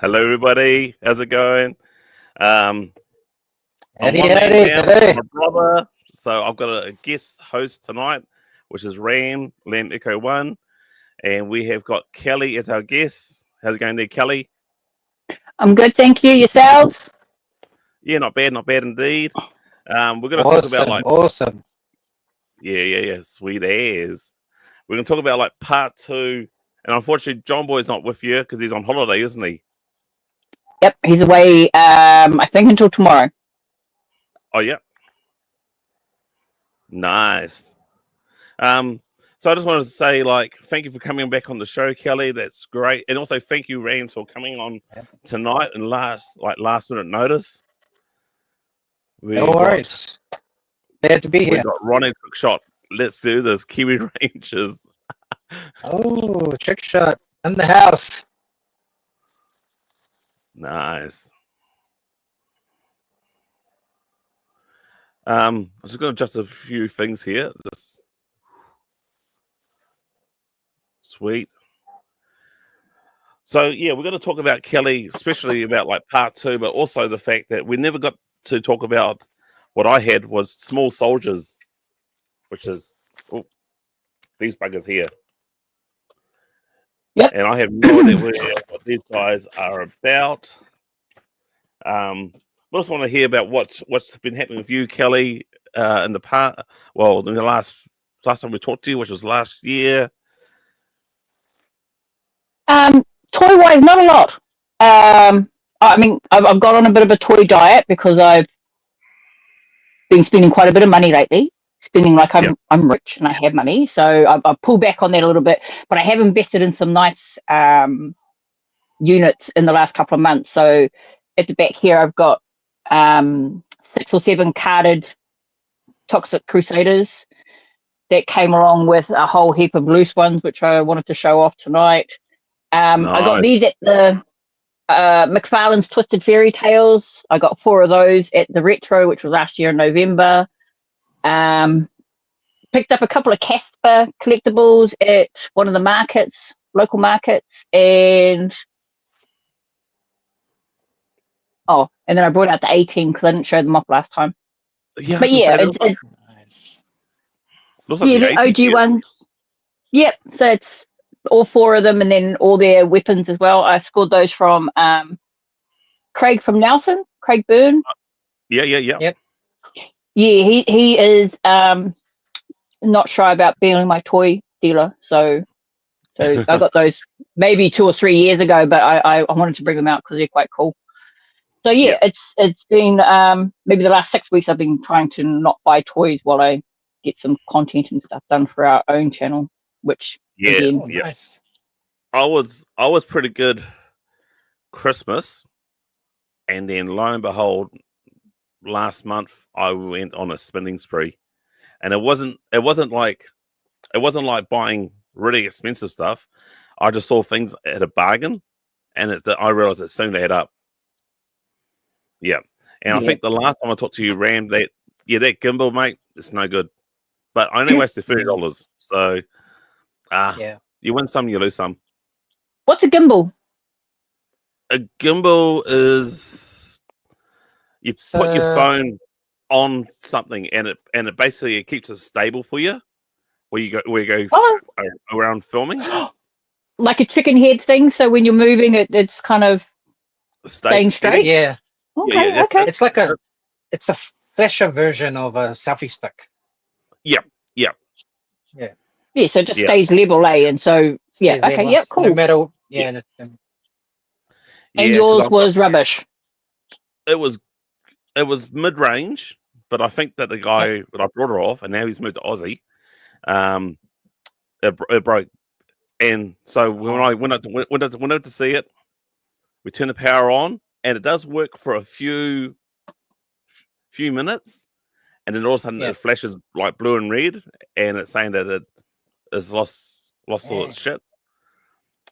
Hello, everybody. How's it going? Um, I'm Howdy, one man howdy, down, howdy. my brother. So I've got a guest host tonight, which is Ram Echo One, and we have got Kelly as our guest. How's it going there, Kelly? I'm good, thank you. Yourselves? Yeah, not bad indeed. We're going to talk about Awesome. yeah, sweet as. We're going to talk about part 2, and unfortunately, John Boy's not with you because he's on holiday, isn't he? Yep, he's away. I think until tomorrow. Oh yeah, nice. So I just wanted to say, thank you for coming back on the show, Kelly. That's great, and also thank you, Rams, for coming on tonight and last minute notice. No worries. Glad to be We here. got Ronnie Cookshot. Let's do this, Kiwi Rangers. Oh, trick shot in the house. Nice. I'm just going to adjust a few things here. Just sweet. So yeah, we're going to talk about Kelly, especially about part 2, but also the fact that we never got to talk about what I had was small soldiers, which is these buggers here. Yep. And I have no idea what these guys are about. I also want to hear about what's been happening with you, Kelly, in the past. Well, in the last time we talked to you, which was last year. Toy wise, not a lot. I mean, I've got on a bit of a toy diet because I've been spending quite a bit of money lately. Spending like I'm rich and I have money, so I've pulled back on that a little bit. But I have invested in some nice units in the last couple of months. So at the back here, I've got 6 or 7 carded Toxic Crusaders that came along with a whole heap of loose ones, which I wanted to show off tonight. I got these at the McFarlane's Twisted Fairy Tales. I got 4 of those at the Retro, which was last year in November. Picked up a couple of Casper collectibles at one of the local markets, and then I brought out the 18 because I didn't show them off last time. Yeah, but yeah, it's Nice. looks like the OG ones. Yep, so it's all 4 of them, and then all their weapons as well. I scored those from Craig from Nelson, Craig Byrne. Yeah. Yep. Yeah, he is not shy about being my toy dealer. So I got those maybe 2 or 3 years ago, but I wanted to bring them out because they're quite cool. So yeah, it's been maybe the last 6 weeks I've been trying to not buy toys while I get some content and stuff done for our own channel, which again, Nice. I was pretty good Christmas, and then lo and behold, last month I went on a spending spree, and it wasn't like buying really expensive stuff. I just saw things at a bargain, and I realized it soon to add up. Yeah, and I think the last time I talked to you, Ram, that gimbal, mate, it's no good. But I only wasted $30, so you win some, you lose some. What's a gimbal? A gimbal is you put your phone on something, and it basically keeps it stable for you. Where you go around filming, like a chicken head thing. So when you're moving, it's kind of staying straight. Yeah. Okay. It's it's a flasher version of a selfie stick. Yeah. Yeah, so it just stays level, and so cool. No matter, and yours was rubbish. It was mid range, but I think that the guy that I brought her off, and now he's moved to Aussie, it broke, and so when I went out to see it, we turned the power on, and it does work for a few minutes, and then all of a sudden it flashes like blue and red, and it's saying that it has lost all its shit.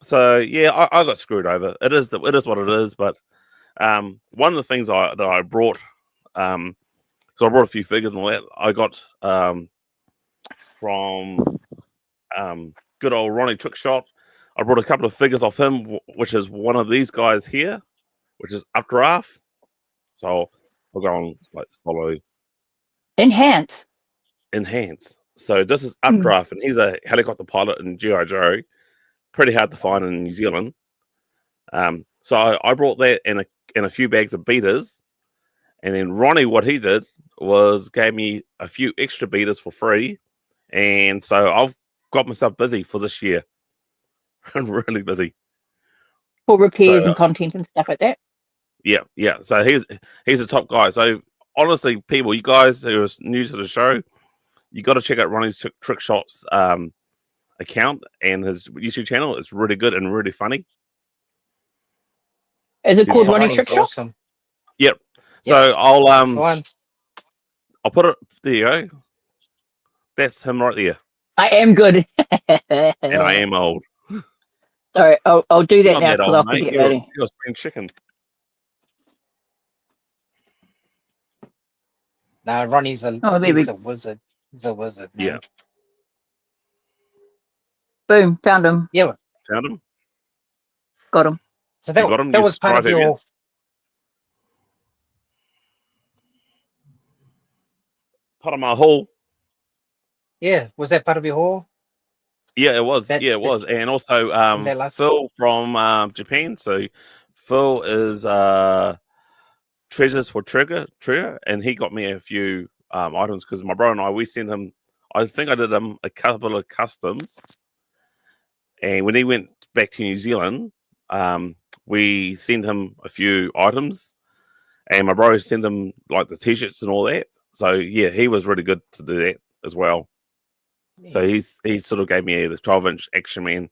So yeah, I got screwed over. It is what it is. But one of the things that I brought, because I brought a few figures and all that, I got from good old Ronnie Trickshot. I brought a couple of figures off him, which is one of these guys here, which is Updraft. So I'll go on like follow Enhance. So this is Updraft, and he's a helicopter pilot in G.I. Joe. Pretty hard to find in New Zealand. So I brought that and a few bags of beaters, and then Ronnie, what he did was gave me a few extra beaters for free, and so I've got myself busy for this year. I'm really busy For repairs and content and stuff like that. Yeah. So he's a top guy. So honestly, people, you guys who are new to the show, you got to check out Ronnie's Trick Shots account and his YouTube channel. It's really good and really funny. Is it called Ronnie Trick Shots? Awesome. Yep. So I'll put it. There you go. That's him right there. I am good. And I am old. Sorry, I'll do that Not now that because old, I'll mate. forget You're later. a spring chicken. Nah, Ronnie's a wizard. He's a wizard, man. Yeah. Boom, found him. Yeah. Found him. Got him. So that was part of your. Part of my haul. Yeah, was that part of your haul? Yeah, it was. It was. And also Phil from Japan. So Phil is Treasures for Trigger, and he got me a few items because my brother and I, we sent him, I think I did him a couple of customs. And when he went back to New Zealand, we sent him a few items. And my brother sent him like the t-shirts and all that. So yeah, he was really good to do that as well. So he sort of gave me the 12-inch Action Man,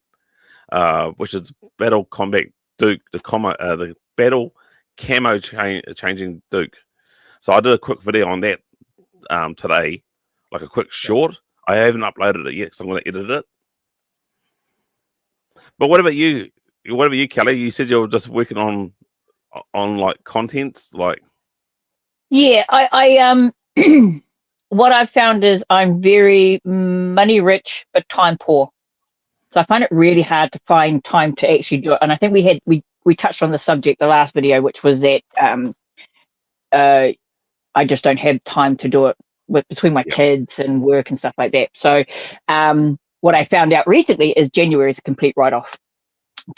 which is Battle Combat Duke, the Battle Camo Changing Duke. So I did a quick video on that today, like a quick short. I haven't uploaded it yet because I'm going to edit it. But what about you? What about you, Kelly? You said you were just working on like contents, like. Yeah, I what I've found is I'm very money rich but time poor. So I find it really hard to find time to actually do it. And I think we touched on the subject the last video, which was that I just don't have time to do it between my kids and work and stuff like that. So what I found out recently is January is a complete write-off.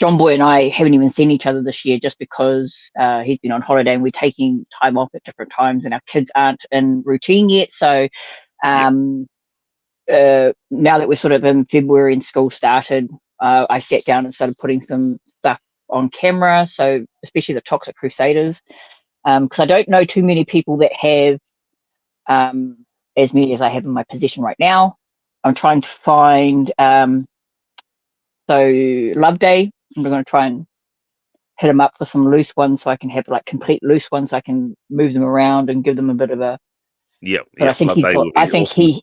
John Boy and I haven't even seen each other this year just because he's been on holiday and we're taking time off at different times and our kids aren't in routine yet. So now that we're sort of in February and school started, I sat down and started putting some stuff on camera. So especially the Toxic Crusaders, because I don't know too many people that have as many as I have in my possession right now. I'm trying to find so Love Day. I'm going to try and hit them up for some loose ones so I can have like complete loose ones so I can move them around and give them a bit of a. But I think he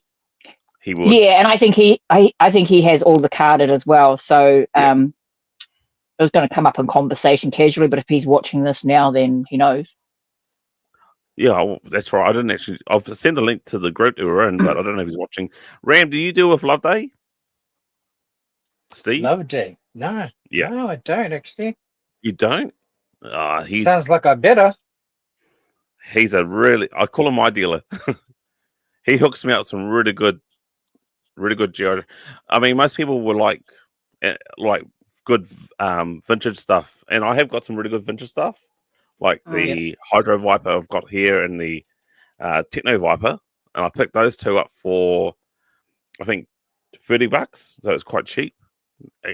would. Yeah, and I think he has all the carded as well. So it was going to come up in conversation casually, but if he's watching this now, then he knows. Yeah, that's right. I didn't actually. I've sent a link to the group that we're in, but I don't know if he's watching. Ram, do you deal with Love Day? Steve? Love Day? No. Yeah. No, I don't actually. You don't? Sounds like I better. He's I call him my dealer. He hooks me up with some really good gear. I mean, most people were like good vintage stuff, and I have got some really good vintage stuff, like the Hydro Viper I've got here and the Techno Viper, and I picked those two up for I think $30, so it's quite cheap,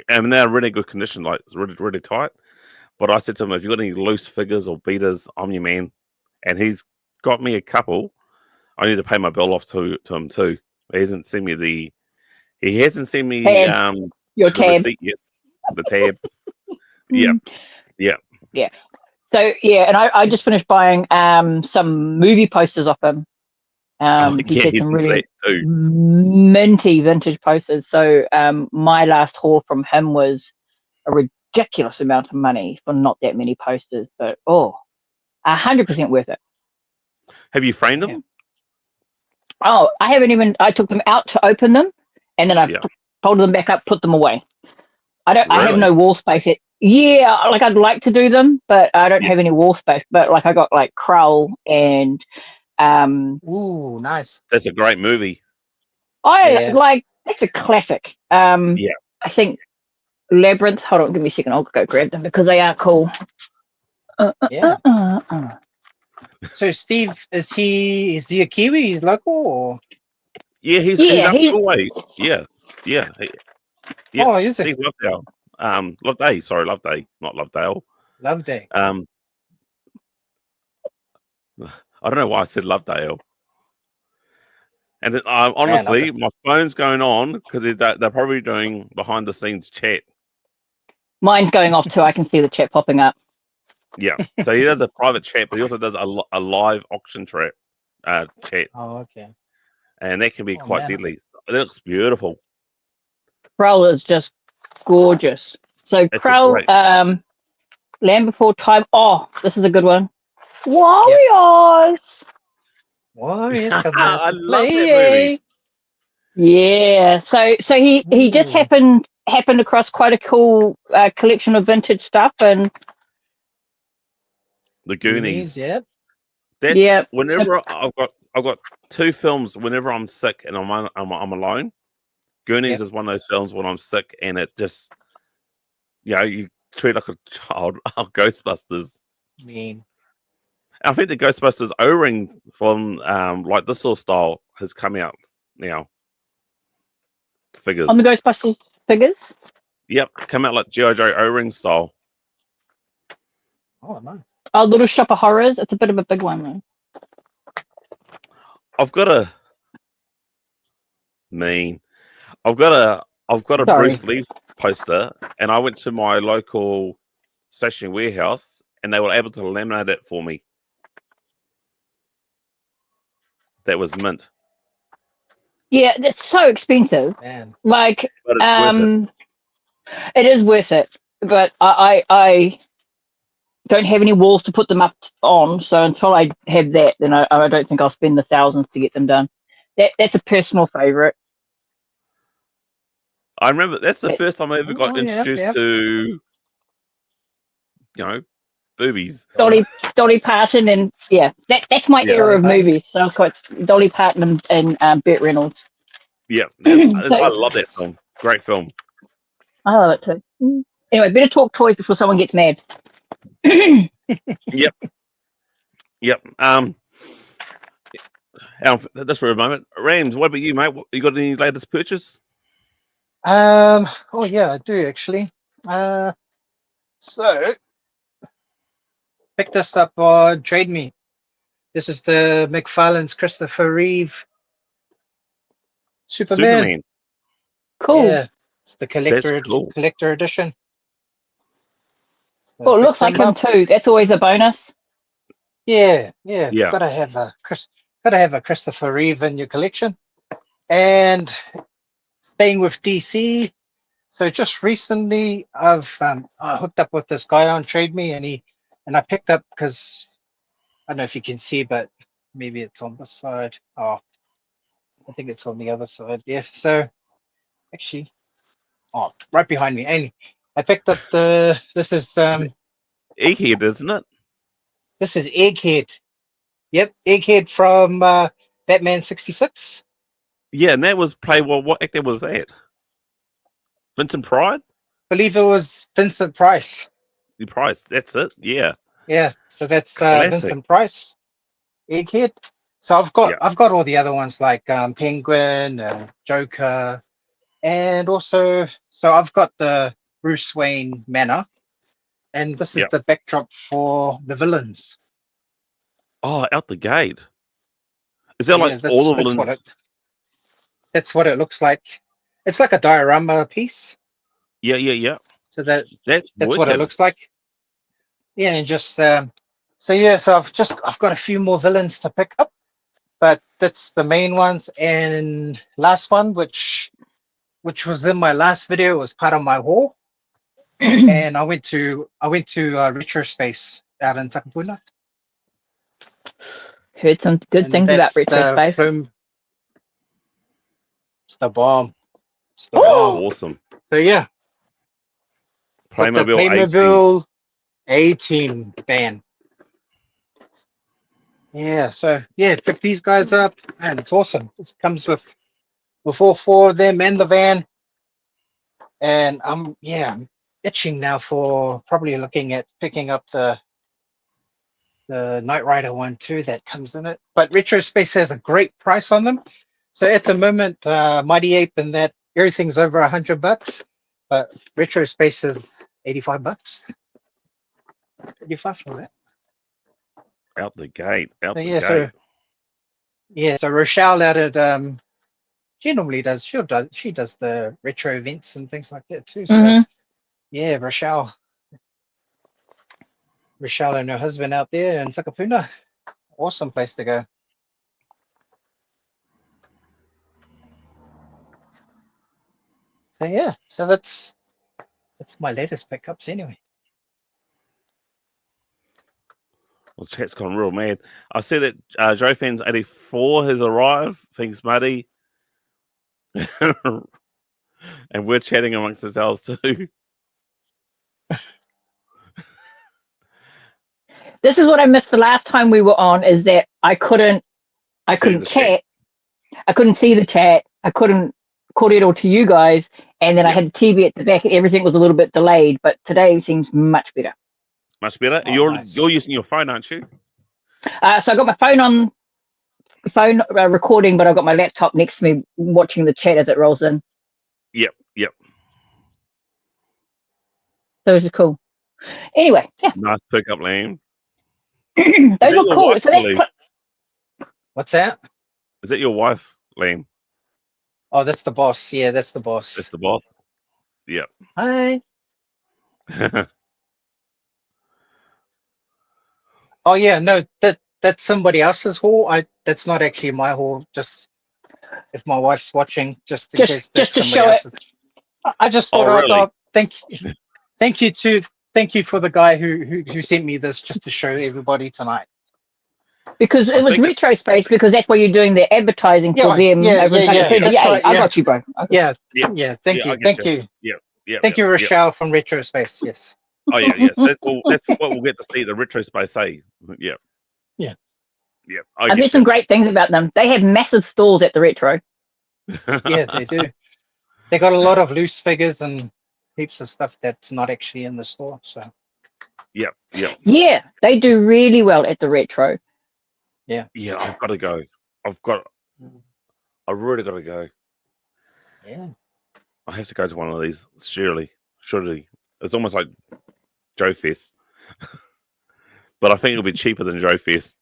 and they're in really good condition, like it's really really tight. But I said to him, if you've got any loose figures or beaters, I'm your man, and he's got me a couple. I need to pay my bill off to him too. He hasn't sent me your tab receipt yet. The tab. Yeah. So and I just finished buying some movie posters off him. He had some really minty vintage posters. So my last haul from him was a ridiculous amount of money for not that many posters, but 100% worth it. Have you framed them? Oh, I haven't even. I took them out to open them, and then I folded them back up, put them away. I have Really? no wall space yet. Yeah, like I'd like to do them, but I don't have any wall space. But like I got like Krull and Ooh, nice. That's a great movie. Yeah. like it's a classic. Yeah. I think Labyrinth. Hold on, give me a second. I'll go grab them because they are cool. Yeah. So Steve, is he a Kiwi? He's local or? Yeah, he's Yeah, up he. your way. Yeah. Yeah. Yeah. Oh, is it? Steve Lovedale. Loveday, sorry, Loveday, not Lovedale. Loveday. I don't know why I said Lovedale. And then, Man, honestly, my phone's going on because they're probably doing behind the scenes chat. Mine's going off too. I can see the chat popping up. Yeah. So he does a private chat, but he also does a live auction chat. Oh, okay. And that can be quite man. deadly. It looks beautiful. Krull is just gorgeous. So It's a Krull, great- Land Before Time. Oh, this is a good one. Warriors. Warriors come I out to love that play. movie. Yeah. So he just Ooh. happened across quite a cool collection of vintage stuff, and The Goonies. Yep. That's yeah. whenever I've got two films. Whenever I'm sick and I'm alone, Goonies Yep. is one of those films when I'm sick and it just, you treat like a child. Oh, Ghostbusters. Mean. I think the Ghostbusters O-ring from like this sort of style has come out now. Figures. On the Ghostbusters figures. Yep, come out like G.I. Joe O-ring style. Oh, nice. Oh, Little Shop of Horrors. It's a bit of a big one though. I've got a Sorry. Bruce Lee poster, and I went to my local stationery warehouse, and they were able to laminate it for me. That was mint. Yeah, it's so expensive. Man. Like, But it's worth it. it is worth it. But I don't have any walls to put them up on, so until I have that, then I don't think I'll spend the thousands to get them done. That's a personal favorite. I remember that's the first time I ever got Oh, yep, introduced yep. to, boobies. Dolly Parton, and yeah, that's my Yeah. era of Dolly movies. So I've got Dolly Parton and Burt Reynolds. Yeah, So- I love that film. Great film. I love it too. Anyway, better talk toys before someone gets mad. Yep. Just for a moment, Rams. What about you, mate? You got any latest purchase? Oh yeah, I do actually. So picked this up on Trade Me. This is the McFarlane's Christopher Reeve Superman. Cool. Yeah, it's the collector cool. collector edition. So Well, it picked looks like him up. too. That's always a bonus. Yeah. Yeah. Gotta have a Christopher Reeve in your collection. And staying with DC. So just recently, I hooked up with this guy on Trade Me, and I picked up because I don't know if you can see, but maybe it's on this side. Oh, I think it's on the other side. Yeah. So actually, right behind me. And I picked up this is Egghead, isn't it? This is Egghead. Yep, Egghead from Batman 66. Yeah, and that was played. Well, what actor was that? Vincent Price. Believe it was Vincent Price. Price. That's it. Yeah. Yeah, so that's Classic. Vincent Price, Egghead. So I've got all the other ones like Penguin, Joker, and also so I've got the Bruce Wayne Manor, and this is the backdrop for the villains. Oh, out the gate. Is that like all the villains? That's what it looks like. It's like a diorama piece. Yeah. So that's wicked. what it looks like. Yeah, and just so I've got a few more villains to pick up, but that's the main ones. And last one, which was in my last video, was part of my haul. And I went to Retro Space out in Takapuna. Heard some good things about Retro Space. It's the bomb. Awesome. So yeah. with the Playmobil 18. Playmobil 18 van. Yeah, so yeah, pick these guys up, and it's awesome. It comes with all four of them and the van, and I'm itching now for probably looking at picking up the Knight Rider one too that comes in it. But Retro Space has a great price on them. So at the moment, Mighty Ape and that everything's over $100, but Retro Space is $85. 85 for that. Out the gate. So Rochelle out at she normally does she does the retro events and things like that too. So yeah, Rochelle and her husband out there in Takapuna. Awesome place to go. So yeah, so that's my latest pickups anyway. Well, chat's gone real mad. I see that Joe Fans 84 has arrived. Thanks, Muddy. And we're chatting amongst ourselves too. This is what I missed the last time we were on, is that I couldn't chat. I couldn't see the chat. I couldn't call it all to you guys. And then I had the TV at the back and everything was a little bit delayed, but today seems much better. Much better. Oh, you're nice. using your phone, aren't you? So I got my phone recording, but I've got my laptop next to me watching the chat as it rolls in. Yep. So it's cool. Anyway, yeah. Nice pickup, Liam. Those are cool. Wife, So that's What's that? Is that your wife, Liam? Oh, that's the boss. Yeah, that's the boss. That's the boss. Yep. Hi. Oh yeah, no, that's somebody else's haul. That's not actually my haul. Just if my wife's watching, just in case just to somebody show else's. I just thought, really? thank you for the guy who sent me this just to show everybody tonight. because it was Retro Space, because that's where you're doing the advertising for them. Yeah. I got you, bro. Yeah. Thank you. Yeah. Thank you, Rochelle from Retro Space. Yes. Oh yeah, yes. That's what we'll get to see the Retro Space say. Yeah. I've heard some great things about them. They have massive stalls at the Retro. Yeah, they do. They got a lot of loose figures and heaps of stuff that's not actually in the store. So. Yeah. Yeah, they do really well at the Retro. Yeah. Yeah, I've got to go. I really got to go. Yeah. I have to go to one of these. Surely. It's almost like Joe Fest. But I think it'll be cheaper than Joe Fest.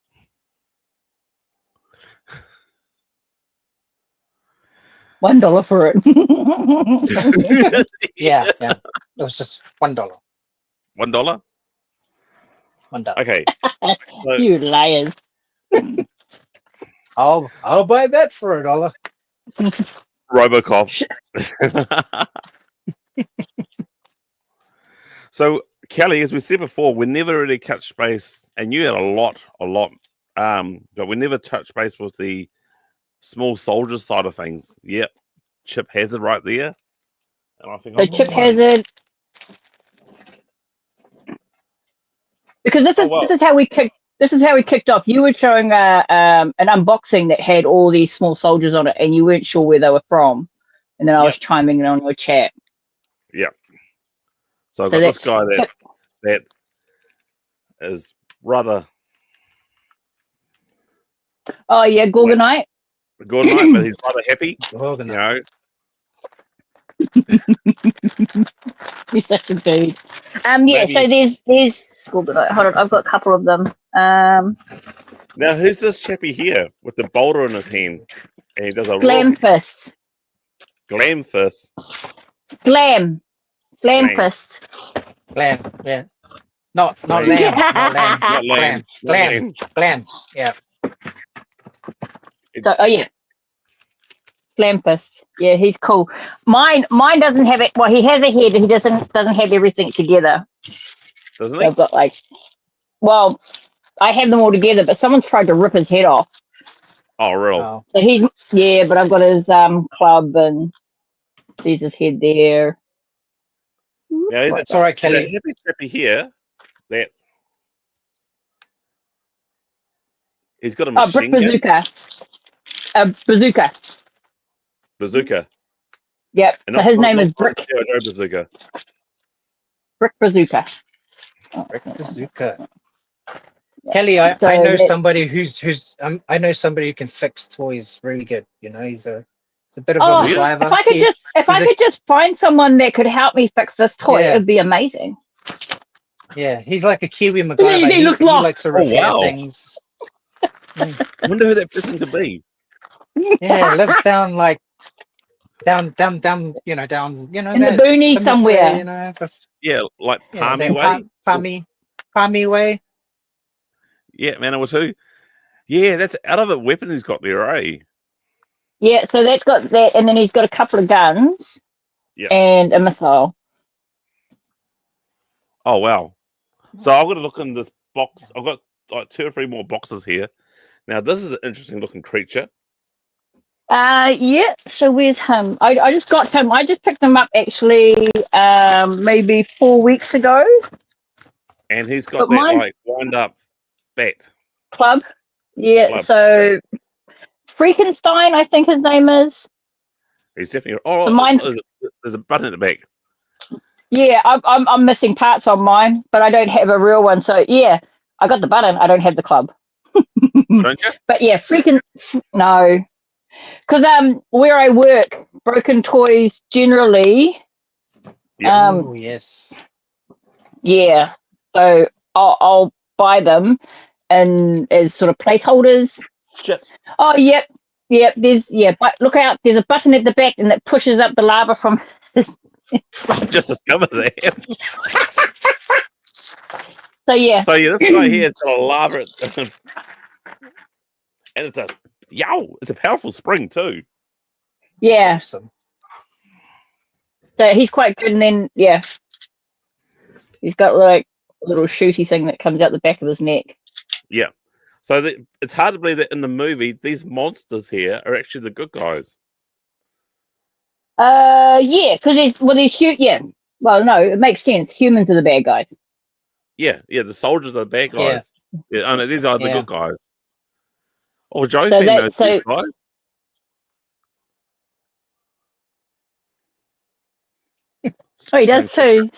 $1 for it. Yeah. It was just $1. $1? $1. Okay. So, You liars. I'll buy that for $1. Robocop. So, Kelly, as we said before, we never really touched base, and you had a lot, but we never touched base with the small soldier side of things. Yep. Chip Hazard right there. And I think So Chip Hazard. Because this is how we kicked off. You were showing an unboxing that had all these small soldiers on it, and you weren't sure where they were from. And then I was chiming in on your chat. Yeah. So I've got this guy that is rather. Oh yeah, Gorgonite. Gorgonite, but he's rather happy. Gorgonite. He's such a dude. Maybe. So there's Gorgonite. Hold on, I've got a couple of them. Now who's this chappy here with the boulder in his hand? And he does a Glamfist. Glamfist. Glamfist. Glam, yeah. Not lamb. Not lamb. Glam. Yeah. Glamfist. Yeah, he's cool. Mine doesn't have it. Well, he has a head. He doesn't have everything together. Doesn't he? I've got I have them all together, but someone's tried to rip his head off. Oh, real? So but I've got his club and there's his head there. Now, It's all right, there's a Kelly. hippie strappy here that he's got a Brick machine gun. bazooka. Bazooka. Yep. And So his name is Brick Joe Bazooka. Bazooka. Brick bazooka. Kelly, I So know that- somebody who's I know somebody who can fix toys really good. You know, he's a bit of Oh, a Yeah. MacGyver. if I could he's could just find someone that could help me fix this toy, Yeah. it'd be amazing. Yeah, he's like a Kiwi MacGyver. He looks he lost. likes to Oh, repair wow. things. I wonder who that person could be. Yeah, lives down down, you know, In the boonies Plymouth somewhere. way, you know, just Yeah, like Palmy that Way. Palmy way. Yeah, man, it was who? Yeah, that's out of a weapon he's got there, eh? Yeah, so that's got that, and then he's got a couple of guns Yeah. and a missile. Oh, wow. So I've got to look in this box. I've got like 2 or 3 more boxes here. Now, this is an interesting looking creature. Yeah. So where's him? I just got him. I just picked him up actually, maybe 4 weeks ago. And he's got But that mine's- like wind up bat. Club. Yeah. Club. So Freakenstein, I think his name is. He's definitely. Oh, So mine's- there's a button at the back. Yeah, I'm missing parts on mine, but I don't have a real one. So yeah, I got the button. I don't have the club. Don't you? But yeah, no, because where I work, broken toys generally. Yeah. Oh yes. Yeah, so I'll buy them and as sort of placeholders. Shit. Oh yep. But look out! There's a button at the back, and it pushes up the lava from his. I've just discovered that. So yeah. So yeah, this guy here has got a lava, and it's a powerful spring too. Yeah. Awesome. So he's quite good, and then yeah, he's got like a little shooty thing that comes out the back of his neck. Yeah. So it's hard to believe that in the movie these monsters here are actually the good guys. Yeah, because yeah. Well, no, it makes sense. Humans are the bad guys. Yeah, the soldiers are the bad guys. Yeah, I know these are the Yeah. good guys. Oh, Joe's So been that- those so- good guys. Oh, he does too.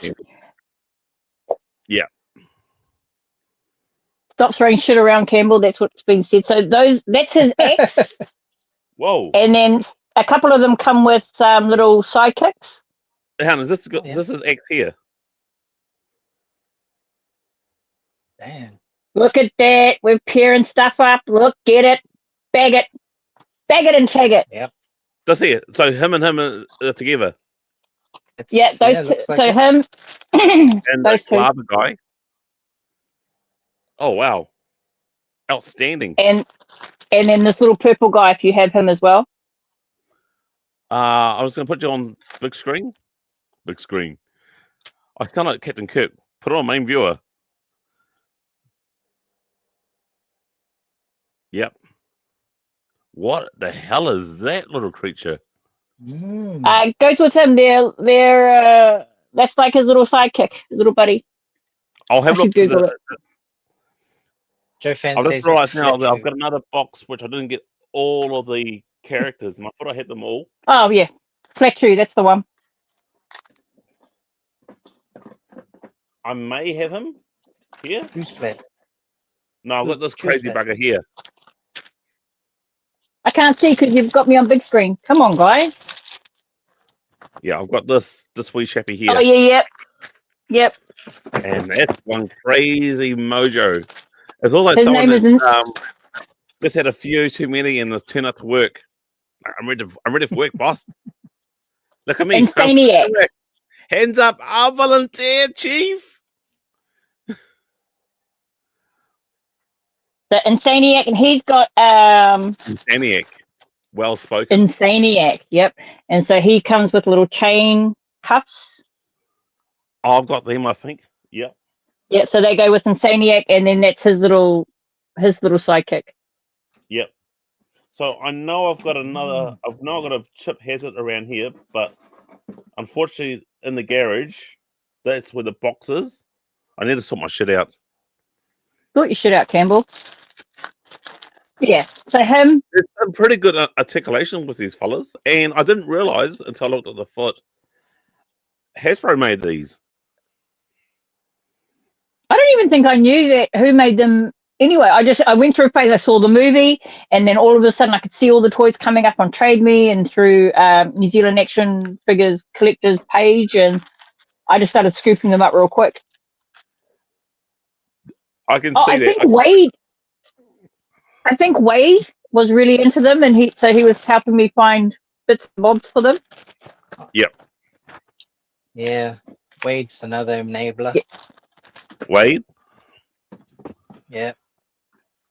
Yeah. Stop throwing shit around, Campbell. That's what's been said. So that's his ex, Whoa. and then a couple of them come with little sidekicks. Hang on, is this Yeah. this is X here? Damn. Look at that. We're pairing stuff up. Look, get it, bag it, and tag it. This here. So him and him are together. Yeah, those two. looks like So it. him, And those the two, lava guy. Oh wow. Outstanding. and then this little purple guy. If you have him as well. I was gonna put you on big screen. Big screen. I sound like Captain Kirk. Put it on main viewer. Yep. What the hell is that little creature? Goes with him. They're that's like his little sidekick, his little buddy. I'll have a I look. should Google it. Joe Fan I'll says just realize it's now that I've Fletcher. got another box which I didn't get all of the characters, and I thought I had them all. Oh yeah, Fletchery, that's the one. I may have him here. Who's Flet? No, I've got this Who's crazy that? bugger here. I can't see because you've got me on big screen. Come on, guys. Yeah, I've got this wee chappy here. Oh yeah, yep. And that's one crazy mojo. It's also His someone name that just had a few too many and has turned up to work. I'm ready for work, boss. Look at me. Insaniac. Hands up. I'll volunteer, chief. The Insaniac, and he's got Insaniac. Well spoken. Insaniac. Yep. And so he comes with little chain cuffs. Oh, I've got them, I think. Yep. Yeah. So they go with Insaniac, and then that's his little sidekick. Yep. So I know I've got another. I've now got a chip hazard around here, but unfortunately, in the garage, That's where the box is. I need to sort my shit out. Sort your shit out, Campbell. Yeah. So him. There's some pretty good articulation with these fellas, and I didn't realize until I looked at the foot. Hasbro made these. I don't even think I knew that who made them. Anyway, I went through a phase. I saw the movie, and then all of a sudden I could see all the toys coming up on Trade Me and through New Zealand Action Figures Collectors page, and I just started scooping them up real quick. I can see I that. think Wade was really into them, and he was helping me find bits and bobs for them. Yep. Yeah, Wade's another enabler. Yeah. Wade? Yeah.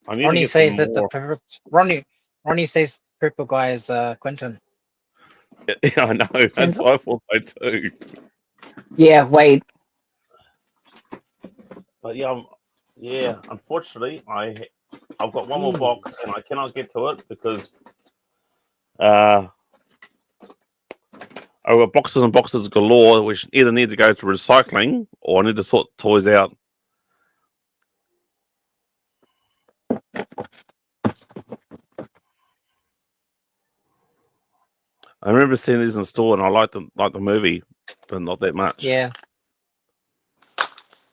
I need Ronnie to get says some that more. Ronnie says the purple guy is Quentin. Yeah, I know. That's what I thought so too. Yeah, Wade. But yeah, unfortunately, I've got one more box and I cannot get to it because I've got boxes and boxes galore, which either need to go to recycling or I need to sort toys out. I remember seeing these in store and I liked the movie, but not that much. Yeah.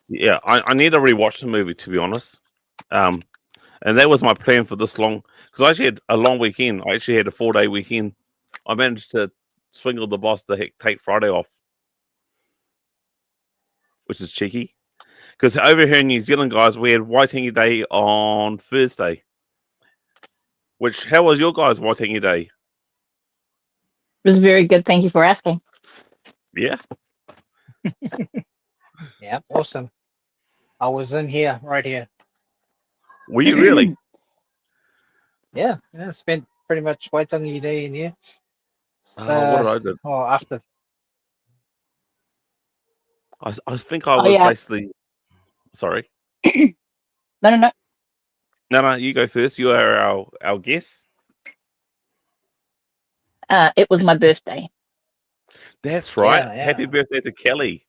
Yeah, I need to rewatch the movie, to be honest. And that was my plan for this long, because I actually had a long weekend. I actually had a 4-day weekend. I managed to swingle the boss to take Friday off, which is cheeky. Because over here in New Zealand, guys, we had Waitangi Day on Thursday. How was your guys' Waitangi Day? It was very good. Thank you for asking. Yeah. Yeah, awesome. I was in here, right here. Were you really? Yeah, spent pretty much Waitangi Day in here. What did I do? Oh, after. I think I was basically... Sorry. No. No, you go first. You are our guest. It was my birthday. That's right. Yeah. Happy birthday to Kelly.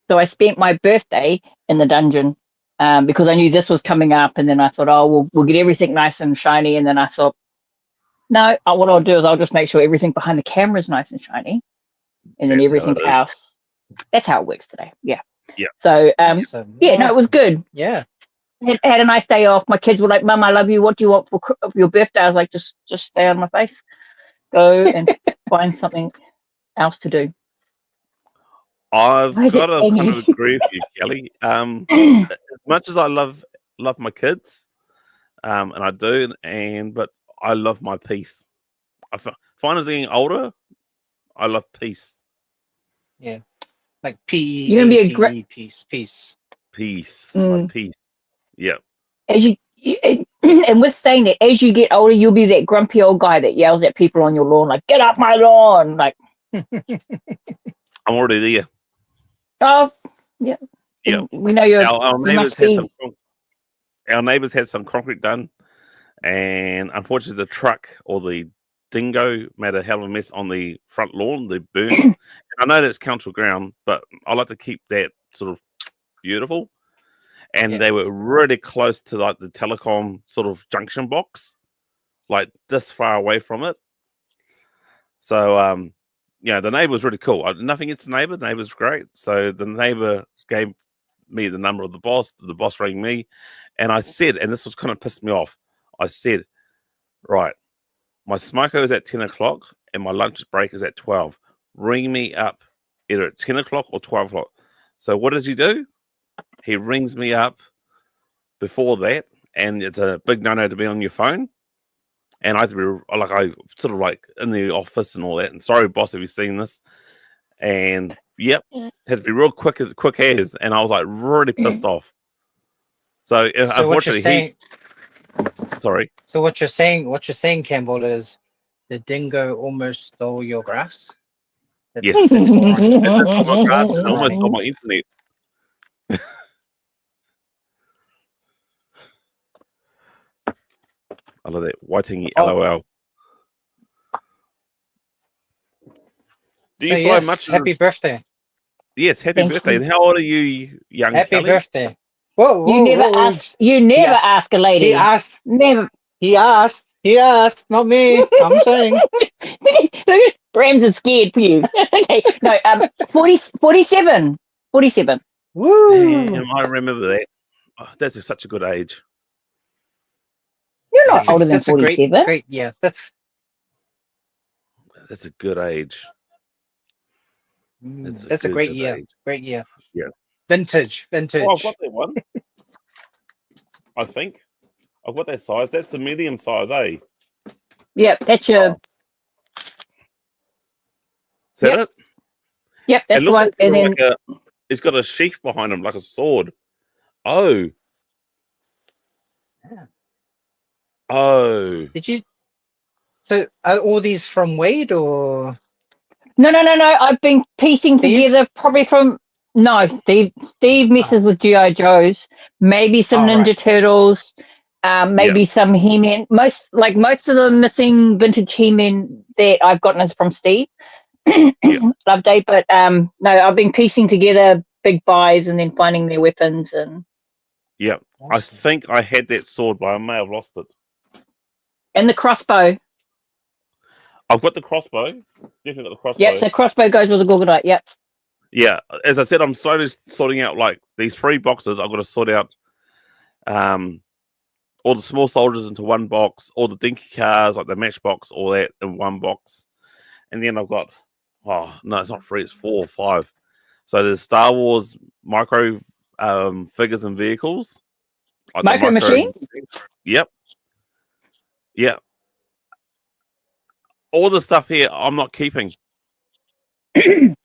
So I spent my birthday in the dungeon because I knew this was coming up, and then I thought, oh, we'll get everything nice and shiny, and then I thought, no, what I'll do is I'll just make sure everything behind the camera is nice and shiny, and then everything else. That's how it works today. Yeah. Yeah. So awesome. No, it was good. Yeah. I had a nice day off. My kids were like, "Mum, I love you. What do you want for your birthday?" I was like, "Just stay on my face. Go and find something else to do." I've got to kind of agree with you, Kelly. As much as I love my kids, and I do, but I love my peace. I find as getting older, I love peace. Yeah, like P. You're gonna be a great peace. Peace, my peace. Yeah. As you and with saying that, as you get older, you'll be that grumpy old guy that yells at people on your lawn, like, "Get off my lawn!" Like, I'm already there. Oh, yeah. Yeah. We know you're. Our neighbors had some concrete done, and unfortunately, the truck or the dingo made a hell of a mess on the front lawn. They burned. I know that's council ground, but I like to keep that sort of beautiful. And they were really close to like the telecom sort of junction box, like this far away from it. So, the neighbor was really cool. Nothing against the neighbor. The neighbor's great. So the neighbor gave me the number of the boss. The boss rang me, and I said, and this was kind of pissed me off. I said, right, my smoko is at 10 o'clock and my lunch break is at 12. Ring me up either at 10 o'clock or 12 o'clock. So what does he do? He rings me up before that, and it's a big no-no to be on your phone. And I have to be I sort of like in the office and all that. And sorry, boss, if you've seen this. And had to be real quick as, and I was like really pissed off. So unfortunately, sorry. So what you're saying, Campbell, is the dingo almost stole your grass. Yes, it's my grass and almost stole my internet. I love that. Waitangi LOL. Do you fly much? Happy birthday. Yes, happy Thank birthday. you. And how old are you, young Happy Kelly? birthday. Whoa, You whoa, never whoa, whoa. ask. You never Yeah. ask a lady. He asked. Never. He asked. Not me. I'm saying. Brams is scared for you. Okay. No. 47. 47. Woo. Damn, I remember that. Oh, that's such a good age. You're not That's a older than that's a great 47. yeah. That's That's a good age. that's a great Good year. age. Great year. Yeah. Vintage. Oh, I've Vintage. got that one. I think I've got that size. That's the medium size, eh? Yep. That's your. Is that Yep. it? Yep. It That's the looks one. like And then it's got a sheath behind him, like a sword. Oh. Yeah. Oh. Did you? So are all these from Wade or no. I've been piecing Steve? together probably from no Steve. Steve messes with GI Joes. Maybe some Oh, right. Ninja Turtles. Yeah. Maybe some He-Man. Most of the missing vintage He-Man that I've gotten is from Steve. Yeah. Loveday, but no, I've been piecing together big buys and then finding their weapons and Yeah. I think I had that sword, but I may have lost it. the crossbow. I've got the crossbow. Definitely got the crossbow. Yep, so crossbow goes with the Gorgonite. Yep. Yeah. As I said, I'm slowly sorting out like these 3 boxes. I've got to sort out all the small soldiers into one box, all the dinky cars, like the matchbox, all that in one box. And then I've got, oh, no, it's not 3, it's 4 or 5. So there's Star Wars micro figures and vehicles. Like the Micro machines? Yep. Yep. All the stuff here, I'm not keeping. We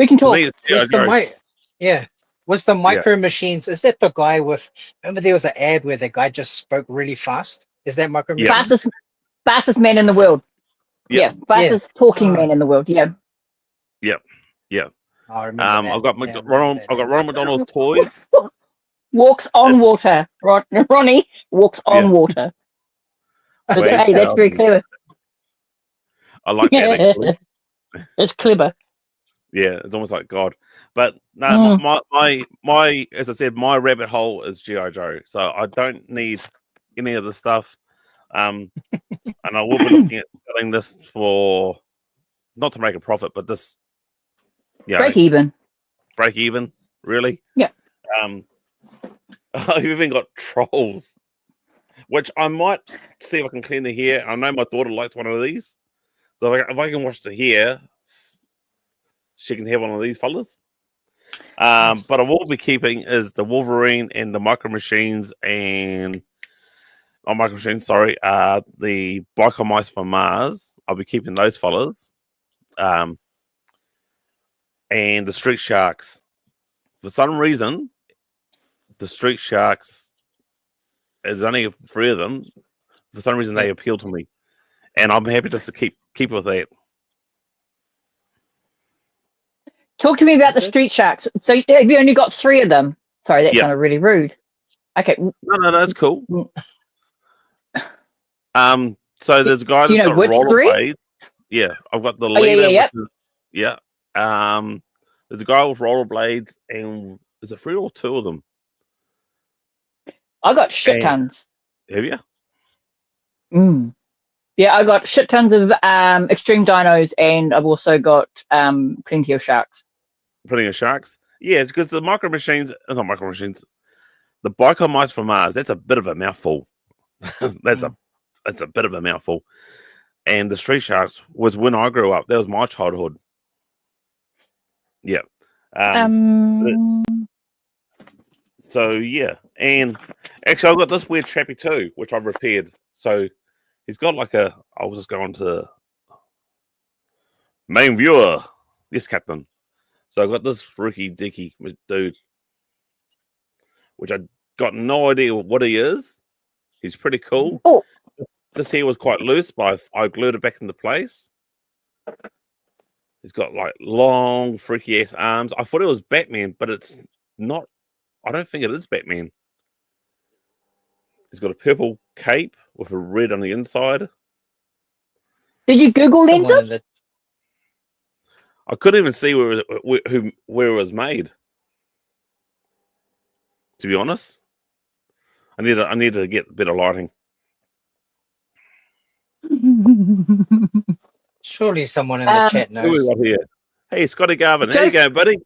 can To talk. me, it's G.I. Was the Joe. yeah. Was the micro machines? Is that the guy with? Remember, there was an ad where the guy just spoke really fast. Is that micro Yeah. machines? Fastest man in the world. Yep. Yeah, fastest talking Oh. man in the world. Yeah. Yep. Yeah. I remember that. I've got Yeah, I remember Ronald. that I've got ad. Ronald McDonald's toys. Walks on water. Ronnie walks on Yeah. water. So, Wait, hey, that's very clever. I like that actually. It's clever. Yeah, it's almost like God. But no, my as I said, my rabbit hole is G.I. Joe. So I don't need any of the stuff. And I will be looking at selling this for not to make a profit, but this Break even. break even, really. Yeah. I've even got trolls, which I might see if I can clean the hair. I know my daughter likes one of these. So if I can wash the hair, she can have one of these fellas. Nice. But I will be keeping is the Wolverine and the Micro Machines and not Micro Machines, sorry, the Biker Mice from Mars. I'll be keeping those fellas. And the Street Sharks. For some reason, the Street Sharks, there's only 3 of them. For some reason, they appeal to me. And I'm happy just to keep with that. Talk to me about the Street Sharks. So have you only got 3 of them? Sorry, that Yeah. sounded really rude. Okay. No, that's cool. So there's a guy Do you that's know got which 3? rollerblades. Yeah, I've got the Oh, leader. yeah. Yeah. There's a guy with rollerblades, and is it 3 or 2 of them? I got shit tons. Have you? Yeah, I got shit tons of extreme dinos, and I've also got plenty of sharks. Plenty of sharks. Yeah, because the Micro Machines, not Micro Machines, the Biker Mice from Mars. That's a bit of a mouthful. That's a bit of a mouthful. And the Street Sharks was when I grew up. That was my childhood. Yeah. So yeah, and actually I've got this weird trappy too, which I've repaired. So he's got like I'll just go on to main viewer. Yes, Captain. So I've got this rookie dicky dude, which I got no idea what he is. He's pretty cool. Oh. This hair was quite loose, but I glued it back into place. He's got like long, freaky ass arms. I thought it was Batman, but it's not. I don't think it is Batman. He's got a purple cape with a red on the inside. Did you Google Lenser? I couldn't even see where it was made. To be honest, I needed to get better lighting. Surely someone in the chat Who we knows. got here? Hey, Scotty Garvin. How Joe- you going, buddy?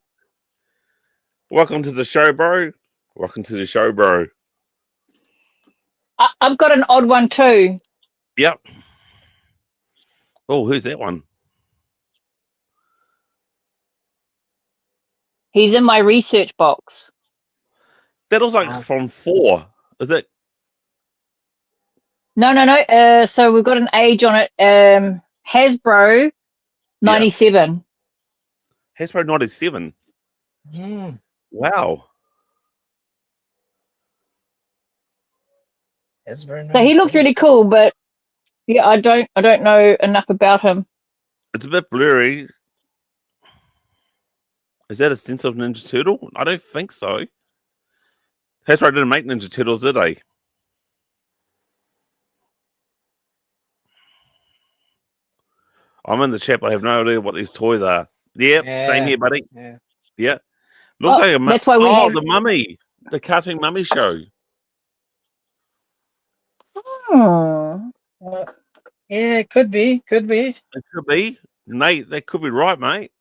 Welcome to the show, bro. Welcome to the show, bro. I've got an odd one too. Yep. Oh, who's that one? He's in my research box. That was like from 4. Is it? No. So we've got an age on it. Hasbro, 97. Hasbro 97. Mm. Wow. That's very nice. So he looks really cool, but yeah, I don't know enough about him. It's a bit blurry. Is that a sense of Ninja Turtle? I don't think so. Hasbro didn't make Ninja Turtles, did they? I'm in the chat, but I have no idea what these toys are. Yep, same here, buddy. Yeah. Looks like a that's why we have... the Mummy. The cartoon Mummy show. Hmm. Yeah, it could be. It could be. Nate, that could be right, mate.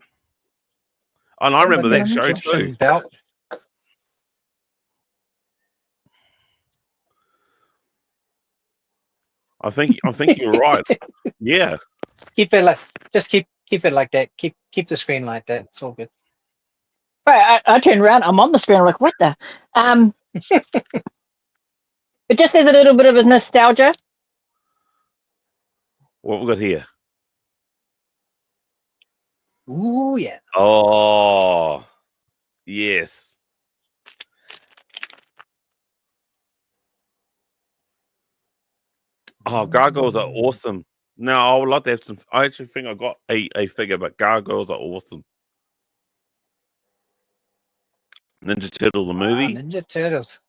And I remember that show too. Belt. I think you're right. Yeah. Keep it like keep it like that. Keep the screen like that. It's all good. Right, I turned around. I'm on the screen. I'm like, what the? It just has a little bit of a nostalgia. What we got here? Ooh, yeah. Oh, yes. Oh, gargoyles are awesome. No, I would like to have some. I actually think I got a figure, but gargoyles are awesome. Ninja Turtles, the movie. Ninja Turtles.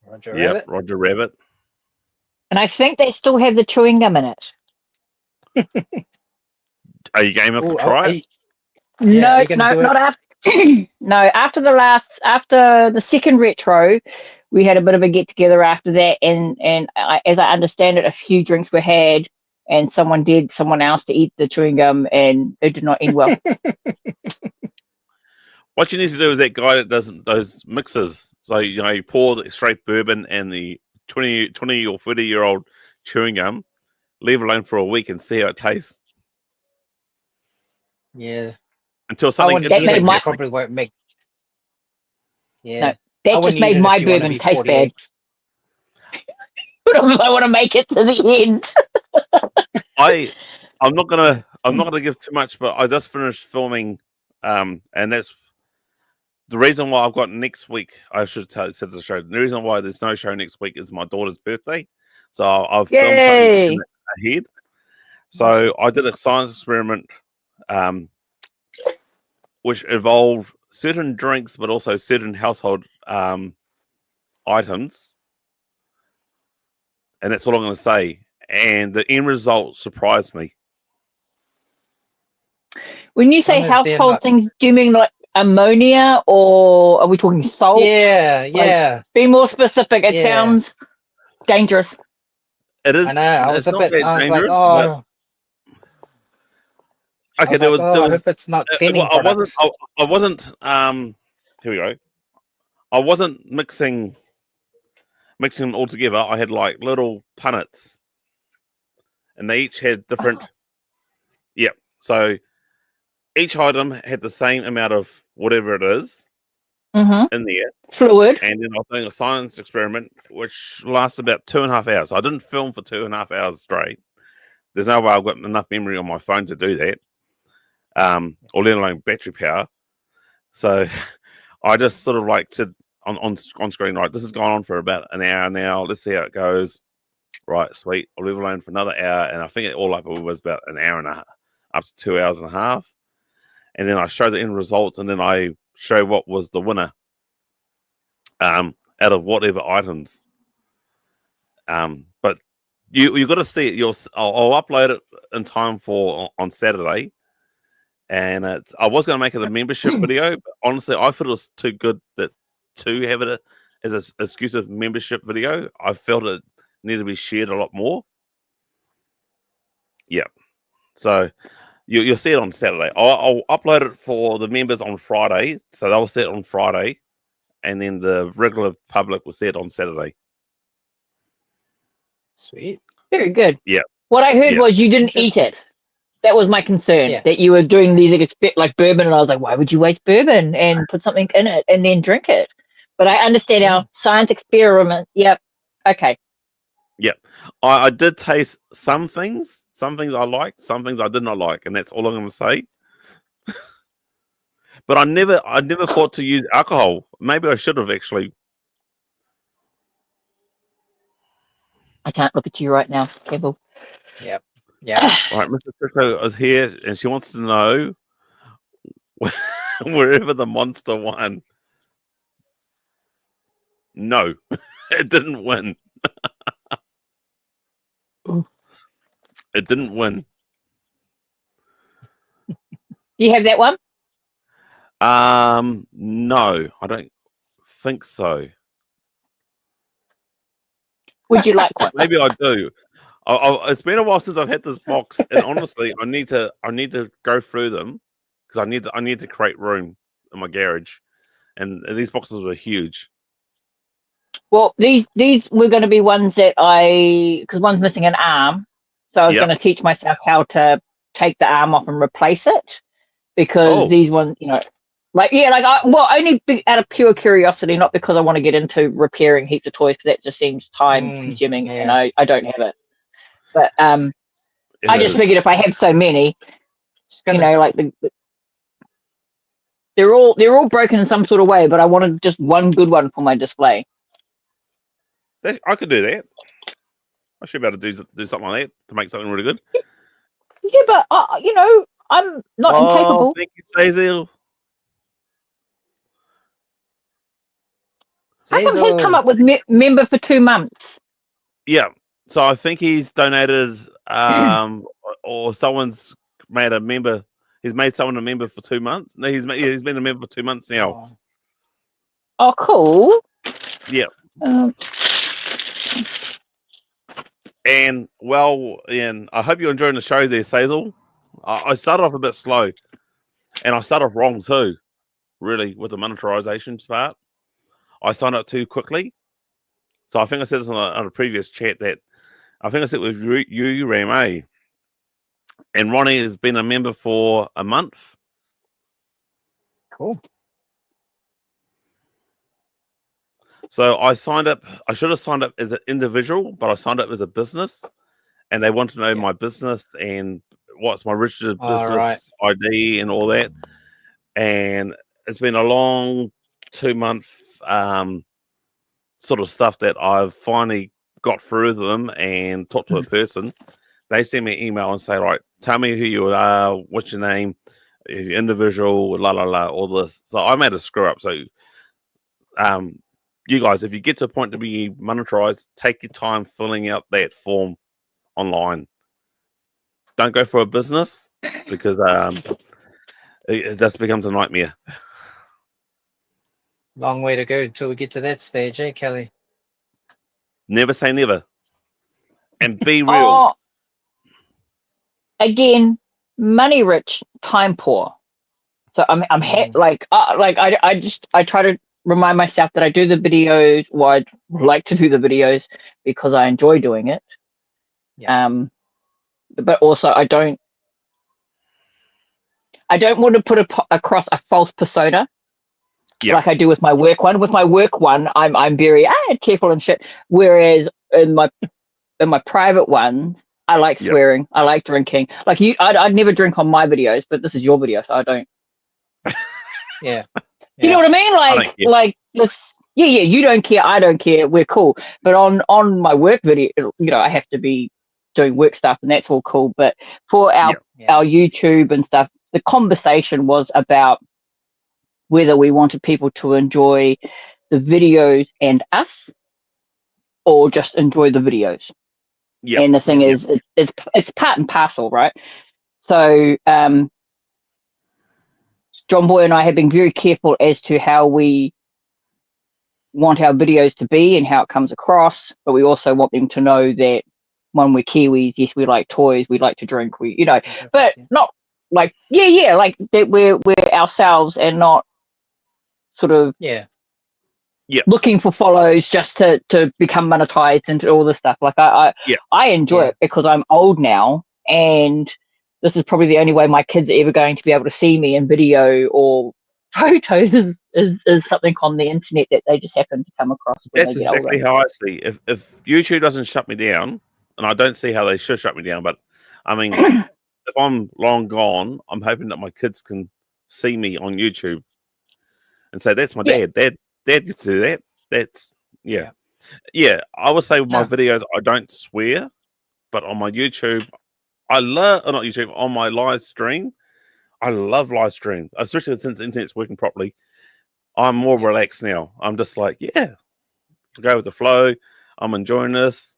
Roger Rabbit. Roger Rabbit. And I think they still have the chewing gum in it. Are you game enough to try it? Yeah, no, not after. No, after the second retro, we had a bit of a get together after that, and as I understand it, a few drinks were had, and someone dared someone else to eat the chewing gum, and it did not end well. What you need to do is that guy that does those mixes. So you pour the straight bourbon and the 20 or 30-year-old chewing gum, leave it alone for a week and see how it tastes. Yeah. Until something probably won't make. Yeah. No, that just made my bourbon taste bad. But I want to make it to the end. I'm not gonna give too much, but I just finished filming, and that's the reason why I've got next week. I should have said the show. The reason why there's no show next week is my daughter's birthday, so I've filmed something ahead. So I did a science experiment, which involved certain drinks, but also certain household items, and that's all I'm going to say. And the end result surprised me. When you say household things, do you mean like ammonia, or are we talking salt? Yeah. Like, be more specific. It sounds dangerous. It is. I know. I was like, oh. Okay, there was. I hope it's not cleaning products. I wasn't. Here we go. I wasn't mixing them all together. I had like little punnets, and they each had different. Yeah. So each item had the same amount of whatever it is in there. Fluid. And then I was doing a science experiment, which lasted about 2.5 hours. I didn't film for 2.5 hours straight. There's no way I've got enough memory on my phone to do that. Or let alone battery power. So I just sort of like said on screen, right, this has gone on for about an hour now. Let's see how it goes. Right, sweet. I'll leave it alone for another hour. And I think it all up it was about an hour and a half, up to 2 hours and a half. And then I show the end results, and then I show what was the winner out of whatever items. But You got to see it. I'll upload it in time for on Saturday, and I was going to make it a membership video, but honestly, I thought it was too good to have it as an exclusive membership video. I felt it needed to be shared a lot more. Yeah, so you'll see it on Saturday. I'll upload it for the members on Friday, so they'll see it on Friday, and then the regular public will see it on Saturday. Sweet. Very good. Yeah. What I heard was you didn't eat it. That was my concern, that you were doing these like bourbon, and I was like, why would you waste bourbon and put something in it and then drink it? But I understand our science experiment. Yep. Okay. Yep. I did taste some things. Some things I liked, some things I did not like, and that's all I'm going to say. But I never thought to use alcohol. Maybe I should have actually. I can't look at you right now, Keble. Yep. Yeah. Right, Mr. Crisco is here, and she wants to know wherever the monster won. No, it didn't win. It didn't win. Do you have that one? No, I don't think so. Would you like one? Maybe I do. It's been a while since I've had this box, and honestly, I need to go through them because I need to create room in my garage, and these boxes were huge. Well, these were going to be ones that because one's missing an arm, so I was going to teach myself how to take the arm off and replace it, because these ones, only out of pure curiosity, not because I want to get into repairing heaps of toys, because that just seems time consuming, and I don't have it. But I just figured if I have so many, they're all broken in some sort of way, but I wanted just one good one for my display. I could do that. I should be able to do something like that to make something really good. Yeah, but I'm not incapable. Thank you, Cecil. How come he's come up with member for 2 months? Yeah, so I think he's donated, or someone's made a member. He's made someone a member for 2 months. No, he's been a member for 2 months now. Oh, cool. Yeah. And I hope you're enjoying the show there, Cecil. I started off a bit slow, and I started off wrong too, really, with the monetization part. I signed up too quickly. So I think I said this on a previous chat that I think I said with you, Ram, and Ronnie has been a member for a month. Cool. So I signed up. I should have signed up as an individual, but I signed up as a business, and they want to know my business and what's my registered business ID and all that. And it's been a long 2 month sort of stuff that I've finally got through them and talked to a person. They send me an email and say, right, tell me who you are, what's your name, if you're individual, all this. So I made a screw up. So you guys, if you get to a point to be monetized, take your time filling out that form online. Don't go for a business, because it just becomes a nightmare. Long way to go until we get to that stage, eh, Kelly? Never say never. And be real. Again, money rich, time poor. So I try to remind myself that I do the videos, or I like to do the videos because I enjoy doing it. Yeah. But also I don't want to put across a false persona. Yep. Like I do with my work one. With my work one, I'm very careful and shit. Whereas in my private ones, I like swearing. I like drinking. Like I'd never drink on my videos, but this is your video, so I don't. Yeah. You know what I mean? You don't care, I don't care. We're cool. But on my work video, I have to be doing work stuff, and that's all cool. But for our YouTube and stuff, the conversation was about whether we wanted people to enjoy the videos and us, or just enjoy the videos. Yeah. And the thing is, it's part and parcel, right? So John Boy and I have been very careful as to how we want our videos to be and how it comes across, but we also want them to know that when we're Kiwis, yes, we like toys, we like to drink, but not like like that we're ourselves and not sort of looking for follows just to become monetized and all this stuff. Like I enjoy it because I'm old now, and this is probably the only way my kids are ever going to be able to see me in video or photos is something on the internet that they just happen to come across when That's they get exactly older. how I see. If YouTube doesn't shut me down, and I don't see how they should shut me down, but I mean, if I'm long gone, I'm hoping that my kids can see me on YouTube and say, "That's my dad. Dad gets to do that." That's yeah. I would say with my videos, I don't swear, but on my YouTube, I love not YouTube on my live stream. I love live stream, especially since the internet's working properly. I'm more relaxed now. I'm just like, go with the flow. I'm enjoying this.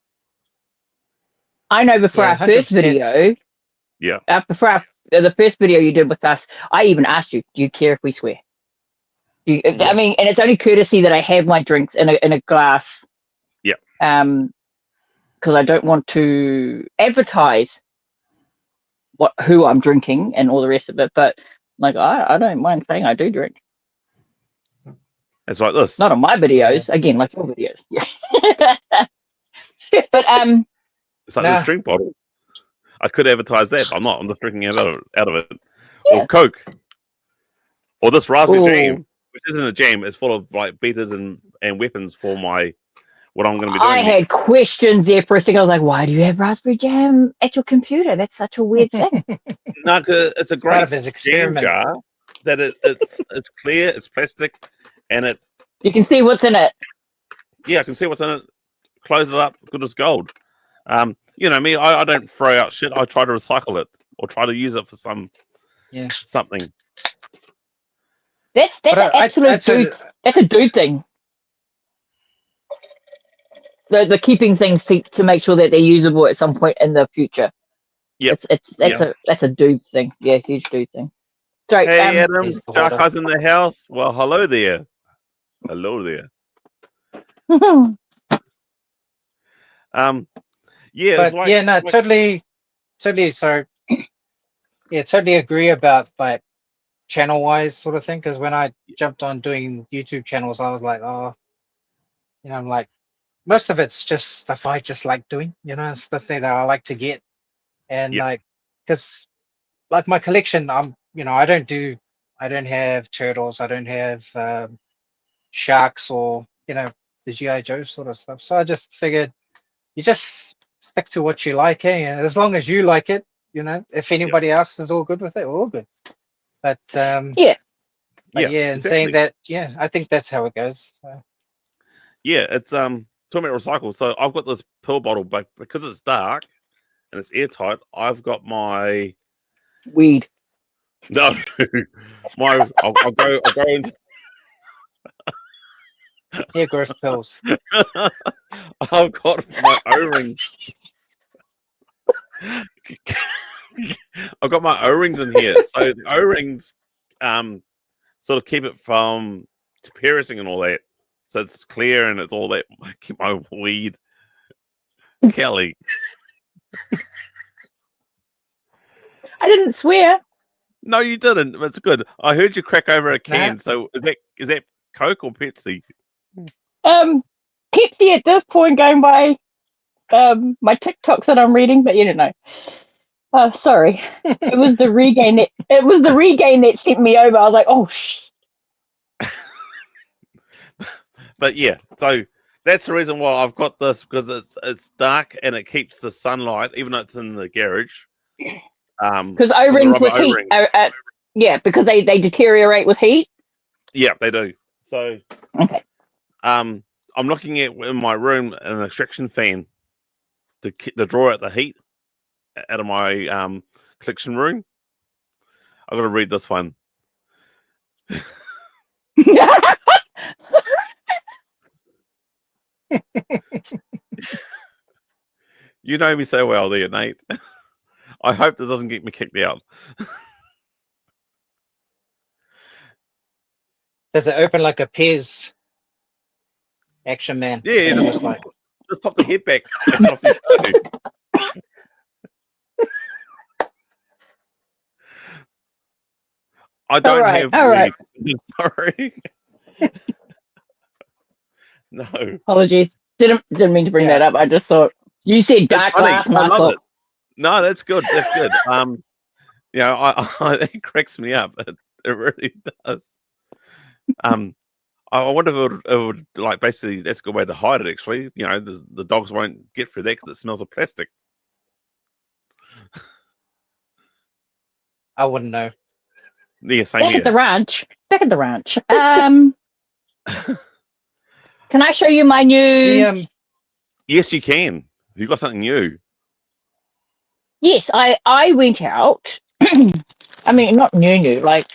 I know before our first 100%. video, before the first video you did with us, I even asked you, do you care if we swear? I mean, and it's only courtesy that I have my drinks in a glass. Yeah. Because I don't want to advertise who I'm drinking and all the rest of it. But like, I don't mind saying I do drink. It's like this. Not on my videos, again, like your videos. Yeah. But it's like this drink bottle. I could advertise that, but I'm not. I'm just drinking it out of it. Yeah. Or Coke. Or this raspberry jam, which isn't a jam. It's full of like beaters and weapons for what I'm going to be doing. I had questions there for a second. I was like, why do you have raspberry jam at your computer? That's such a weird thing. No, because it's a great part of his jam experiment. jar that it's clear, it's plastic, and you can see what's in it. Yeah, I can see what's in it. Close it up, good as gold. You know me, I don't throw out shit. I try to recycle it or try to use it for something. That's an absolute dude. That's a dude thing. The keeping things to make sure that they're usable at some point in the future. Yeah, that's a dude thing. Yeah, huge dude thing. Sorry, hey Adam, Jarko's in the house. Well, hello there. Hello there. Totally. Sorry. Totally agree about like channel wise sort of thing. Because when I jumped on doing YouTube channels, I was like, I'm like, most of it's just stuff I just like doing. It's the thing that I like to get, and because like my collection, I don't have turtles, I don't have sharks or the G.I. Joe sort of stuff. So I just figured you just stick to what you like, and as long as you like it, if anybody else is all good with it, we're all good. But exactly. saying that, I think that's how it goes. So. Yeah, it's talking about recycle. So I've got this pill bottle, but because it's dark and it's airtight, I've got my weed. No, I'll go into hair growth pills. I've got my O-rings. I've got my O-rings in here. So the O-rings sort of keep it from piercing and all that. So it's clear and it's all that. Keep my weed. Kelly. I didn't swear. No, you didn't. It's good. I heard you crack over a can. So is that Coke or Pepsi? Pepsi at this point, going by my TikToks that I'm reading, but you don't know. Oh, sorry. It was the regain that sent me over. I was like, oh shh. But yeah, so that's the reason why I've got this, because it's dark and it keeps the sunlight, even though it's in the garage. Because O-rings with heat, because they deteriorate with heat. Yeah, they do. So, okay. I'm looking at in my room an extraction fan to draw out the heat out of my collection room. I've got to read this one. You know me so well there, Nate. I hope that doesn't get me kicked out. Does it open like a Pez Action Man? Yeah, Thing, just like just pop the head back and off you go. I don't have. all right. Sorry. No. Apologies. Didn't mean to bring that up. I just thought you said That's dark funny. glass, and I I love thought it. No, that's good. That's good. You know, it cracks me up. It really does. I wonder if it would like basically that's a good way to hide it. Actually, you know, the dogs won't get through that because it smells of plastic. I wouldn't know. Yeah, same back here. at the ranch. Can I show you my new? The, Yes, you can. You've got something new. Yes, I went out. I mean, not new, like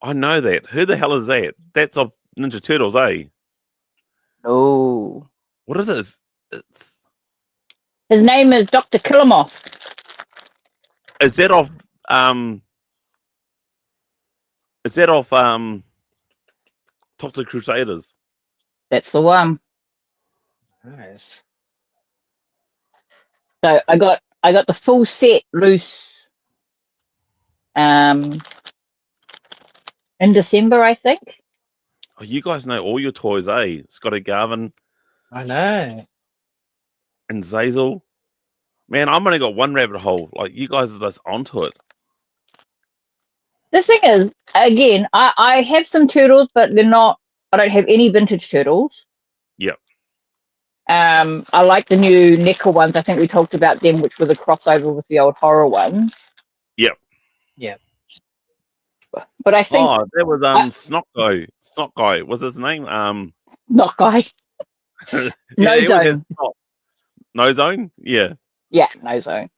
I know that. Who the hell is that? That's of Ninja Turtles, eh? no. What is it? It's His name is Dr. Killamoff. is that of Is that of Toxic Crusaders? That's the one. nice. So I got the full set loose in December, I think. Oh, you guys know all your toys, eh? Scotty Garvin I know. and Zazel. Man, I've only got one rabbit hole. Like you guys are just onto it. The thing is, again, I have some turtles, but they're not. I don't have any vintage turtles. Yep. I like the new NECA ones. I think we talked about them, which were the crossover with the old horror ones. Yep. Yeah. But I think Oh, that was Snot Guy. Snot Guy. What's his name? not guy. Yeah, No it was his Zone. Snot. No Zone? Yeah. Yeah, no zone.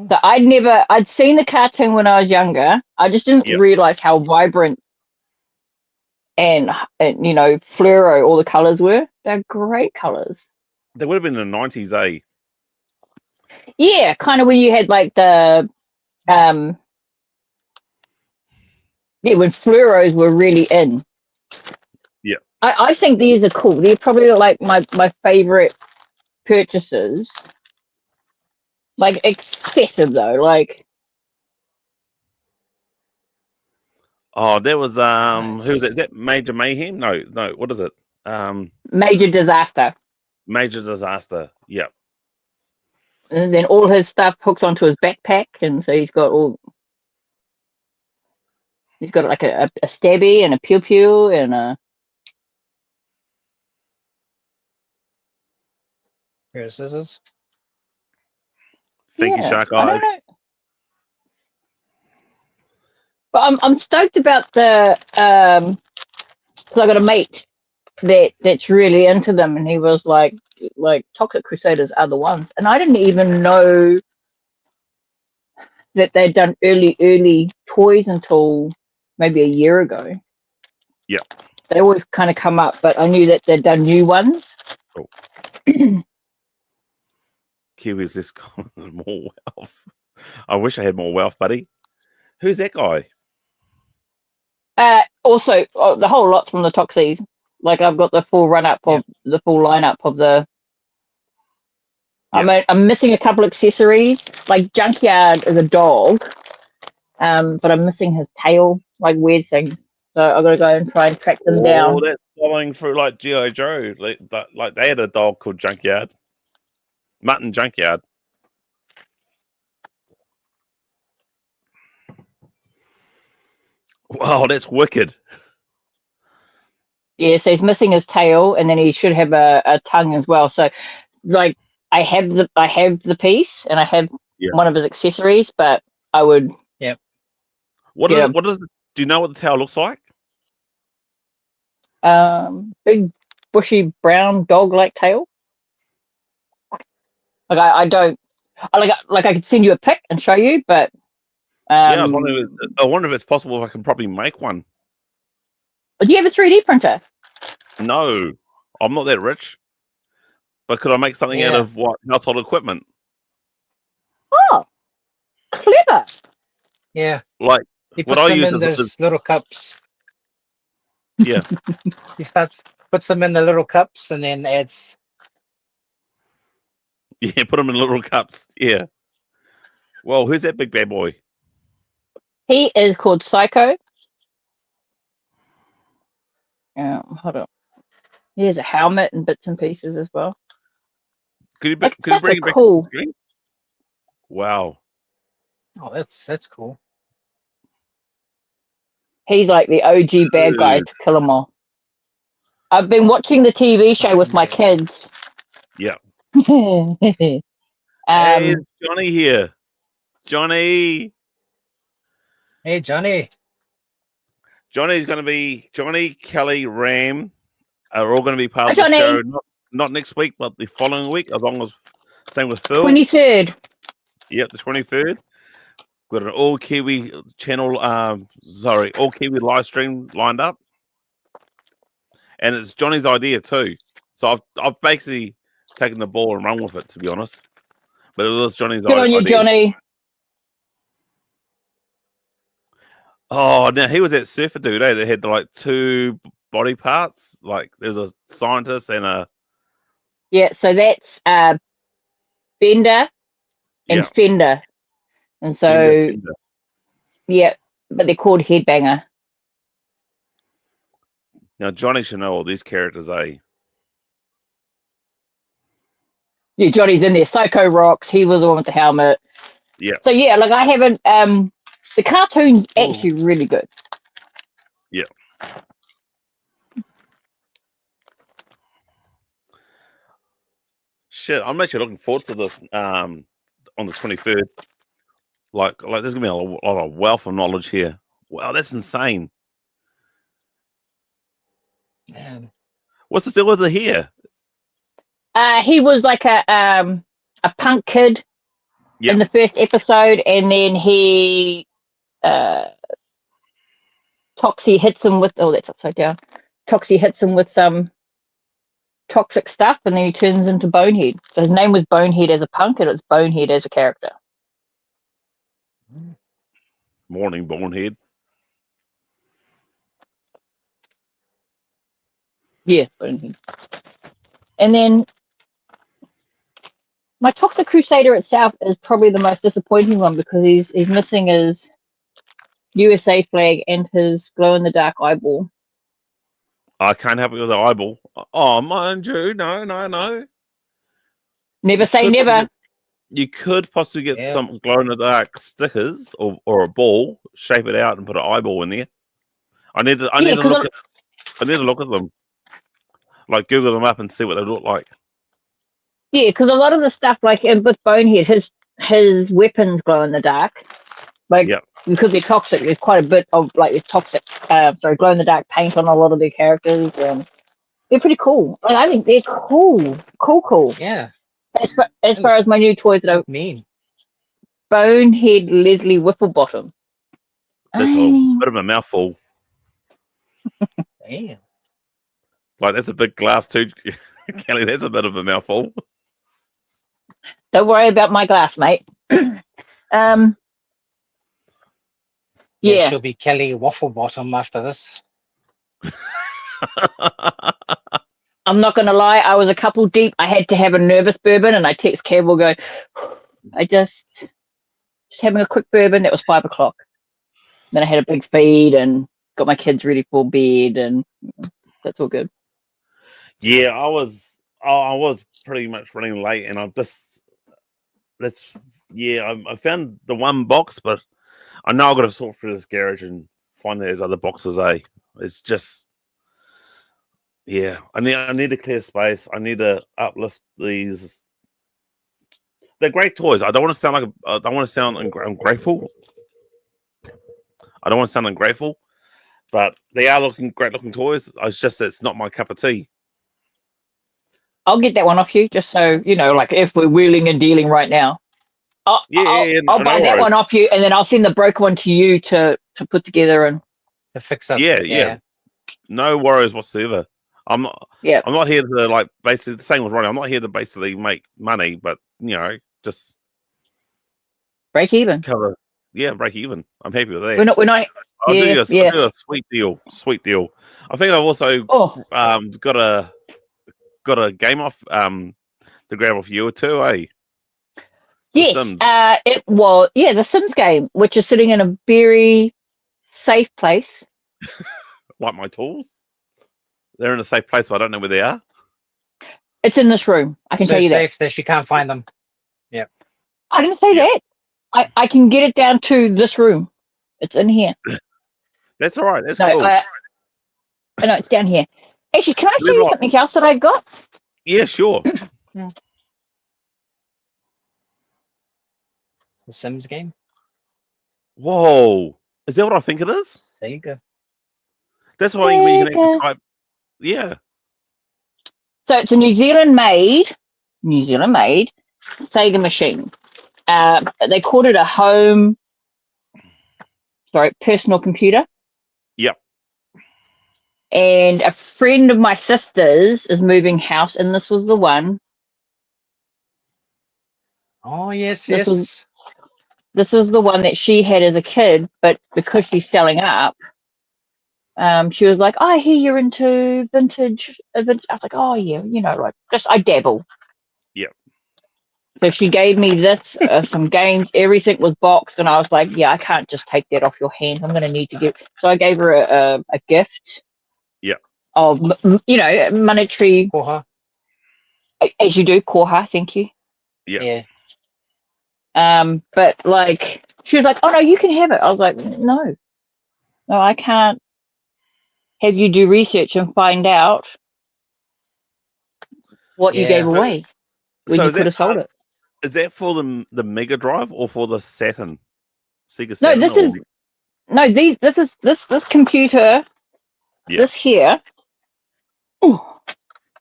So I'd seen the cartoon when I was younger. I just didn't Yep. realize how vibrant and you know, fluoro all the colors were. They're great colors. That would have been in the 90s, eh? Yeah, kind of when you had like the when fluoros were really in. Yeah. I think these are cool. They're probably like my favorite purchases. Like excessive though, like Oh, that was Nice. who was that? Is that Major Mayhem? No, what is it? major disaster. Major Disaster. Yep. And then all his stuff hooks onto his backpack, and so he's got like a stabby and a pew pew and a Pair of scissors. Thank you, Shark I don't Eyes. know. But I'm stoked about the because I got a mate that's really into them, and he was like Toxic Crusaders are the ones, and I didn't even know that they'd done early toys until maybe a year ago. Yeah. They always kind of come up, but I knew that they'd done new ones. Oh. Kiwi's just got more wealth. I wish I had more wealth, buddy. Who's that guy? Also, the whole lot's from the Toxies. Like I've got the full run-up of the full lineup of the. Yeah. I'm missing a couple accessories. Like Junkyard is a dog, but I'm missing his tail, like weird thing. So I've got to go and try and track them down. Oh, that's following through like G.I. Joe. Like they had a dog called Junkyard. Mutton Junkyard. Wow, that's wicked. Yeah, so he's missing his tail, and then he should have a tongue as well. So, like, I have the piece, and I have one of his accessories, but I would. Yep. What is? Do you know what the tail looks like? Big bushy brown dog-like tail. Like I don't. I could send you a pic and show you, but. Yeah, I wonder if it's possible if I can probably make one. Do you have a 3D printer? No, I'm not that rich. But could I make something out Yeah. of what household equipment? Oh, clever. Yeah. Like He what puts I them use in is those little cups. yeah. He puts them in the little cups and then adds. Yeah, put them in little cups. Yeah. Well, who's that big bad boy? He is called Psycho. Hold on. He has a helmet and bits and pieces as well. Could you Like, bring such a it back cool. to the screen? Wow. Oh, that's cool. He's like the OG bad guy to kill them all. I've been watching the TV show with my kids. Yeah. Hey, Hey, it's Johnny here. Johnny. Hey, Johnny. Johnny's going to be Johnny, Kelly, Ram are all going to be part Hi, of the Johnny. show. Not next week, but the following week, as long as same with Phil. 23rd. Yep, the 23rd. Got an all Kiwi channel. All Kiwi live stream lined up, and it's Johnny's idea too. So I've basically taken the ball and run with it, to be honest. But it was Johnny's Good on you, idea. Johnny. Oh, now he was that surfer dude, that had like two body parts. Like there's a scientist and a Yeah, so that's Bender and Fender. And so, Fender. yeah, but they're called Headbanger. Now Johnny should know all these characters, eh? Yeah, Johnny's in there. Psycho rocks. He was the one with the helmet. Yeah. So, yeah, like I haven't, the cartoon's actually really good. Yeah. Shit, I'm actually looking forward to this on the 23rd. Like there's gonna be a lot of wealth of knowledge here. Wow, that's insane. Man. What's the deal with the hair? He was like a punk kid in the first episode, and then he Toxie hits him with that's upside down. Toxie hits him with some toxic stuff, and then he turns into Bonehead. So his name was Bonehead as a punk, and it's Bonehead as a character. Morning, Bonehead. Yeah, Bonehead. And then my Toxic Crusader itself is probably the most disappointing one because he's missing his USA flag and his glow-in-the-dark eyeball. I can't help it with the eyeball. Oh, mind you, no. Never say never. You could possibly get some glow-in-the-dark stickers or a ball, shape it out, and put an eyeball in there. I need to look at them, like Google them up and see what they look like. Yeah, because a lot of the stuff, like with Bonehead, his weapons glow in the dark, because they're toxic. There's quite a bit of this toxic, glow in the dark paint on a lot of their characters, and they're pretty cool. Like, I think they're cool. Yeah. As far as my new toys that I mean, Bonehead Leslie Whipplebottom. That's a bit of a mouthful. Damn. Like that's a big glass too, Kelly. That's a bit of a mouthful. Don't worry about my glass, mate. Yeah, she'll be Kelly Wafflebottom after this. I'm not gonna lie, I was a couple deep. I had to have a nervous bourbon, and I text Campbell going, I just having a quick bourbon. That was 5 o'clock. Then I had a big feed and got my kids ready for bed, and that's all good. Yeah, I was pretty much running late, and I found the one box, but I know I've got to sort through this garage and find those other boxes. It's just, I need to clear space. I need to uplift these. They're great toys. I don't want to sound ungrateful. I don't want to sound ungrateful, but they are great looking toys. It's not my cup of tea. I'll get that one off you, just so you know. Like if we're wheeling and dealing right now, I'll buy that one off you, and then I'll send the broken one to you to put together and to fix up. Yeah. No worries whatsoever. I'm not. Yeah. I'm not here to like basically the same with Ronnie. I'm not here to basically make money, but just Break even. cover. Yeah, break even. I'm happy with that. We're not. I'll do Yeah, a, yeah. I'll do a sweet deal. Sweet deal. I think I've also Oh, got a game off to grab off you too, eh? The yes. Sims. It was the Sims game, which is sitting in a very safe place. Like my tools. They're in a safe place, but I don't know where they are. It's in this room. I can so tell you that. safe that she can't find them. I didn't say Yep. that. I can get it down to this room. It's in here. That's all right. That's No, cool. I know it's down here. Actually, can I show Leave it you on. something else that I got? Yeah, sure. It's a Sims game. Whoa. Is that what I think it is? Sega. That's why you can actually Sega. type. Yeah. So it's a New Zealand made Sega machine. They called it a personal computer. Yep. And a friend of my sister's is moving house, and this was the one. Oh yes, This yes. This was the one that she had as a kid, but because she's selling up, she was like, "I hear you're into vintage." I was like, "Oh yeah, like just I dabble." Yep. So she gave me this, some games. Everything was boxed, and I was like, "Yeah, I can't just take that off your hands. I'm going to need to give." So I gave her a gift. Yep. Of monetary, Koha. as you do, koha. Thank you. Yep. Yeah. But like she was like, "Oh no, you can have it." I was like, "No, I can't have you do research and find out what you gave Yeah. away when So you is could that have sold it." is that for the Mega Drive or for the Saturn? Sega No, Saturn? this is no these. This is this computer. Yeah. This here,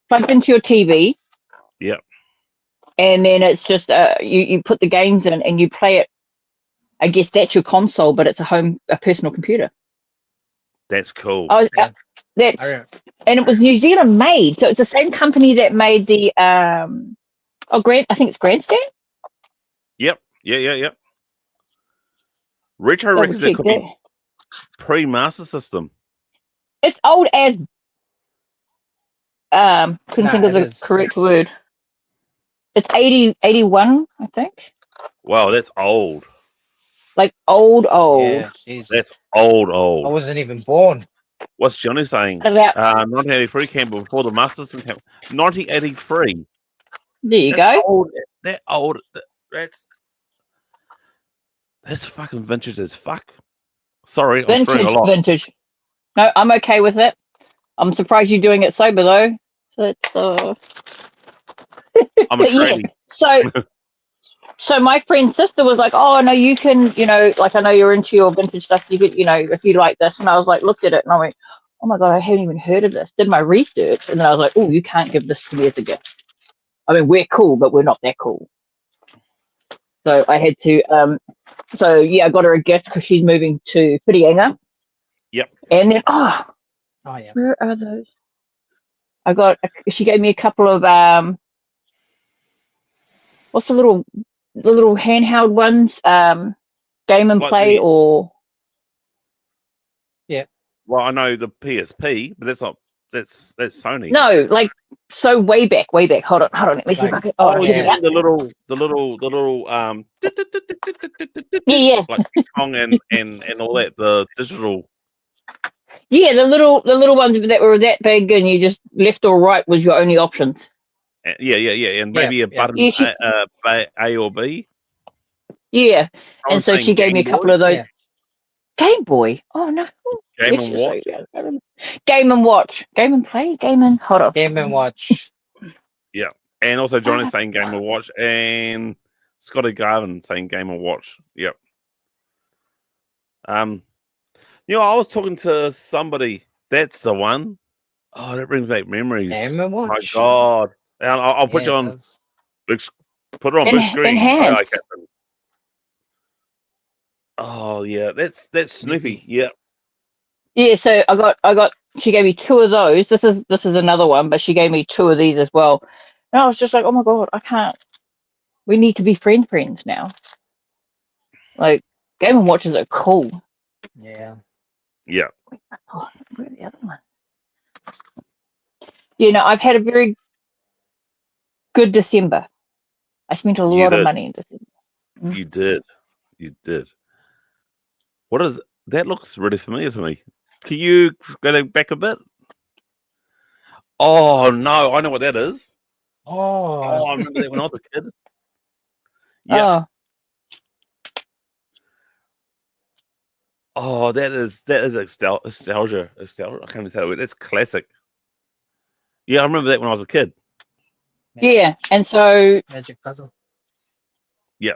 plugged into your TV. Yep. And then it's just you put the games in and you play it. I guess that's your console, but it's a personal computer. That's cool. Oh, Yeah. that's and it was New Zealand made, so it's the same company that made the I think it's Grandstand. Yep. Yep. Retro Double records that check could that. be pre-Master System. It's old as couldn't think of it the is. correct It's- word. It's 81, I think. Wow, that's old. Like old. Yeah, jeez. That's old. I wasn't even born. What's Johnny saying? About 1983 came before the Master System came. 1983. there you That's go. old. That old. That's fucking vintage as fuck. Sorry, I'm screwing a lot. Vintage. No, I'm okay with it. I'm surprised you're doing it sober though. So it's I'm a but yeah. tradie. So my friend's sister was like, "Oh no, you can, like I know you're into your vintage stuff. You could, if you like this." And I was like, looked at it and I went, "Oh my god, I haven't even heard of this." Did my research, and then I was like, "Oh, you can't give this to me as a gift. I mean, we're cool, but we're not that cool." So I had to. I got her a gift because she's moving to Whitianga. Yep. And then Oh yeah. where are those? She gave me a couple of what's the little handheld ones? Game and Like Play or well, I know the PSP, but that's not. That's Sony. no, like so way back. Hold on. Let me see if I can. Oh, check yeah, it out. the little Yeah. like King Kong and all that, the digital. Yeah, the little ones that were that big, and you just left or right was your only options. Yeah, and maybe a button Yeah, A or B. Yeah, I'm and so saying she gave me a Game couple Boy. of those. Yeah. Game Boy. Oh no. Game Let's and just Watch. show you. Game and Watch. Game and Play. Game and hold on. Game and Watch. Yeah, and also Johnny's saying Game and Watch, and Scotty Garvin saying Game and Watch. Yep. I was talking to somebody. That's the one. Oh, that brings back memories. Game and Watch. My God. And I'll put you on. Put it on big screen. Enhanced. Oh yeah, that's Snoopy. Yeah. Yeah, so I got she gave me 2 of those. This is another one, but she gave me 2 of these as well. And I was just like, oh my god, I can't. We need to be friends now. Like Game and Watches are cool. Yeah. Yeah. Oh, where are the other ones? You know, I've had a very good December. I spent a lot of money in December. You did. You did. What is that? Looks really familiar to me. Can you go back a bit? Oh no, I know what that is. Oh, Oh, I remember that when I was a kid. Yeah. Oh, that is nostalgia. I can't even tell you. That's classic. Yeah, I remember that when I was a kid. Yeah, and so Magic puzzle. Yeah.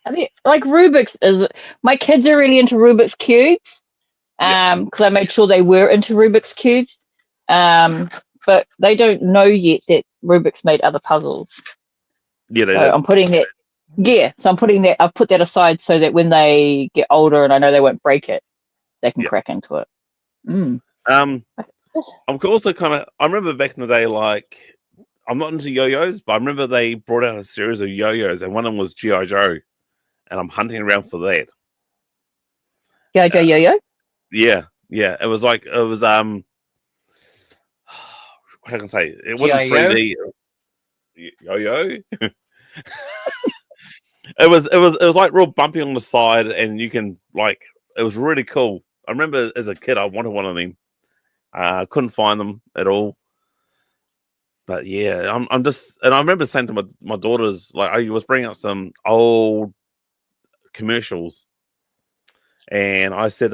I mean, like Rubik's is. My kids are really into Rubik's cubes. Because I made sure they were into Rubik's cubes. But they don't know yet that Rubik's made other puzzles. Yeah, they So did. I'm putting that. Yeah, so I'm putting that. I've put that aside so that when they get older and I know they won't break it, they can crack into it. I'm also kind of. I remember back in the day, like I'm not into yo-yos, but I remember they brought out a series of yo-yos, and one of them was G.I. Joe, and I'm hunting around for that. G.I. Joe yo-yo. Yeah. It was like how can I say? It wasn't G.I. 3D. Yo-yo. It was like real bumpy on the side, and you can like it was really cool. I remember as a kid, I wanted one of them. Couldn't find them at all. But yeah, I'm just, and I remember saying to my daughters, like I was bringing up some old commercials, and I said,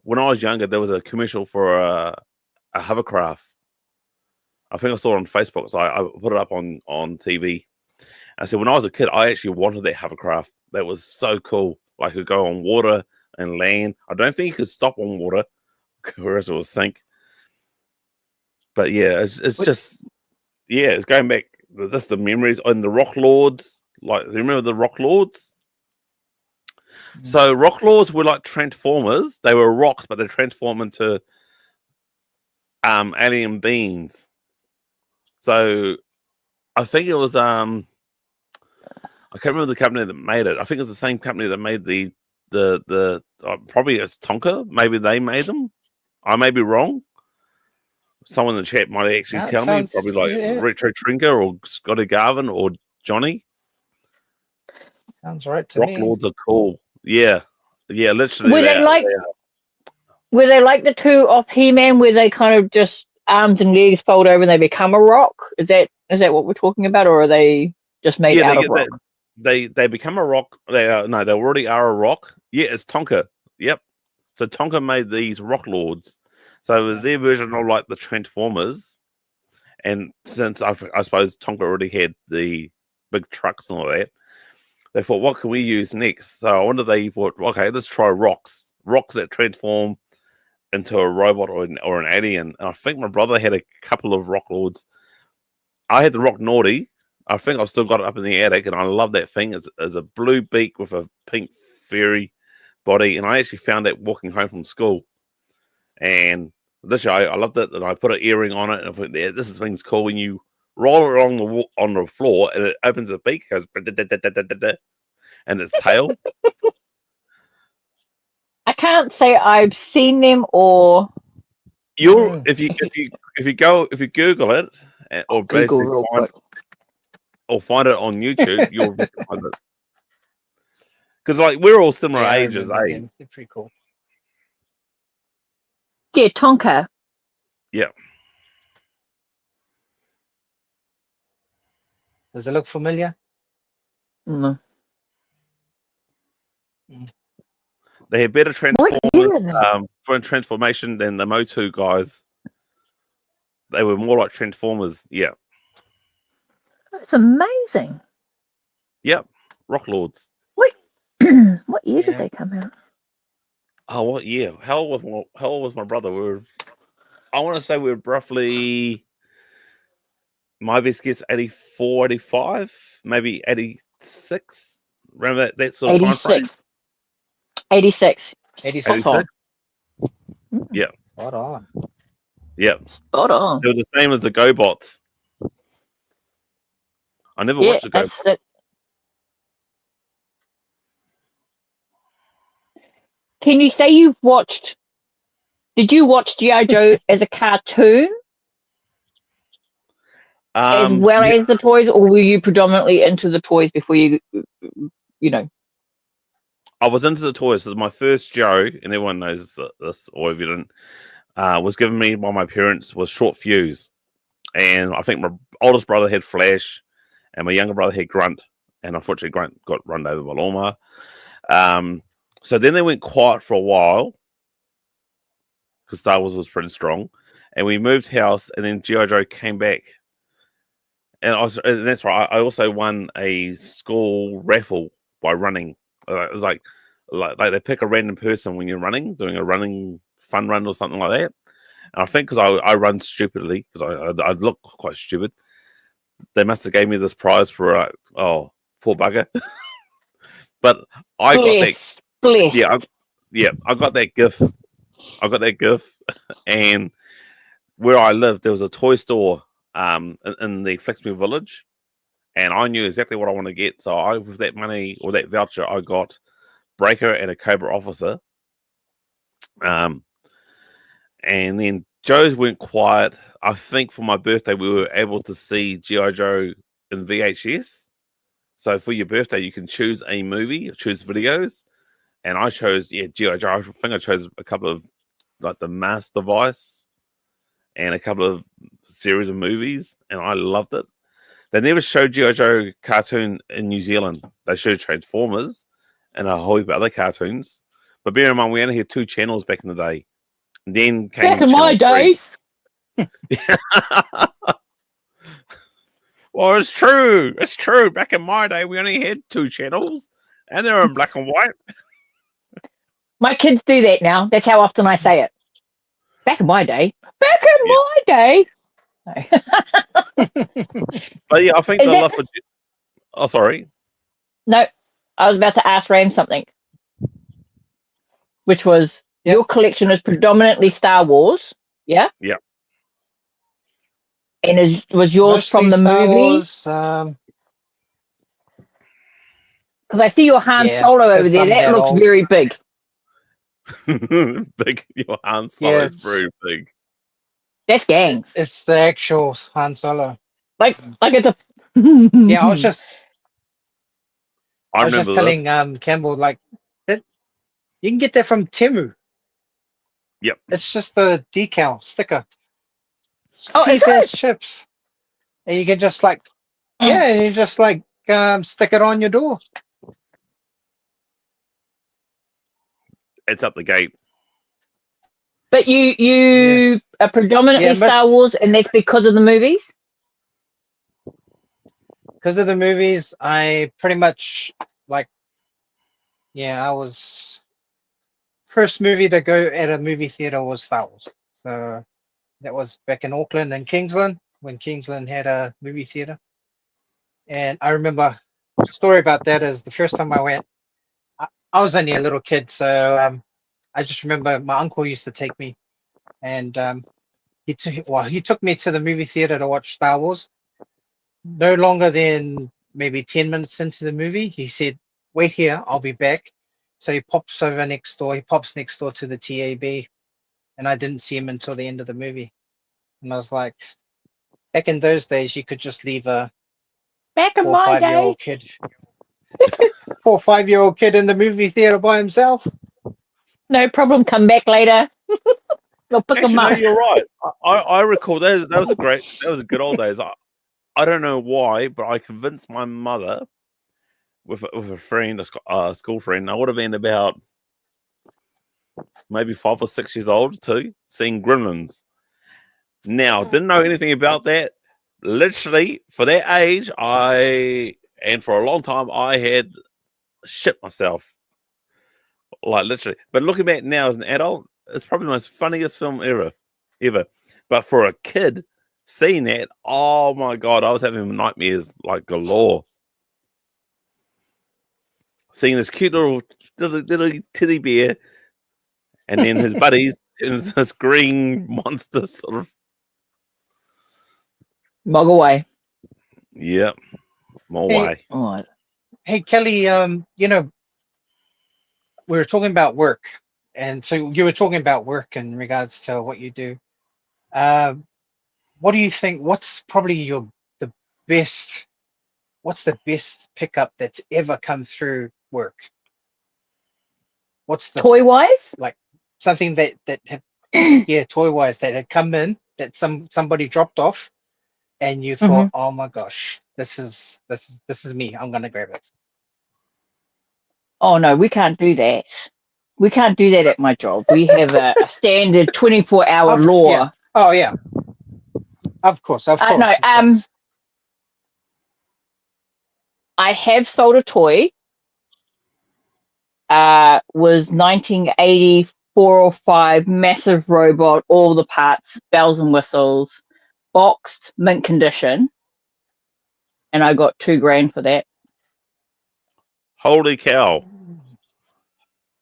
when I was younger, there was a commercial for a hovercraft. I think I saw it on Facebook, so I put it up on TV. I said, when I was a kid, I actually wanted that hovercraft. That was so cool. Like, it could go on water and land. I don't think you could stop on water, or else it would sink. But yeah, it's just, yeah, it's going back. Just the memories and the Rock Lords. Like, do you remember the Rock Lords? So Rock Lords were like Transformers. They were rocks, but they transform into alien beings. So I think it was I can't remember the company that made it. I think it's the same company that made the probably it's Tonka. Maybe they made them. I may be wrong. Someone in the chat might actually tell me. Probably like Retro Trinker or Scotty Garvin or Johnny. Sounds right to Rock me. Lords are cool. Yeah, literally. Were they like the 2 off He-Man, where they kind of just arms and legs fold over and they become a rock? Is that what we're talking about, or are they just made out of rock? They become a rock. They already are a rock. Yeah, it's Tonka. Yep. So Tonka made these Rock Lords. So it was their version of like the Transformers. And since I suppose Tonka already had the big trucks and all that, they thought, what can we use next? So I wonder they thought, okay, let's try rocks that transform into a robot or an alien. And I think my brother had a couple of Rock Lords. I had the Rock Naughty. I think I've still got it up in the attic, and I love that thing. It's a blue beak with a pink fairy body, and I actually found that walking home from school. And this year, I loved it, and I put an earring on it, and I thought, yeah, this thing's cool. When you roll it on the floor, and it opens the beak, goes and its tail. I can't say I've seen them or. If you Google it or basically find it on YouTube, you'll find it. Because like we're all similar ages, eh? They're pretty cool. Yeah, Tonka. Yeah. Does it look familiar? No. They had better transformation than the Motu guys. They were more like Transformers. Yeah. That's amazing. Yep. Rock Lords. What year did they come out? Oh, what year? How old was my brother? I want to say we were roughly, my best guess, 84, 85, maybe 86. Remember that sort of time frame? 86. 86. Yeah. Spot on. Yep. Spot on. They were the same as the GoBots. I never Yeah, watched the that's GoBots. it. Can you say you've watched? Did you watch G.I. Joe as a cartoon as well Yeah, as the toys, or were you predominantly into the toys before you know? I was into the toys. So my first Joe, and everyone knows this, or if you didn't, was given me by my parents was Short Fuse. And I think my oldest brother had Flash, and my younger brother had Grunt. And unfortunately, Grunt got run over by lawnmower. So then they went quiet for a while because Star Wars was pretty strong. And we moved house, and then G.I. Joe came back. And that's right. I also won a school raffle by running. It was like they pick a random person when you're running, doing a running fun run or something like that. And I think because I run stupidly, because I look quite stupid, they must have gave me this prize for poor bugger. But I got that. Bless. I got that gift. And where I lived, there was a toy store in the Fixme Village, and I knew exactly what I want to get. So with that money or that voucher, I got Breaker and a Cobra Officer. And then Joe's went quiet. I think for my birthday, we were able to see G.I. Joe in VHS. So for your birthday, you can choose a movie, choose videos. And I chose, G.I. Joe. I think I chose a couple of, like, the Mass Device and a couple of series of movies. And I loved it. They never showed G.I. Joe cartoon in New Zealand. They showed Transformers and a whole heap of other cartoons. But bear in mind, we only had 2 channels back in the day. And then came Back in my Channel 3. day. Well, it's true. It's true. Back in my day, we only had 2 channels, and they were in black and white. My kids do that now. That's how often I say it. Back in my day. Back in Yeah. my day. But yeah, I think Is the that love for. Oh, sorry. No, I was about to ask Ram something, which was Yep. your collection is predominantly Star Wars, yeah? Yeah. And was yours Mostly from the Star movies? Wars, Because I see your Han yeah, Solo over 'cause there. I'm That that looks old. very big. Big. Your Han Solo is it's- very big. That's gang. It's the actual Han Solo. Like it's a. Yeah, I was just remember telling this. Campbell, like, that you can get that from Temu. Yep. It's just a decal sticker. Oh, is Cheap it? ass chips. And you can just like you just like stick it on your door. It's up the gate. But you are predominantly Yeah, Star most- Wars, and that's because of the movies. Because of the movies, I pretty much like I was first movie to go at a movie theater was Star Wars. So that was back in Auckland and Kingsland when Kingsland had a movie theater. And I remember the story about that is the first time I went, I was only a little kid, so I just remember my uncle used to take me, and he took me to the movie theater to watch Star Wars. No longer than maybe 10 minutes into the movie, he said, "Wait here, I'll be back." So he pops over next door. He pops next door to the TAB, and I didn't see him until the end of the movie. And I was like, back in those days, you could just leave a Back in 4 or my 5 year day. old kid, 4 or 5 year old kid in the movie theater by himself. No problem. Come back later. Go pick Actually, them no, up. you're right. I recall that was a good old days. I don't know why, but I convinced my mother with a friend, a school friend. I would have been about maybe 5 or 6 years old too, seeing Gremlins. Now, didn't know anything about that. Literally, for that age, and for a long time, I had shit myself. Like, literally. But looking back now as an adult, it's probably the most funniest film ever. But for a kid, seeing that, oh my God, I was having nightmares like galore. Seeing this cute little teddy bear and then his buddies into this green monster sort of. Mug away. Yep. More Hey. way. Oh, Hey, Kelly, we were talking about work, and so you were talking about work in regards to what you do. What do you think? What's probably the best? What's the best pickup that's ever come through work? What's the toy wise? like something that had, toy wise that had come in that somebody dropped off, and you thought, oh my gosh, this is me. I'm gonna grab it. Oh no, we can't do that. We can't do that at my job. We have a standard 24-hour law. Yeah. Oh yeah. Of course. No, I have sold a toy. Was 1984 or 5, massive robot, all the parts, bells and whistles, boxed, mint condition, and I got $2,000 for that. Holy cow!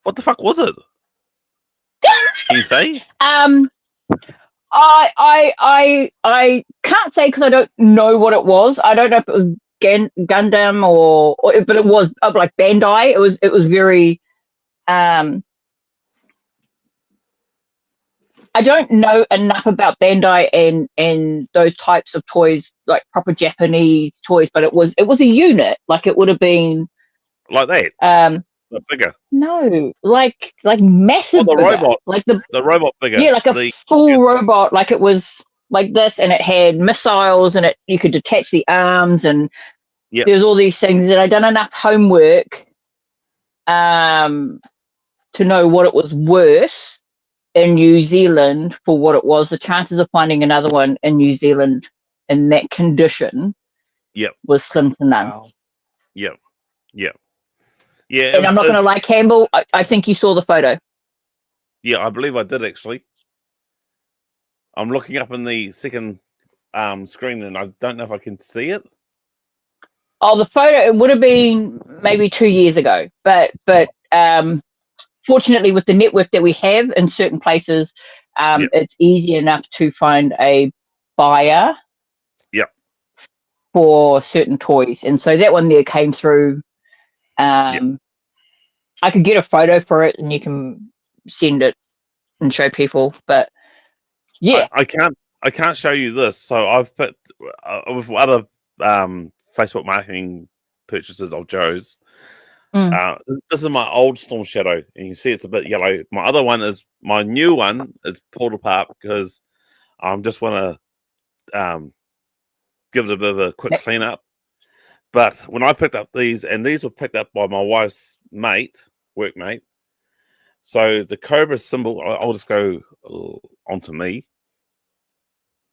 What the fuck was it? Can you say? I can't say because I don't know what it was. I don't know if it was Gundam but it was like Bandai. It was very I don't know enough about Bandai and those types of toys, like proper Japanese toys, but it was a unit. Like it would have been like that. The bigger. No, like massive. Oh, the bigger. robot. Like the robot bigger. Yeah, like a full robot. Like it was like this, and it had missiles, and you could detach the arms, and there's all these things that I'd done enough homework to know what it was worth in New Zealand for what it was. The chances of finding another one in New Zealand in that condition was slim to none. Wow. Yeah. And I'm not going to lie, Campbell, I think you saw the photo. Yeah, I believe I did actually. I'm looking up in the second screen and I don't know if I can see it. Oh, the photo, it would have been maybe 2 years ago. But fortunately, with the network that we have in certain places, it's easy enough to find a buyer for certain toys. And so that one there came through. I could get a photo for it and you can send it and show people. But yeah. I can't show you this. So I've put with other Facebook marketing purchases of Joe's. This is my old Storm Shadow, and you see it's a bit yellow. My new one is pulled apart because I just want to give it a bit of a quick cleanup. But when I picked up these, and these were picked up by my wife's workmate, so the Cobra symbol, I'll just go onto me.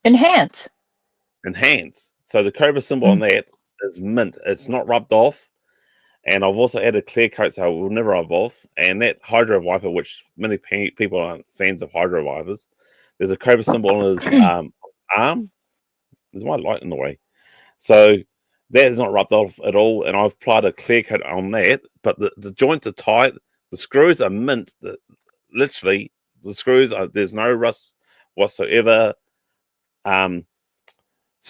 Enhance. So the Cobra symbol on that is mint. It's not rubbed off. And I've also added clear coat so it will never rub off. And that hydro wiper, which many people aren't fans of hydro wipers, there's a Cobra symbol on his arm. There's my light in the way. So that is not rubbed off at all. And I've applied a clear coat on that. But the joints are tight. The screws are mint. Literally, the screws there's no rust whatsoever. So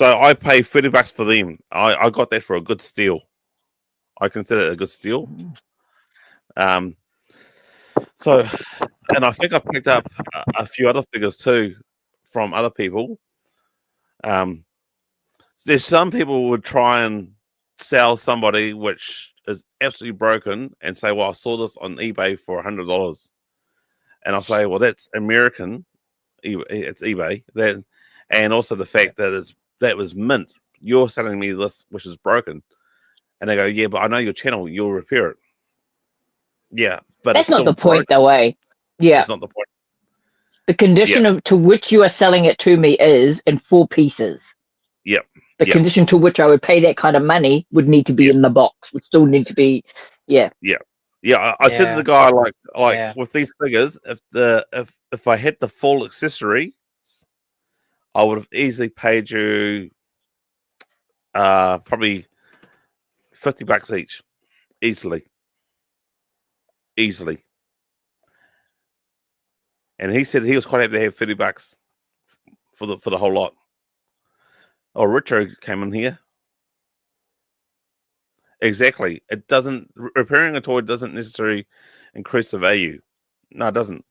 I pay $30 for them. I got that for a good steal. I consider it a good steal. So, and I think I picked up a few other figures too from other people. There's some people who would try and sell somebody which is absolutely broken and say, well, I saw this on eBay for $100. And I'll say, well, that's American. It's eBay. And also the fact that that was mint. You're selling me this, which is broken. And they go, yeah, but I know your channel. You'll repair it. Yeah, but that's not the point, though, eh? Yeah, it's not the point. The condition to which you are selling it to me is in 4 pieces. Yep. The condition to which I would pay that kind of money would need to be in the box. Would still need to be, Yeah. I said to the guy, like with these figures, if I had the full accessory, I would have easily paid you probably $50 each, easily. And he said he was quite happy to have $30 for the whole lot. Oh, Richard came in here. Exactly. It doesn't repairing a toy doesn't necessarily increase the value. No, it doesn't.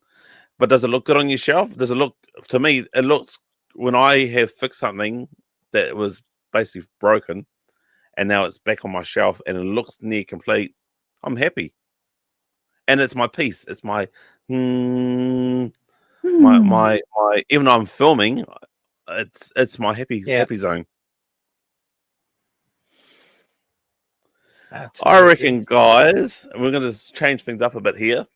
But does it look good on your shelf? Does it look to me? It looks when I have fixed something that was basically broken, and now it's back on my shelf and it looks near complete. I'm happy, and it's my piece. It's my my. Even though I'm filming, it's my happy zone. I reckon, guys, we're going to change things up a bit here.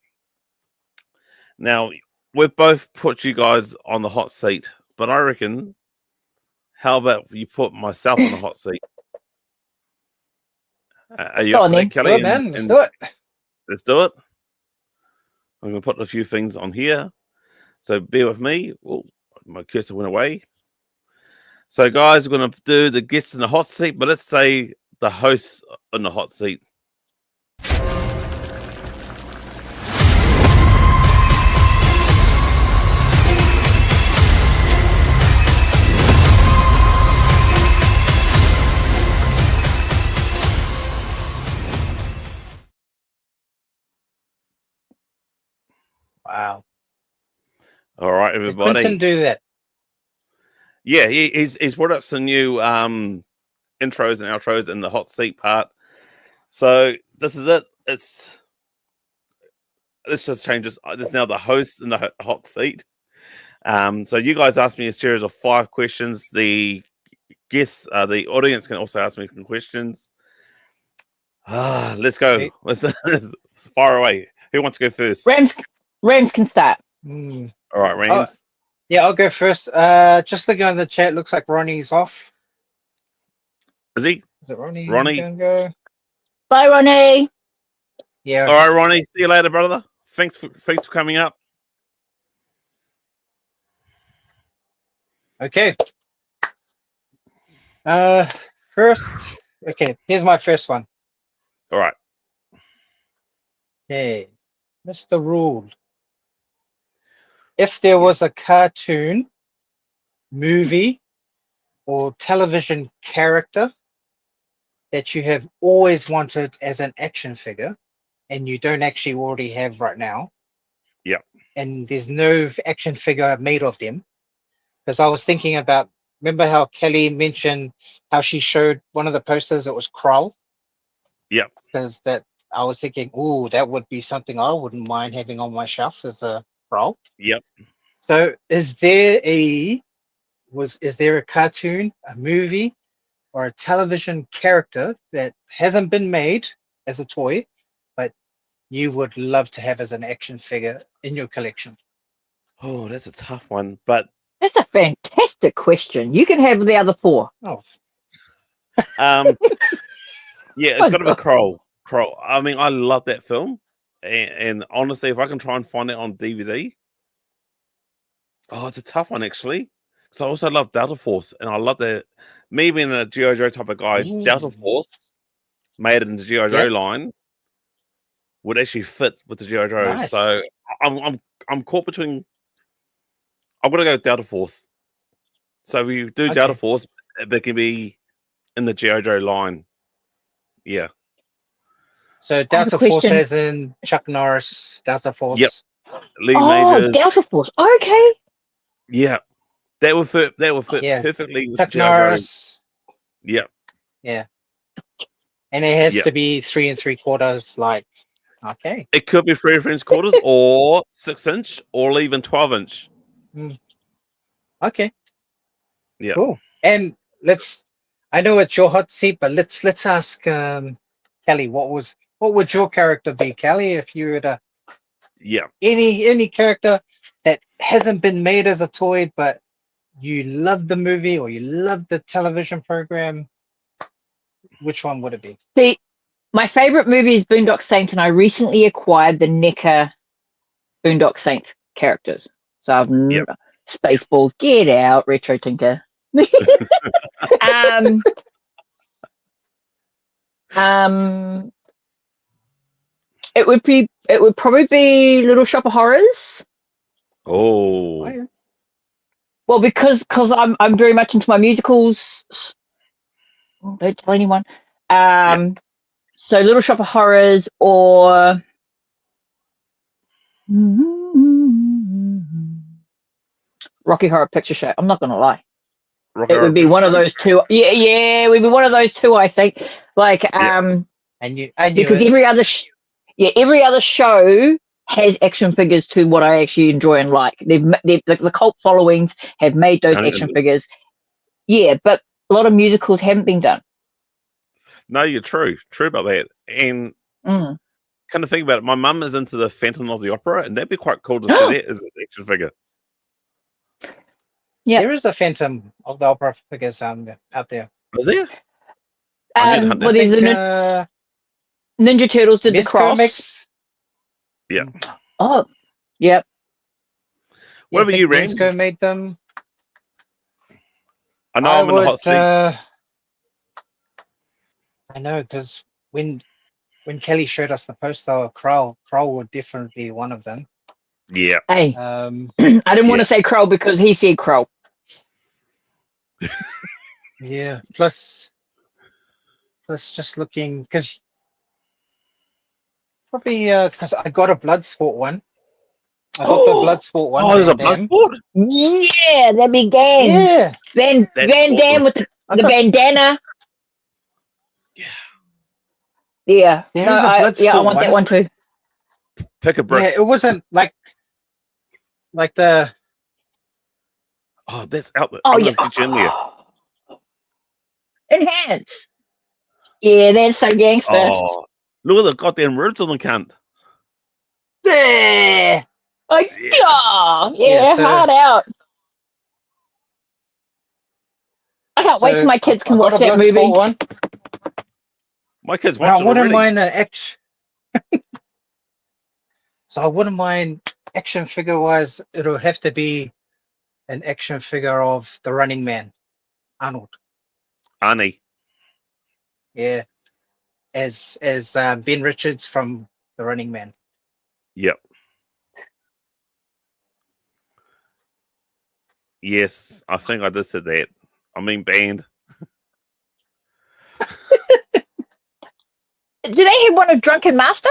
Now, we've both put you guys on the hot seat, but I reckon, how about you put myself on the hot seat? Are you up for that, Kelly? Let's do it. Let's do it. I'm going to put a few things on here. So bear with me. Oh, my cursor went away. So, guys, we're going to do the guests in the hot seat, but let's say the hosts in the hot seat. Wow. All right, everybody. Quentin do that. Yeah, he's brought up some new intros and outros in the hot seat part. So this is it. Let's just change this. There's now the host in the hot seat. So you guys asked me a series of 5 questions. The guests, the audience can also ask me some questions. Let's go. Okay. Let's fire away. Who wants to go first? Rams can start. All right, Rams. Yeah, I'll go first. Just looking on the chat, looks like Ronnie's off. Is he? Is it Ronnie? Ronnie. Can go? Bye, Ronnie. Yeah. All right, Ronnie. See you later, brother. Thanks for coming up. Okay. First, okay, here's my first one. All right. Okay. Mr. Rule. If there was a cartoon, movie, or television character that you have always wanted as an action figure, and you don't actually already have right now, and there's no action figure made of them, because I was thinking about, remember how Kelly mentioned how she showed one of the posters that was Krull? Yep. Because that I was thinking, oh, that would be something I wouldn't mind having on my shelf as a Krull. Yep. So is there a cartoon, a movie, or a television character that hasn't been made as a toy, but you would love to have as an action figure in your collection? Oh, that's a tough one, but That's a fantastic question. You can have the other 4. Oh, yeah, it's got to be Krull. I mean, I love that film, and honestly, if I can try and find it on DVD, it's a tough one actually. Because I also love Delta Force, and I love that. Me being a G.I. Joe type of guy, Delta Force made it in the G.I. Joe line would actually fit with the G.I. Joe. Nice. So I'm caught between. I'm gonna go with Delta Force. So we do Delta Force, but it can be in the G.I. Joe line. Yeah. So Delta Force as in Chuck Norris, Delta Force. Yep. Lee Oh, Majors. Delta Force. Okay. Yeah. That would fit perfectly with Chuck G.I. Norris. Yeah. Yeah. And it has to be 3 3/4, like, okay. It could be 3 3/4 or 6-inch or even 12-inch. Okay. Yeah. Cool. And I know it's your hot seat, but let's ask Kelly, what would your character be, Kelly, if you were to any character that hasn't been made as a toy, but you love the movie or you love the television program, which one would it be? See, my favorite movie is Boondock Saints, and I recently acquired the NECA Boondock Saints characters. So I've Spaceballs, get out, Retro Tinker. It would probably be Little Shop of Horrors. Oh, Well, because I'm very much into my musicals. Don't tell anyone. So Little Shop of Horrors or Rocky Horror Picture Show. I'm not gonna lie. Rocky It Horror would be Picture one of Show? those two. Yeah, it would be one of those two. I think. Like, I knew because it. every other, every other show has action figures to what I actually enjoy and like. The cult followings have made those No, action figures. Yeah, but a lot of musicals haven't been done. no, you're true about that. And Mm. kind of think about it, my mum is into the Phantom of the Opera, and that'd be quite cool to see that as an action figure. Yeah. There is a Phantom of the Opera figures out there. Is there? I need to hunt Well, that. there's the Ninja Turtles did the Mezco cross. makes. Yeah. Oh, yep. What about you, Rand? Mezco made them. I know I'm in the hot seat. I know, because when Kelly showed us the poster of Kroll would definitely be one of them. Yeah. Hey, Um, I didn't want to say Kroll because he said Kroll. yeah. Plus just looking, because I got a Bloodsport one. I got the Bloodsport one. Oh, there's a Van Damme. Bloodsport? Yeah, that'd be gangs. Yeah. Van Damme awesome. with the bandana. Yeah. Yeah. There is a I Bloodsport want that one too. Pick a brick. Yeah, it wasn't like the. Oh, that's out there. Oh, I'm yeah. gonna get you in there. Enhance. Yeah, that's so gangster. Oh, look at the goddamn ribs on the cunt. Yeah. Oh, yeah, so- hard out. I can't wait So till my kids can I got watch a that Bloodsport movie. one. My kids But I watch it wouldn't already. mind an action. So I wouldn't mind action figure wise. It'll have to be an action figure of the Running Man, Arnold. Arnie. Yeah, as Ben Richards from the Running Man. Yep. Yes, I think I just said that. I mean, band. Do they have one of Drunken Master?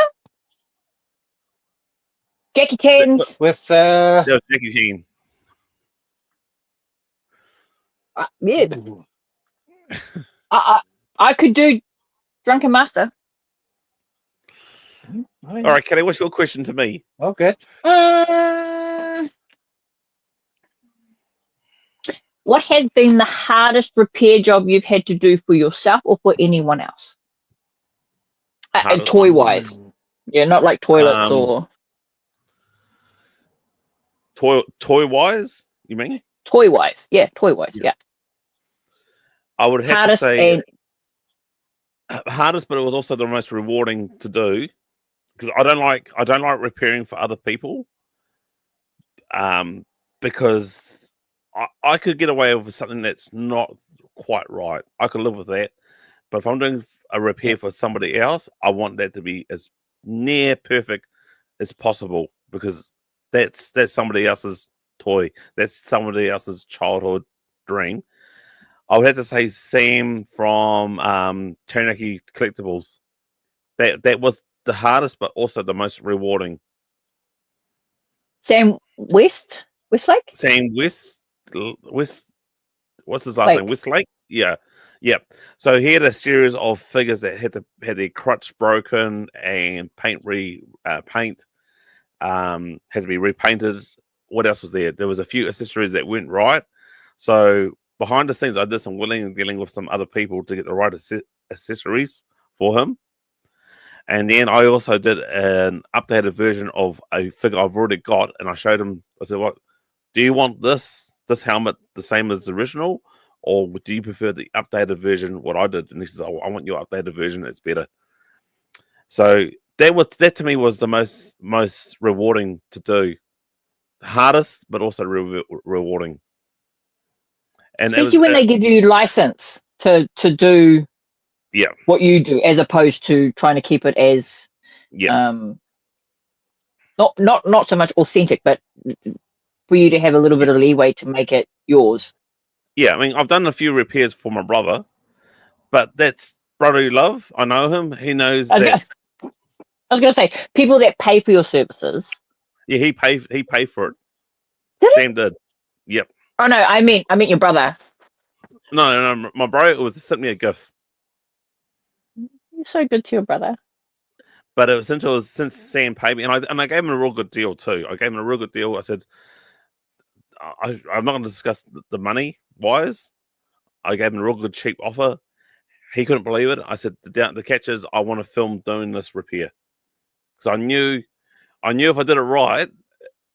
Jackie Chan's. With That was Jackie Chan. Yeah, I could do Drunken Master. All right, Kelly, what's your question to me? Oh, good. What has been the hardest repair job you've had to do for yourself or for anyone else? Hardest Toy one. wise. Yeah, not like toilets or Toy wise, you mean? toy wise. Yeah, toy wise. Yeah. I would have Hardest to say and hardest, but it was also the most rewarding to do because I don't like repairing for other people. Because I could get away with something that's not quite right. I could live with that, but if I'm doing a repair for somebody else, I want that to be as near perfect as possible because that's somebody else's toy. That's somebody else's childhood dream. I would have to say Sam from Taranaki Collectibles. That was the hardest, but also the most rewarding. Sam Westlake? Sam West. What's his last name? Westlake. Yeah. So he had a series of figures that had their crutch broken and paint had to be repainted. What else was there? There was a few accessories that went right. So behind the scenes, I did some willing and dealing with some other people to get the right accessories for him. And then I also did an updated version of a figure I've already got, and I showed him. I said, "What do you want this helmet the same as the original, or do you prefer the updated version? What I did?" And he says, "Oh, I want your updated version. It's better." So that to me was the most rewarding to do, hardest but also rewarding. And especially when they give you license to do what you do, as opposed to trying to keep it as not so much authentic, but for you to have a little bit of leeway to make it yours. Yeah, I mean, I've done a few repairs for my brother, but that's brotherly love. I know him. He knows I was, that. gonna, I was gonna say people that pay for your services. Yeah, he paid for it. Did he? Sam did. Yep. Oh no, I meant your brother. No, my bro was sent me a gift, You're so good to your brother. but it was since Sam paid me, and I gave him a real good deal too. I gave him a real good deal. I said, I'm not going to discuss the money wise. I gave him a real good cheap offer. He couldn't believe it. I said, the catch is I want to film doing this repair, because I knew if I did it right,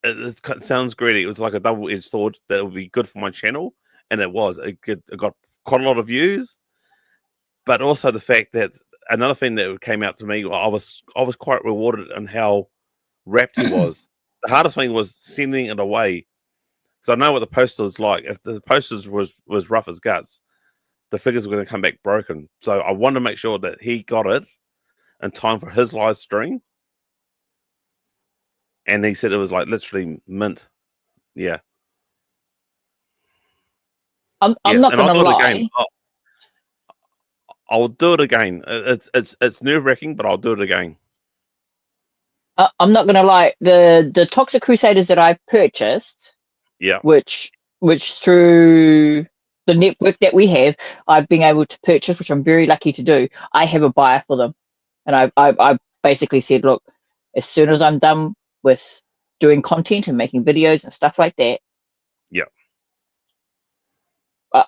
it sounds greedy. It was like a double-edged sword that would be good for my channel, and it was. It got quite a lot of views, but also the fact that another thing that came out to me, I was quite rewarded in how wrapped he was. The hardest thing was sending it away, because I know what the poster was like. If the posters was rough as guts, the figures were going to come back broken. So I wanted to make sure that he got it in time for his live stream. And he said it was like literally mint. Yeah. I'm not gonna lie. I'll do it again. It's nerve wracking, but I'll do it again. I'm not gonna lie. The Toxic Crusaders that I purchased, Yeah. which through the network that we have, I've been able to purchase, which I'm very lucky to do. I have a buyer for them, and I basically said, look, as soon as I'm done with doing content and making videos and stuff like that, Yeah.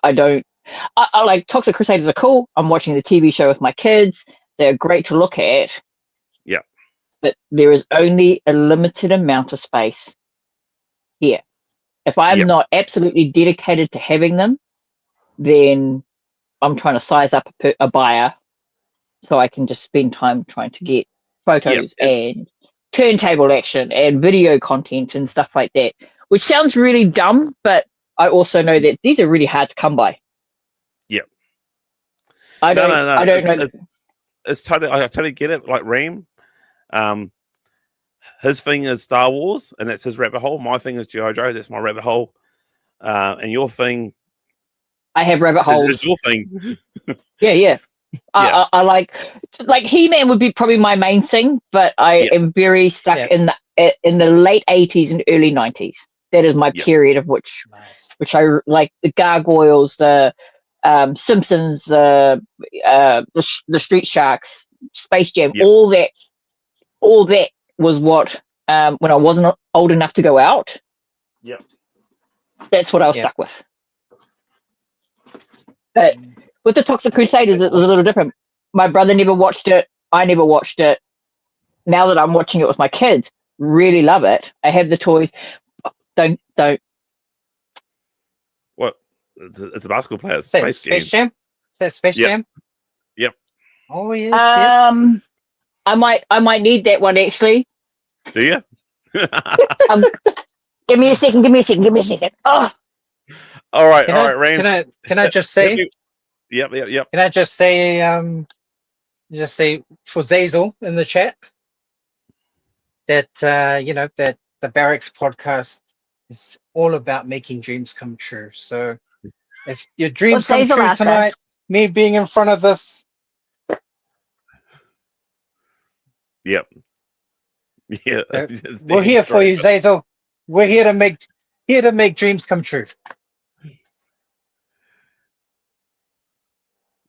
I don't. I like Toxic Crusaders are cool. I'm watching the TV show with my kids. They're great to look at. Yeah. But there is only a limited amount of space here. If I'm not absolutely dedicated to having them, then I'm trying to size up a buyer so I can just spend time trying to get photos and turntable action and video content and stuff like that, which sounds really dumb, but I also know that these are really hard to come by. Yeah. I don't know. It's totally. I totally get it. Like Ram, his thing is Star Wars, and that's his rabbit hole. My thing is G.I. Joe. That's my rabbit hole. And your thing, I have rabbit holes. Is your thing. Yeah. I like He-Man would be probably my main thing, but I am very stuck in the late 80s and early 90s. That is my period of which I like. The Gargoyles, the Simpsons, the Street Sharks, Space Jam, all that was what when I wasn't old enough to go out. Yeah, that's what I was stuck with. But with the Toxic Crusaders, it was a little different. My brother never watched it. I never watched it. Now that I'm watching it with my kids, really love it. I have the toys. Don't. What? It's a basketball player. It's Space Jam. Is that Space Jam? Yep. Oh yes. I might need that one actually. Do you? Give me a second. Oh. All right, Rams. Can I just say? Yep. Can I just say? For Zazel in the chat that that the Barracks Podcast is all about making dreams come true. So if your dreams come true tonight, me being in front of this. Yep. Yeah. So we're here for you, Zazel. We're here to make dreams come true.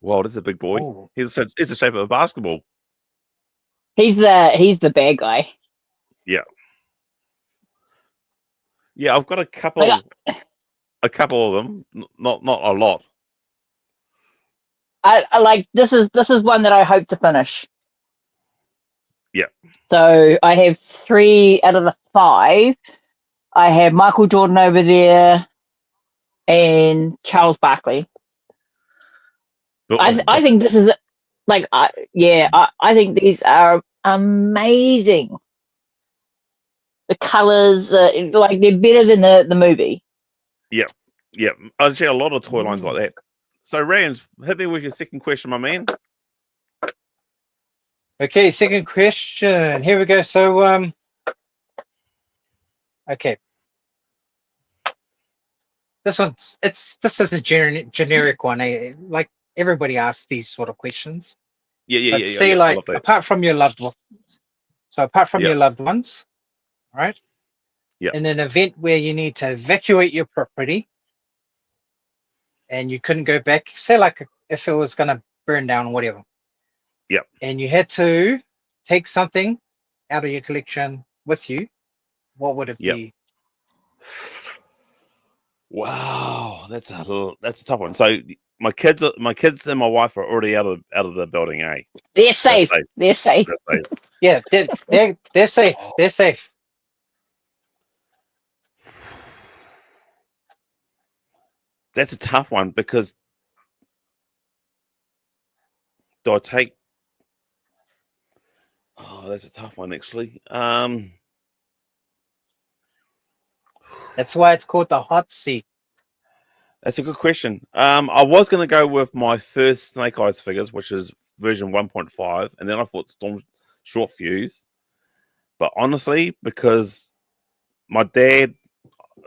Wow, this is a big boy. Ooh. He's the shape of a basketball. He's the bad guy. Yeah. Yeah, I've got a couple of them. Not a lot. I like this is one that I hope to finish. Yeah. So I have 3 out of the 5. I have Michael Jordan over there and Charles Barkley. I think this is I think these are amazing. The colors, they're better than the movie. Yeah. I've seen a lot of toy lines like that. So Rams, hit me with your second question, my man. Okay, second question. Here we go. So okay. this is a generic one. Like everybody asks these sort of questions. But say, I like, love that. apart from your loved ones, Yeah. your loved ones, right? Yeah. In an event where you need to evacuate your property and you couldn't go back, say, like, if it was going to burn down or whatever. Yeah. And you had to take something out of your collection with you, what would it Yep. be? Wow, that's a tough one. So my kids and my wife are already out of the building, eh? They're safe. safe. They're safe. That's safe. Yeah, they're safe. They're safe. That's a tough one because do I take? Oh, that's a tough one actually. That's why it's called the hot seat. That's a good question. I was going to go with my first Snake Eyes figures, which is version 1.5, and then I thought Storm Short Fuse. But honestly, because my dad,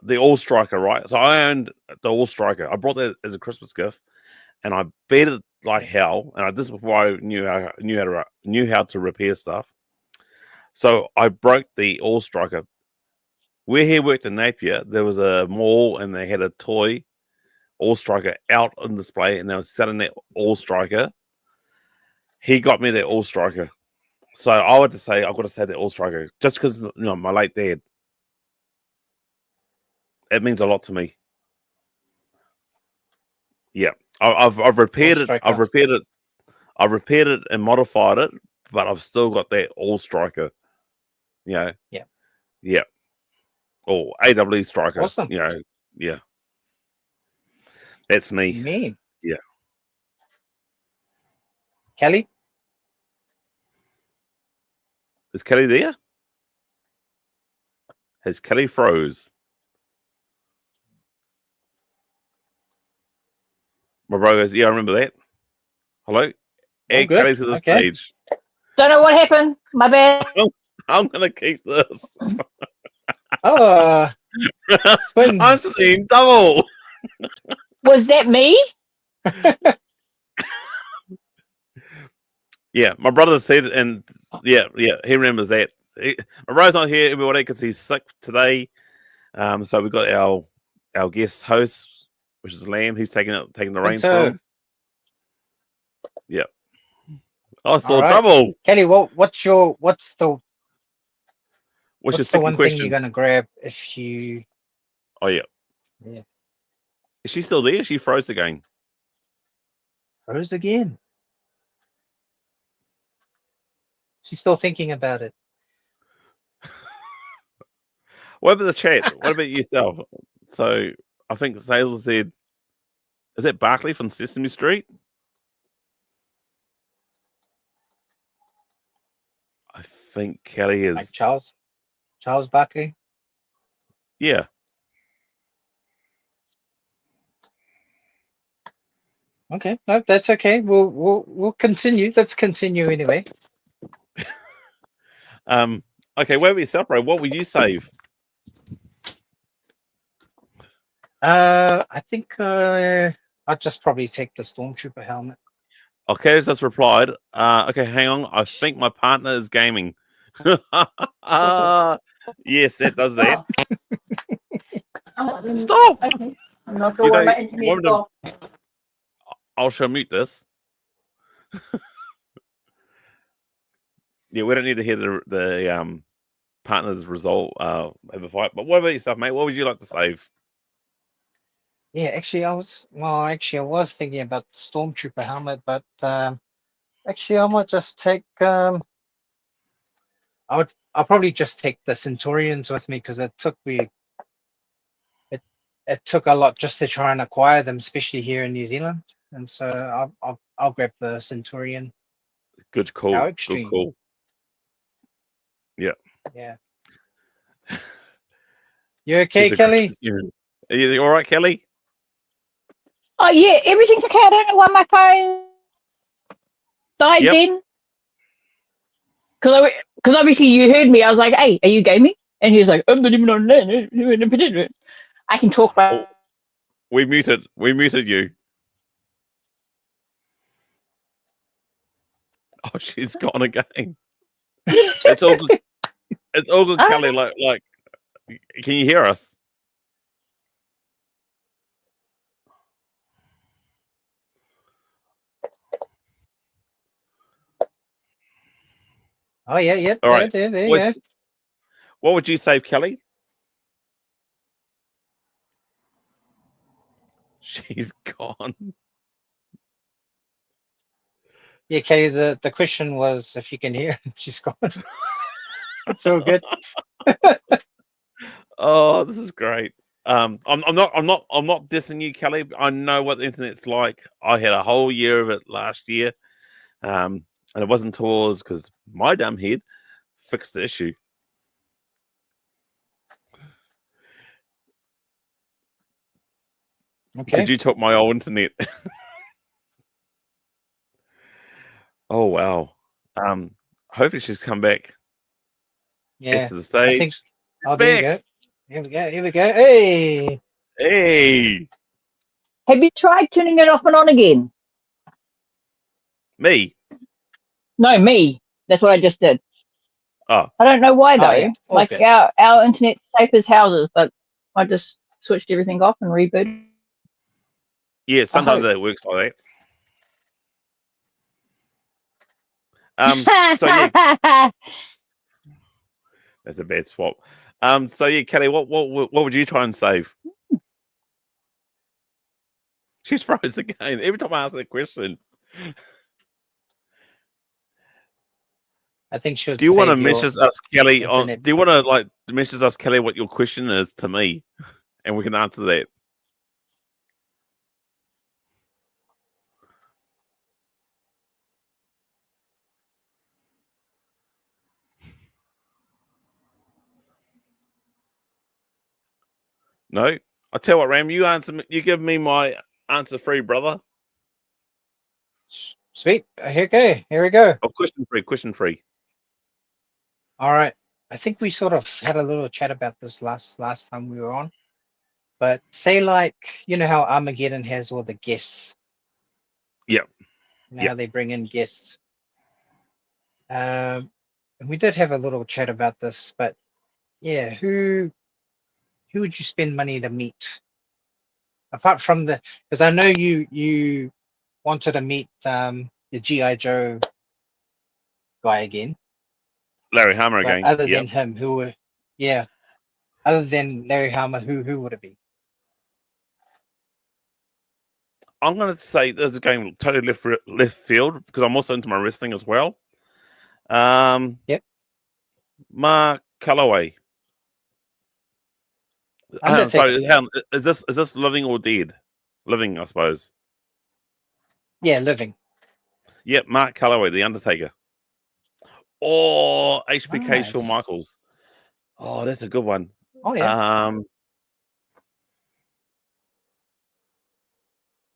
the All Striker, right? So I owned the All Striker. I brought that as a Christmas gift, and I beat it like hell. And I did this before I knew how to repair stuff. So I broke the All Striker. Where he worked in Napier, there was a mall, and they had a toy All Striker out on display, and they were selling that All Striker. He got me that All Striker. So I would say I've got to say that All Striker just because my late dad. It means a lot to me. Yeah, I've repaired it. I've repaired it. I've repaired it and modified it, but I've still got that All Striker. Yeah. Or AWE Striker. Awesome. Yeah. That's me. Mean. Yeah. Kelly? Is Kelly there? Has Kelly froze? My bro goes, yeah, I remember that. Hello? Add Kelly to the stage. Don't know what happened. My bad. I'm going to keep this. Oh, I'm seeing double. Was that me? Yeah, my brother said, and yeah, he remembers that. My brother's not here, everybody, because he's sick today. So we've got our guest host, which is Lamb. He's taking the reins from. Yeah. I saw double. Kelly, what's the one question? thing you're gonna grab if you? Oh yeah. Yeah. Is she still there? She froze again. Froze again. She's still thinking about it. What about the chat? What about yourself? So I think Sales said, is that Barkley from Sesame Street? I think Kelly is. Like Charles Barkley. Yeah. Okay, no, that's okay. We'll continue. Let's continue anyway. Okay, what about yourself, bro? What would you save? I think I'd just probably take the Stormtrooper helmet. Okay, just replied. Okay, hang on. I think my partner is gaming. Yes, that does that. Stop! Okay. I'm not sure where my internet is. I'll show mute this. Yeah, we don't need to hear the partner's result of a fight. But what about yourself, mate? What would you like to save? Yeah, actually, I was thinking about the Stormtrooper helmet, but actually, I might just take. I'll probably just take the Centurions with me because it took a lot just to try and acquire them, especially here in New Zealand. And so I'll grab the Centurion. Good call. How extreme. Good call. Yeah. Yeah. You okay, Kelly? Are you all right, Kelly? Oh yeah, everything's okay. I don't know why my phone died then. Because obviously you heard me. I was like, "Hey, are you gaming?" And he was like, "I'm not even on that." I can talk about We muted you. Oh, she's gone again. It's all good. It's all good, Kelly. Like, can you hear us? Oh yeah. All right. There you go. What would you save, Kelly? She's gone. Yeah, Kelly. The question was if you can hear. She's gone. It's all good. Oh, this is great. I'm not dissing you, Kelly. I know what the internet's like. I had a whole year of it last year, and it wasn't towards because my dumb head fixed the issue. Okay. Did you talk my old internet? Oh wow. Hopefully she's come back. Yeah. To the stage. Oh, there you go. Here we go. Hey. Hey. Have you tried turning it off and on again? Me? No, me. That's what I just did. Oh. I don't know why though. Yeah. Like good. our internet's safe as houses, but I just switched everything off and rebooted. Yeah, sometimes it works like that. So yeah, that's a bad swap. So yeah, Kelly, what would you try and save? She's froze again. Every time I ask that question. I think she would. Do you want to message us, Kelly? Do you want to message us, Kelly, what your question is to me, and we can answer that? No, I tell you what, Ram, you answer. You give me my answer free, brother. Sweet. Okay, here we go. Oh, question free. All right. I think we sort of had a little chat about this last time we were on. But say you know how Armageddon has all the guests. Yeah. You know how they bring in guests. And we did have a little chat about this, but yeah, who would you spend money to meet? Apart from because I know you wanted to meet the G.I. Joe guy again. Larry Hammer But again. other than him, other than Larry Hammer, who would it be? I'm going to say this is going totally left field because I'm also into my wrestling as well. Yep. Mark Calloway. Sorry, is this living or dead? Living, I suppose. Yeah, living. Yep, Mark Calloway, The Undertaker. Or HBK Nice. Shawn Michaels. Oh, that's a good one. Oh yeah.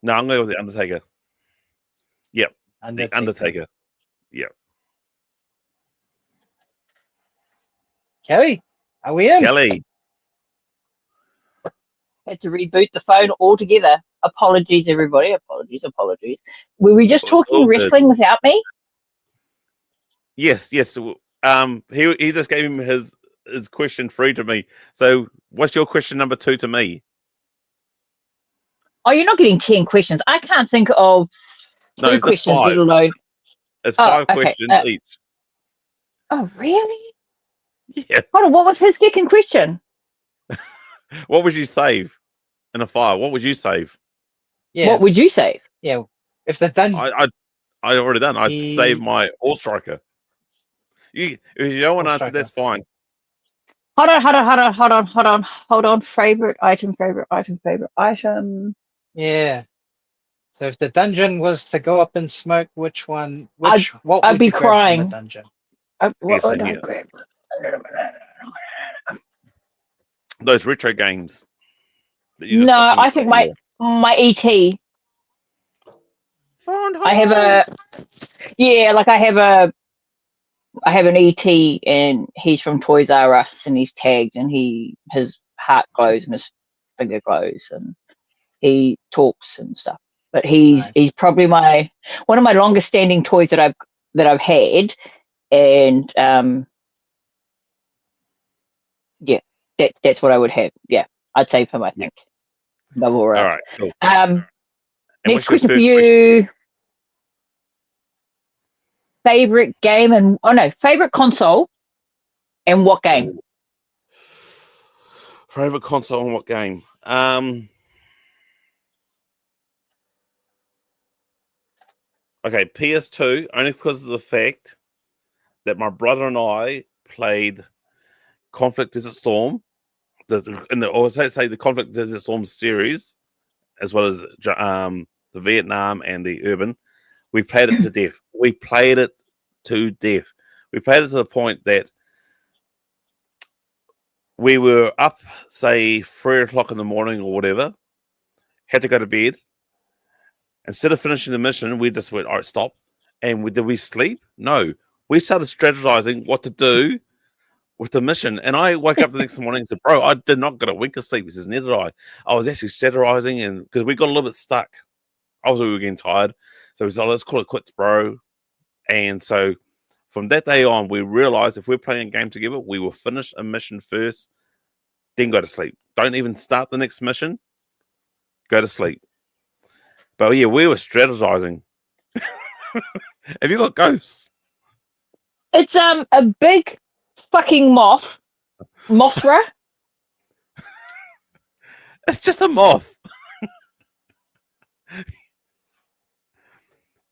No, I'm going with The Undertaker. Yep. The Undertaker. Yep. Kelly, are we in? Kelly. Had to reboot the phone altogether. Apologies, everybody. Apologies. Were we just talking wrestling without me? Yes. He just gave him his question free to me. So what's your question number 2 to me? Oh, you're not getting 10 questions. I can't think of 2 questions, let alone. It's 5 questions each. Oh, really? Yeah. Hold on, what was his second question? What would you save in a fire? What would you save? Yeah. What would you save? Yeah. If the dungeon. I already done. I'd save my All Striker. If you don't want to answer, that's fine. Hold on. Favorite item. Yeah. So if the dungeon was to go up in smoke, what I'd would be you grab crying. from the dungeon? What would I grab? Those retro games. No, I think my ET. I have an ET and he's from Toys R Us and he's tagged and his heart glows and his finger glows and he talks and stuff. But he's probably one of my longest standing toys that I've had, and yeah, that's what I would have. Yeah, I'd say for my thing. Bubble wrap. All right, cool. Next question for you. Favorite game and favorite console and what game? Favorite console and what game? Okay, PS2, only because of the fact that my brother and I played Conflict Desert Storm, the Conflict Desert Storm series, as well as the Vietnam and the Urban. We played it to death. We played it to the point that we were up, say, 3 o'clock in the morning or whatever, had to go to bed. Instead of finishing the mission, we just went, all right, stop. And did we sleep? No. We started strategizing what to do with the mission. And I woke up the next morning and said, bro, I did not get a wink of sleep. He says, neither did I. I was actually strategizing, and because we got a little bit stuck. Obviously, we were getting tired. So we said, let's call it quits, bro. And so from that day on, we realized if we're playing a game together, we will finish a mission first, then go to sleep. Don't even start the next mission. Go to sleep. But yeah, we were strategizing. Have you got ghosts? It's a big fucking Mothra. It's just a moth.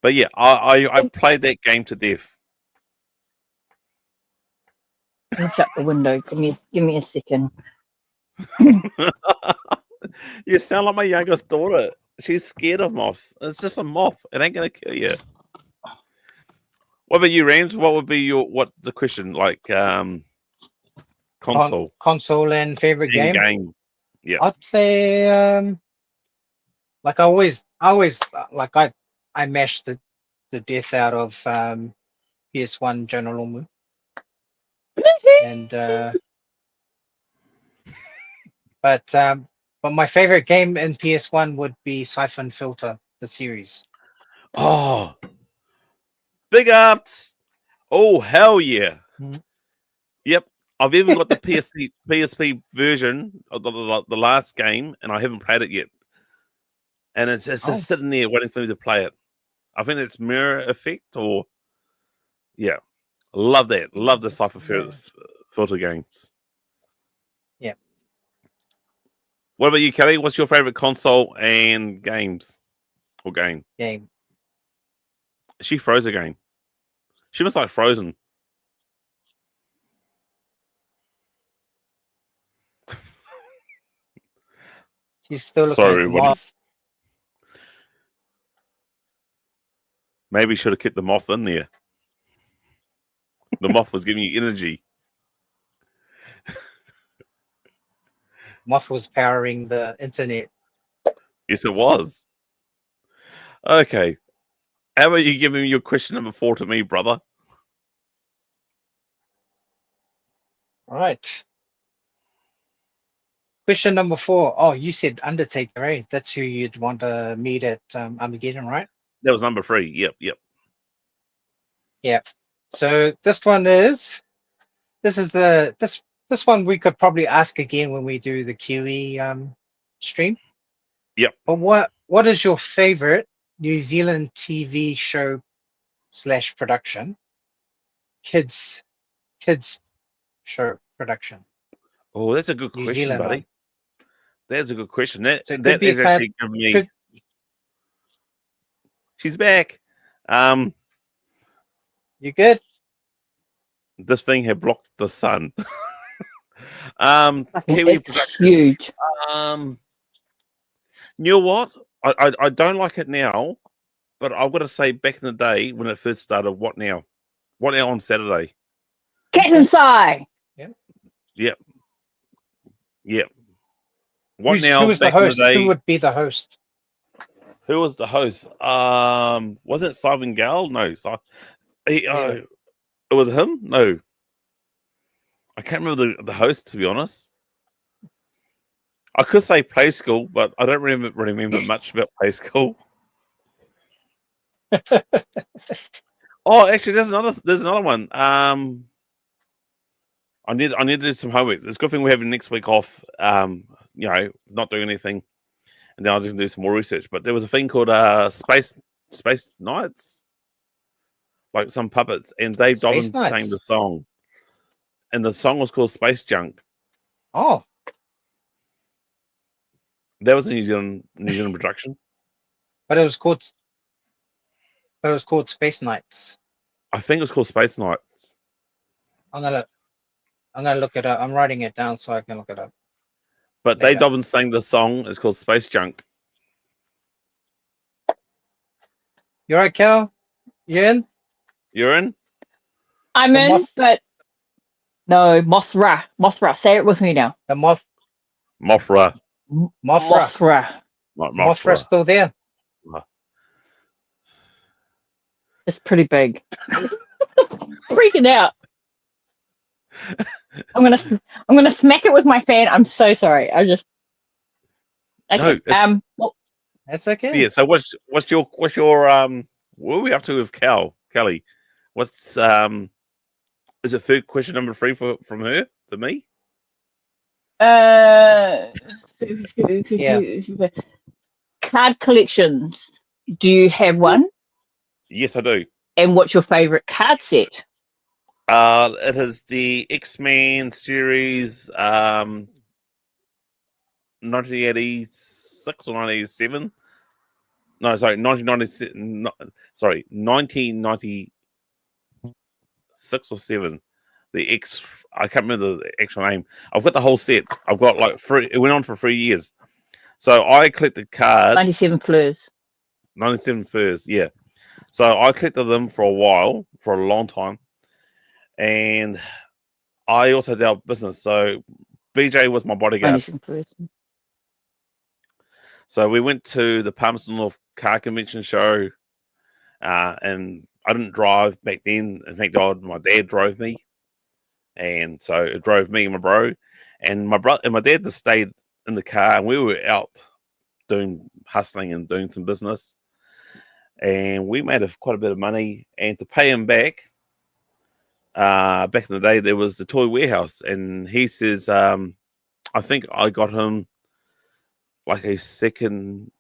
But yeah, I played that game to death. Let me shut the window. Give me a second. You sound like my youngest daughter. She's scared of moths. It's just a moth. It ain't gonna kill you. What about you, Rams? What would be the question? Like console. Console and favorite game? Yeah. I'd say like I always like I mashed the death out of PS1 General Mu. And but my favorite game in PS1 would be Siphon Filter, the series. Oh, big ups! Oh, hell yeah! Mm-hmm. Yep, I've even got the PSP version of the last game, and I haven't played it yet. And it's just sitting there waiting for me to play it. I think it's Mirror Effect, or yeah, love that. Love the Siphon Filter games. Yeah. What about you, Kelly? What's your favorite console and games or game? Game. She froze again. She must like Frozen. She's still looking at the moth. Maybe should have kept the moth in there. The moth was giving you energy. Moth was powering the internet. Yes, it was. Okay. How about you giving your question number 4 to me, brother? All right. Question number 4. Oh, you said Undertaker, right? That's who you'd want to meet at Armageddon, right? That was number 3. Yep. Yeah. So this one is this one we could probably ask again when we do the QE stream. Yep. But what is your favorite New Zealand TV show / production? Kids show production. Oh, that's a good New question, Zealand buddy. one. That's a good question. That So it that could be is actually giving me. She's back. You good? This thing had blocked the sun. Kiwi It's production. huge. You know what? I don't like it now, but I've got to say, back in the day when it first started, what now? What now on Saturday? Cat inside. Yep. What Who now? was the Back in host? the day, Who would be the host? who was the host? Was it Simon Gale? No, it was him. No, I can't remember the host, to be honest. I could say Play School, but I don't remember much about Play School. Oh, actually, there's another one. I need to do some homework. It's a good thing we're having next week off. Not doing anything, and then I'll just do some more research. But there was a thing called Space Nights, like some puppets, and Dave Space Dobbins Nights. sang the song, and the song was called Space Junk. Oh, That was a New Zealand production. but it was called Space Nights. I think it was called Space Nights. I'm gonna look it up. I'm writing it down so I can look it up. But Later. Dave Dobbins sang the song. It's called Space Junk. You alright, Cal? You in? You're in? I'm The in, moth- but no, Mothra. Mothra. Say it with me now. The Mothra. Mothra. Mothra. Mothra's still there. It's pretty big. Freaking out. I'm gonna smack it with my fan. I'm so sorry. Okay. No, well, That's okay. Yeah. So what's your what are we up to with Kelly? What's is it food question number 3 from her to me? Card collections. Do you have one? Yes, I do. And what's your favorite card set? It is the X-Men series, 1986 or 1987. No, sorry, 1997. Sorry, 1996 or 7. I can't remember the actual name. I've got the whole set. I've got like 3. It went on for 3 years. So I collected cards. 97 Fleurs. 97 Furs, yeah. So I collected them for a while, for a long time. And I also did business. So BJ was my bodyguard. 97 Fleurs. So we went to the Palmerston North Car Convention show. And I didn't drive back then. In fact, my dad drove me. And so it drove me and my bro. And my brother and my dad just stayed in the car. And we were out doing hustling and doing some business. And we made quite a bit of money. And to pay him back in the day, there was the Toy Warehouse. And he says, I think I got him like a second.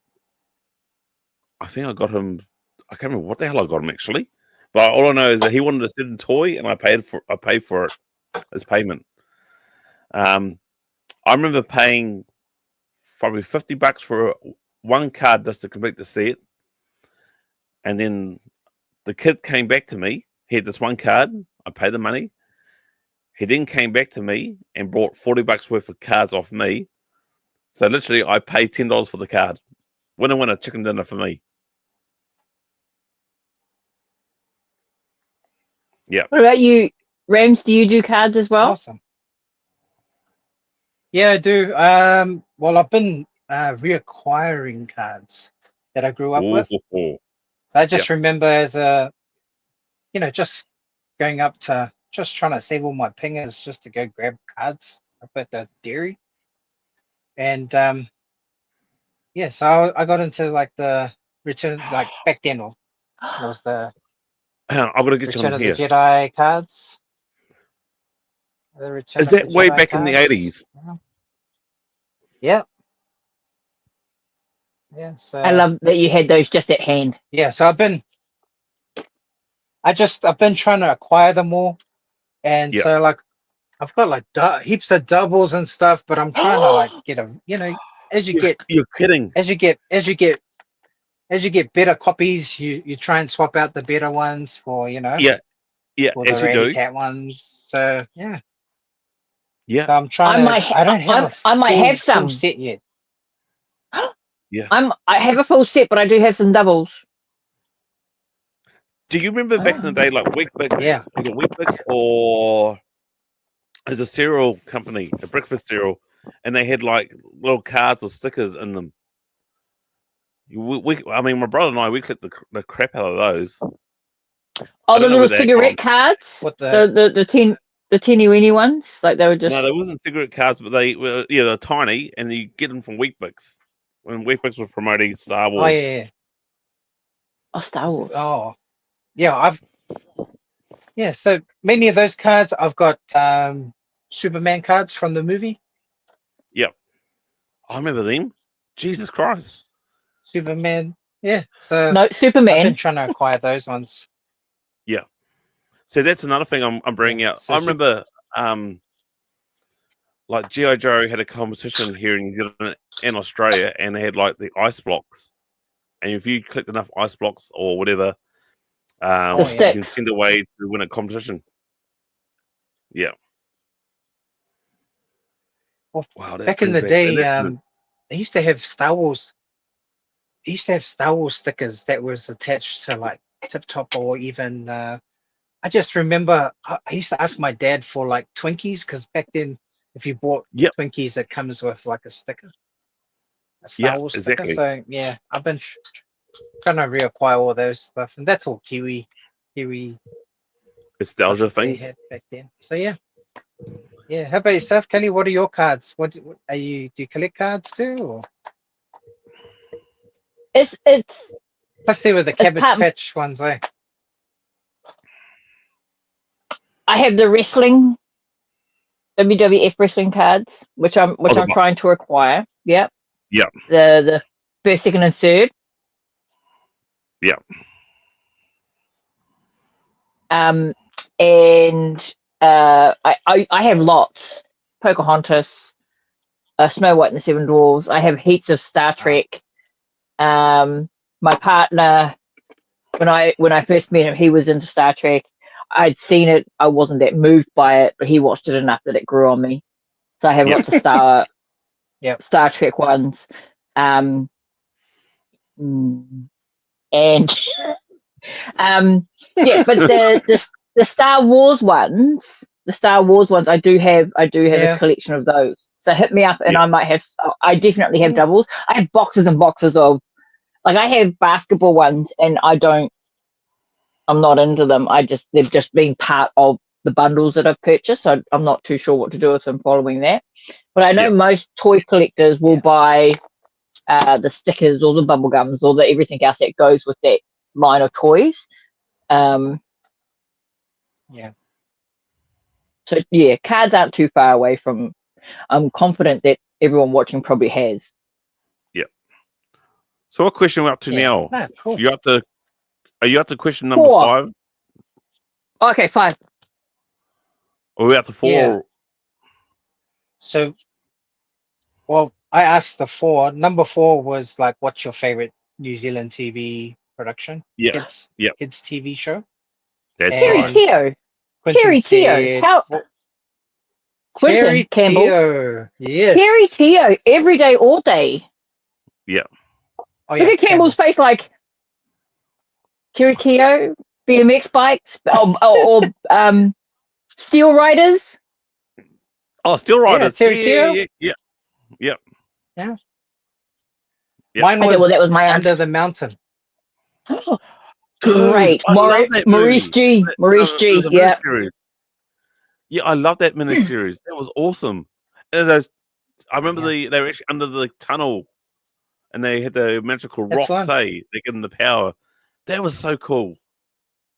I think I got him. I can't remember what the hell I got him actually. But all I know is that he wanted a certain toy and I paid for it as payment. I remember paying probably $50 for one card just to complete the set. And then the kid came back to me. He had this one card. I paid the money. He then came back to me and bought $40 worth of cards off me. So literally, I paid $10 for the card. Winner, chicken dinner for me. Yeah. What about you, Rams? Do you do cards as well? Awesome. Yeah, I do. Well, I've been reacquiring cards that I grew up with. So I just remember as just going up to just trying to save all my pingers just to go grab cards up at the dairy. And so I got into like the Return, like back then it was the I'm gonna get Return you on of here. the Jedi cards. The Return Is of that the way Jedi back in the cards. 80s? Yeah. Yeah. So I love that you had those just at hand. yeah, so I've been trying to acquire them all, and so like I've got like heaps of doubles and stuff, but I'm trying to like get as you get You're kidding. as you get better copies, you try and swap out the better ones for Yeah, for as the you do. Rat ones. So yeah, Yeah. so I'm trying I don't have I might have full some set yet. Yeah. I have a full set, but I do have some doubles. Do you remember back in the day, like Wheatbix? Yeah. Was it Wheatbix or there's a cereal company, a breakfast cereal, and they had like little cards or stickers in them. I mean, my brother and I, we clicked the crap out of those. Oh, the don't know little where they're cigarette cards. What the the teeny weeny ones? Like they were just No, they wasn't cigarette cards, but they're tiny, and you get them from Weet-Bix when Weet-Bix was promoting Star Oh Wars. yeah. Star Wars. Oh yeah. So many of those cards I've got Superman cards from the movie. I remember them. Jesus Christ! Superman. Yeah. So No, I've been Superman. trying to acquire those ones. So that's another thing I'm bringing Yeah, out. so I remember, like G.I. Joe had a competition here in New Zealand and Australia, and they had like the ice blocks, and if you clicked enough ice blocks or whatever, The you sticks. can send away to win a competition. Yeah. Well, Wow. That back in brings the back- and day, that's they used to have Star Wars. They used to have Star Wars stickers that was attached to like Tip Top or even. I just remember I used to ask my dad for like Twinkies because back then, if you bought Yep. Twinkies, it comes with like a sticker, a Yeah, Star Wars sticker. exactly. So yeah, I've been trying to reacquire all those stuff, and that's all Kiwi stuff nostalgia that they things. had back then. So yeah. How about yourself, Kelly? What are your cards? What are you? Do you collect cards too? Or? It's Plus, they were the Cabbage part- Patch ones, eh? I have the wrestling WWF wrestling cards, which I'm trying to acquire. Yep. Yeah. The first, second, and third. Yeah. And I have lots. Pocahontas, Snow White and the Seven Dwarfs. I have heaps of Star Trek. My partner, when I first met him, he was into Star Trek. I'd seen it. I wasn't that moved by it, but he watched it enough that it grew on me. So I have Yep. lots of Star Yep. Trek ones. And but the Star Wars ones, I do have a collection of those. So hit me up, and Yep. I definitely have doubles. I have boxes and boxes of, like, I have basketball ones, and I'm not into them. They've just been part of the bundles that I've purchased, so I'm not too sure what to do with them following that. But I know most toy collectors will buy the stickers or the bubble gums or the everything else that goes with that line of toys. So cards aren't too far away from. I'm confident that everyone watching probably has. So what question are we up to now? No, cool. Are you up to question number 4. 5? Okay, 5. Or are we up to 4? Yeah. So, well, I asked the 4. Number 4 was like, what's your favorite New Zealand TV production? Yeah. Kids TV show. That's Terry right. Teo. Quentin Terry Teo. said, How? Quentin Terry Campbell. Teo. Yes. Terry Teo. Every day, all day. Oh, Look at Campbell's face, like Terry Teo, BMX bikes, or Steel Riders. Oh, Steel Riders. Terry Teo. Yeah. Yeah. Yeah. Mine Okay, was well, that was my Under the Mountain. Oh, Dude, great. I love that Maurice movie. G. Maurice It G. was a Yeah. miniseries. Yeah, I love that miniseries. That was awesome. And I remember they were actually under the tunnel, and they had the magical That's rocks. one. They give them the power. That was so cool.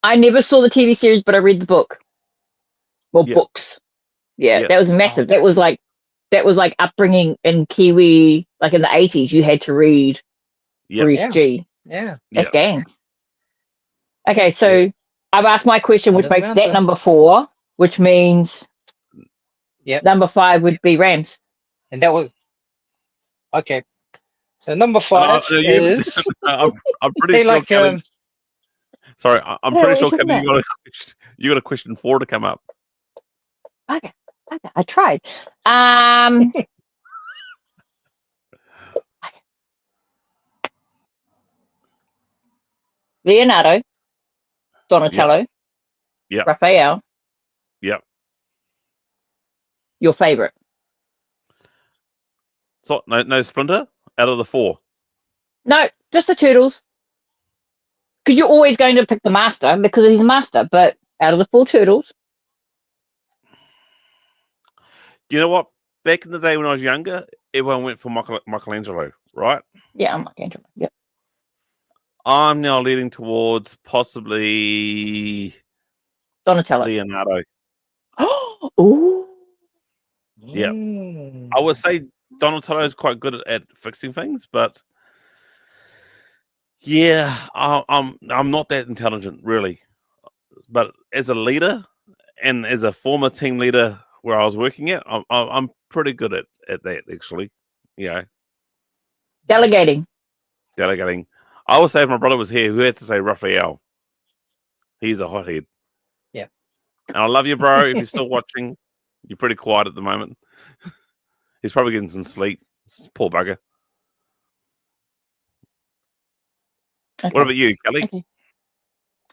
I never saw the TV series, but I read the book. Well, Yeah. books. Yeah, Yeah. that was massive. That was like upbringing in Kiwi, like in the 80s. You had to read Yeah. Maurice G. Yeah. That's Yeah. gangs. Okay, so I've asked my question, which Under the makes that Mountain. number 4, which means number 5 would be Rams. And that was okay. So number 5 is I'm pretty say sure. like Kelly, sorry, I'm Yeah, pretty what sure, are you Kelly, talking you got a question 4 to come up. Okay, I tried. Leonardo, Donatello, Yeah. Raphael. Yeah. Your favorite? So no Splinter out of the 4. No, just the Turtles. Because you're always going to pick the master because he's a master. But out of the 4 Turtles, You know what? Back in the day when I was younger, everyone went for Michelangelo, right? Yeah, I'm like Angela. Yep. I'm now leaning towards possibly Donatello. Leonardo. Ooh. Yeah. Mm. I would say Donatello is quite good at fixing things, but yeah, I'm not that intelligent really. But as a leader and as a former team leader where I was working at, I'm pretty good at that actually. Yeah, Delegating. delegating. I would say if my brother was here, who had to say Raphael? He's a hothead. Yeah. And I love you, bro. If you're still watching, you're pretty quiet at the moment. He's probably getting some sleep. Poor bugger. Okay. What about you, Kelly? Okay.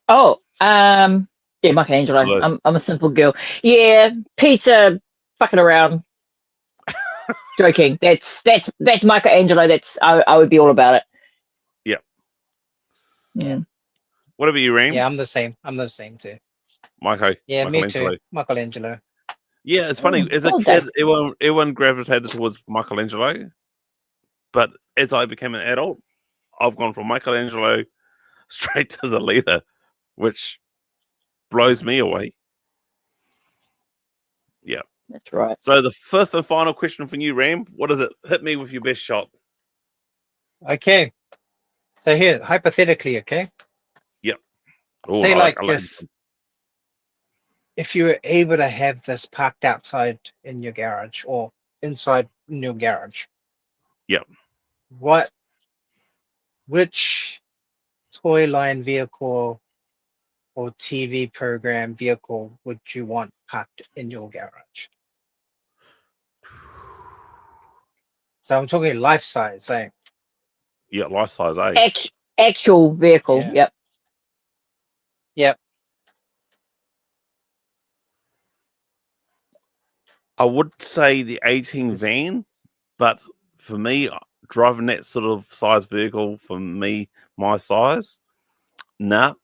Oh, yeah, Michelangelo. Hello. I'm a simple girl. Yeah, pizza, fucking around, joking. That's Michelangelo. I would be all about it. Yeah. Yeah. What about you, Rams? Yeah, I'm the same. I'm the same too. Michael. Yeah, me Michelangelo. too. Michelangelo. Yeah, it's funny. As a all kid, day. everyone gravitated towards Michelangelo. But as I became an adult, I've gone from Michelangelo straight to the leader, which blows me away. Yeah. That's right. So the fifth and final question for you, Ram. What is it? Hit me with your best shot. Okay. So here, hypothetically, okay. Oh, Say I like I if you were able to have this parked outside in your garage or inside in your garage. Yep. Which toy line vehicle or TV program vehicle would you want parked in your garage? So I'm talking life size, eh? Yeah, life size, eh? Actual vehicle. Yeah. Yep. Yep. I would say the 18 van, but for me, driving that sort of size vehicle, for me, my size, nah.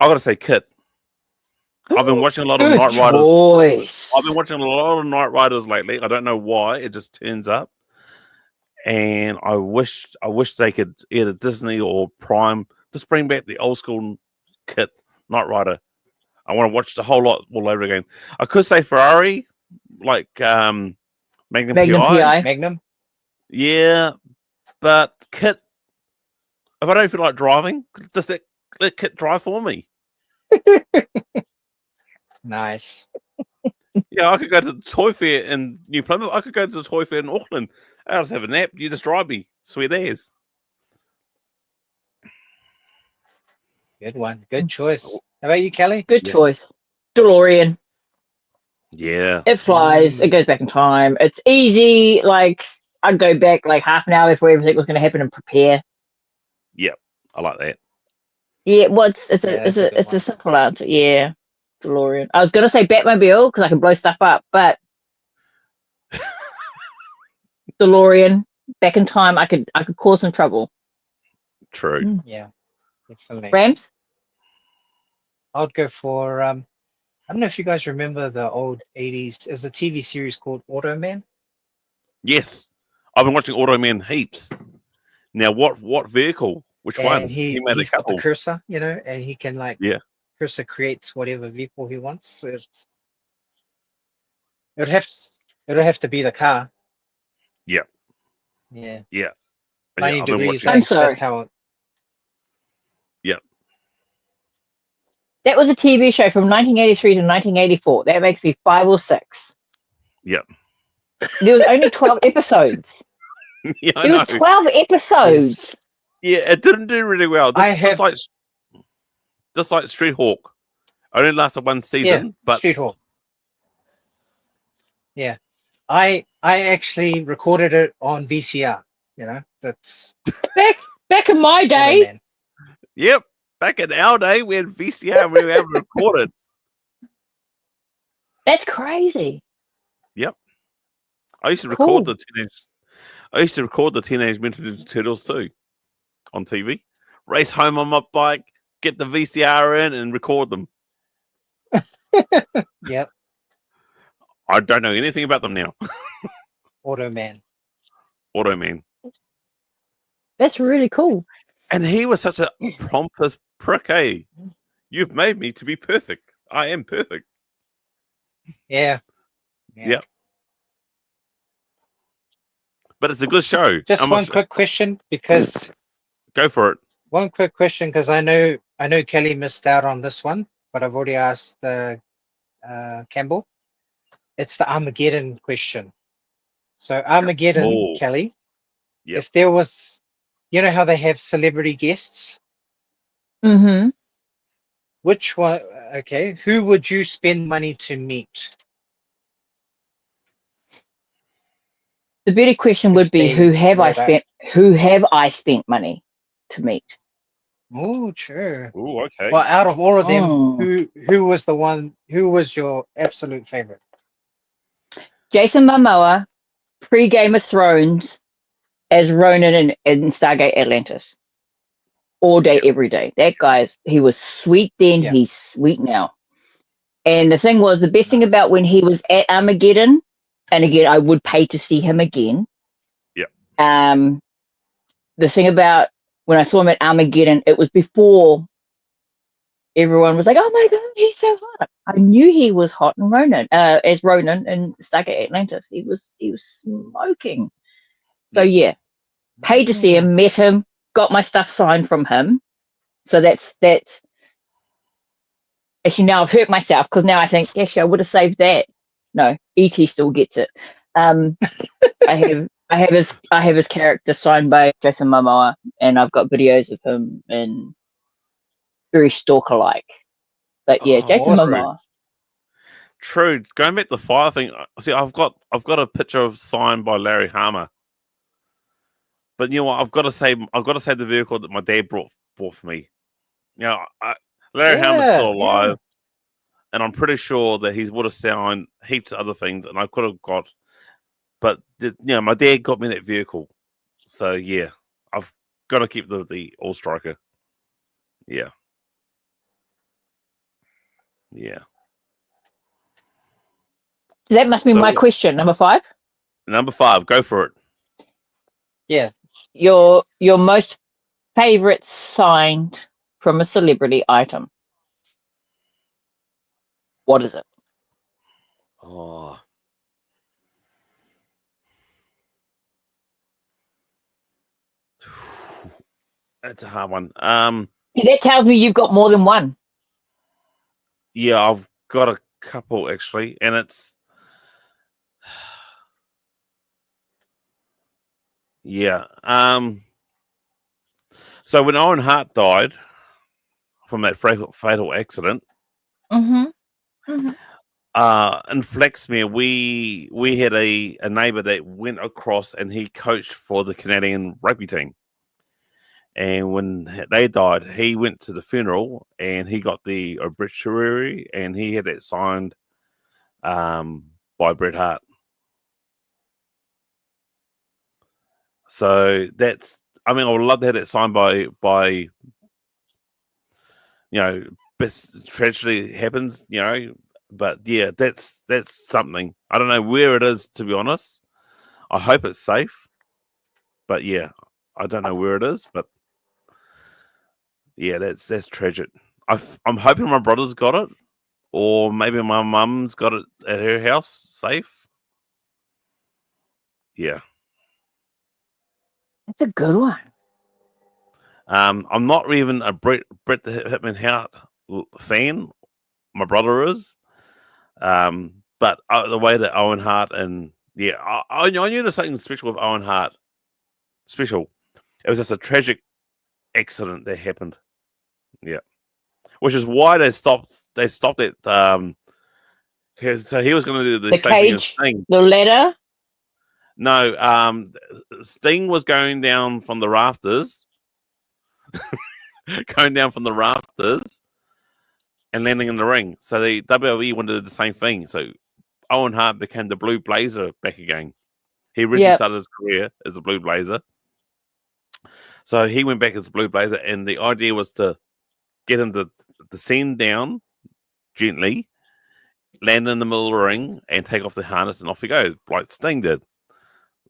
I gotta say, Kit. I've been watching a lot of Good Night Riders. choice. I've been watching a lot of Night Riders lately. I don't know why. It just turns up. And I wish they could either Disney or Prime just bring back the old school Kit Night Rider. I want to watch the whole lot all over again. I could say Ferrari, like Magnum PI. Magnum. Yeah, but Kit, if I don't feel like driving, just let Kit drive for me. Nice. Yeah, I could go to the toy fair in New Plymouth. I could go to the toy fair in Auckland. I'll just have a nap. You just drive me. Sweet as. Good one. Good choice. How about you, Kelly? Good Yeah. choice. DeLorean. Yeah. It flies. It goes back in time. It's easy. Like I'd go back like half an hour before everything was going to happen and prepare. Yep. I like that. Yeah. Well, it's that's a good a one. simple answer. Yeah. DeLorean. I was going to say Batmobile because I can blow stuff up, but DeLorean. Back in time, I could cause some trouble. True. Yeah, definitely. Rams. I would go for I don't know if you guys remember the old 80s. There's a TV series called Automan. Yes. I've been watching Automan heaps. Now, what vehicle? Which one? And He made a he's got couple. the cursor, and he can Yeah. cursor creates whatever vehicle he wants. So it would have to be the car. Yep. Yeah. Yeah. 90 I've been degrees. watching. I'm sorry. That's how. That was a TV show from 1983 to 1984. That makes me 5 or 6. Yep. There was only 12 episodes. Yeah, I There know. was 12 episodes. Yeah, it didn't do really well. I Just have- like Street Hawk. Only lasted one season, but Street Hawk. Yeah, I actually recorded it on VCR. That's Back in my day, Automan. yep. Back in our day, we had VCR and we were able to record it. that's crazy. I used to Cool. record the Teenage Mutant Ninja Turtles too on TV. Race home on my bike, get the VCR in, and record them. Yep. I don't know anything about them now. Automan. Automan. That's really cool. And he was such a pompous prick, eh? You've made me to be perfect. I am perfect. Yeah. Yep. But it's a good show. Just one quick question, because Go for it. One quick question, because I know Kelly missed out on this one, but I've already asked Campbell. It's the Armageddon question. So Armageddon, Oh. Kelly, Yep. if there was, you know how they have celebrity guests? Mm-hmm. Which one? Okay, who would you spend money to meet? The better question would be, who have I spent money to meet? Oh, sure. Oh, okay. Well, out of all of them, Oh. who was the one? Who was your absolute favorite? Jason Momoa, pre-Game of Thrones, as Ronan in Stargate Atlantis. All day, Yep. every day. That he was sweet then, Yeah. he's sweet now. And the thing was, the best thing Nice. about when he was at Armageddon, and again, I would pay to see him again. Yep. The thing about when I saw him at Armageddon, it was before everyone was like, "Oh my god, he's so hot." I knew he was hot in Ronan, as Ronan in Stargate Atlantis. He was smoking. So yeah, paid to see him, met him, got my stuff signed from him. So that's actually, now I've hurt myself, because now I think, actually, I would have saved that. No, ET still gets it. I have his character signed by Jason Momoa, and I've got videos of him and very stalker-like. But yeah, Oh, Jason awesome. Momoa. True. Going back to the fire thing, see, I've got a picture of signed by Larry Harmer. But you know what? I've got to say the vehicle that my dad brought for me. You know, Larry Harmer's still alive, and I'm pretty sure that he would have signed heaps of other things, and I could have got. But my dad got me that vehicle, so yeah, I've got to keep the All Striker. Yeah. So that must be my question, number 5. Number 5, go for it. Yeah. Your most favorite signed from a celebrity item. What is it? Oh. That's a hard one. That tells me you've got more than one. Yeah, I've got a couple actually, and it's yeah. So when Owen Hart died from that fatal accident, Mm-hmm. Mm-hmm. in Flaxmere, we had a neighbour that went across and he coached for the Canadian rugby team. And when they died, he went to the funeral and he got the obituary and he had it signed by Bret Hart. So I would love to have that signed by best tragedy happens, but yeah, that's something. I don't know where it is, to be honest. I hope it's safe, but yeah, I don't know where it is, but yeah, that's tragic. I'm hoping my brother's got it, or maybe my mum's got it at her house safe. Yeah. That's a good one. I'm not even a Bret the Hitman Hart fan. My brother is. But the way that Owen Hart and I knew there's something special with Owen Hart. Special. It was just a tragic accident that happened. Yeah. Which is why they stopped it. So he was going to do the same thing as Sting. The ladder? No, Sting was going down from the rafters. And landing in the ring. So the WWE wanted to do the same thing. So Owen Hart became the Blue Blazer back again. He originally started his career as a Blue Blazer. So he went back as a Blue Blazer, and the idea was to get him to descend down gently land in the middle of the ring, and take off the harness, and off he goes, like Sting did.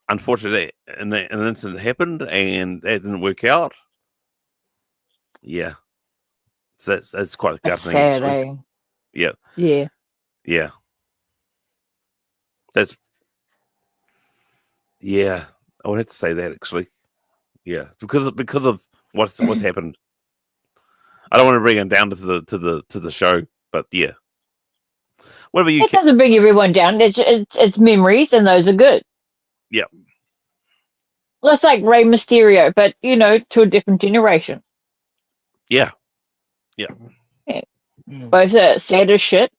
Unfortunately, an incident happened, and that didn't work out. Yeah, so that's quite That's gutting, sad, actually. eh? Yeah, Yeah. yeah, that's yeah. I would have to say that, actually. Yeah, because of what's happened. I don't want to bring it down to the show, but yeah. What about you? It doesn't bring everyone down. It's memories, and those are good. Yeah. Well, it's like Rey Mysterio, but to a different generation. Yeah. Both are sad as shit.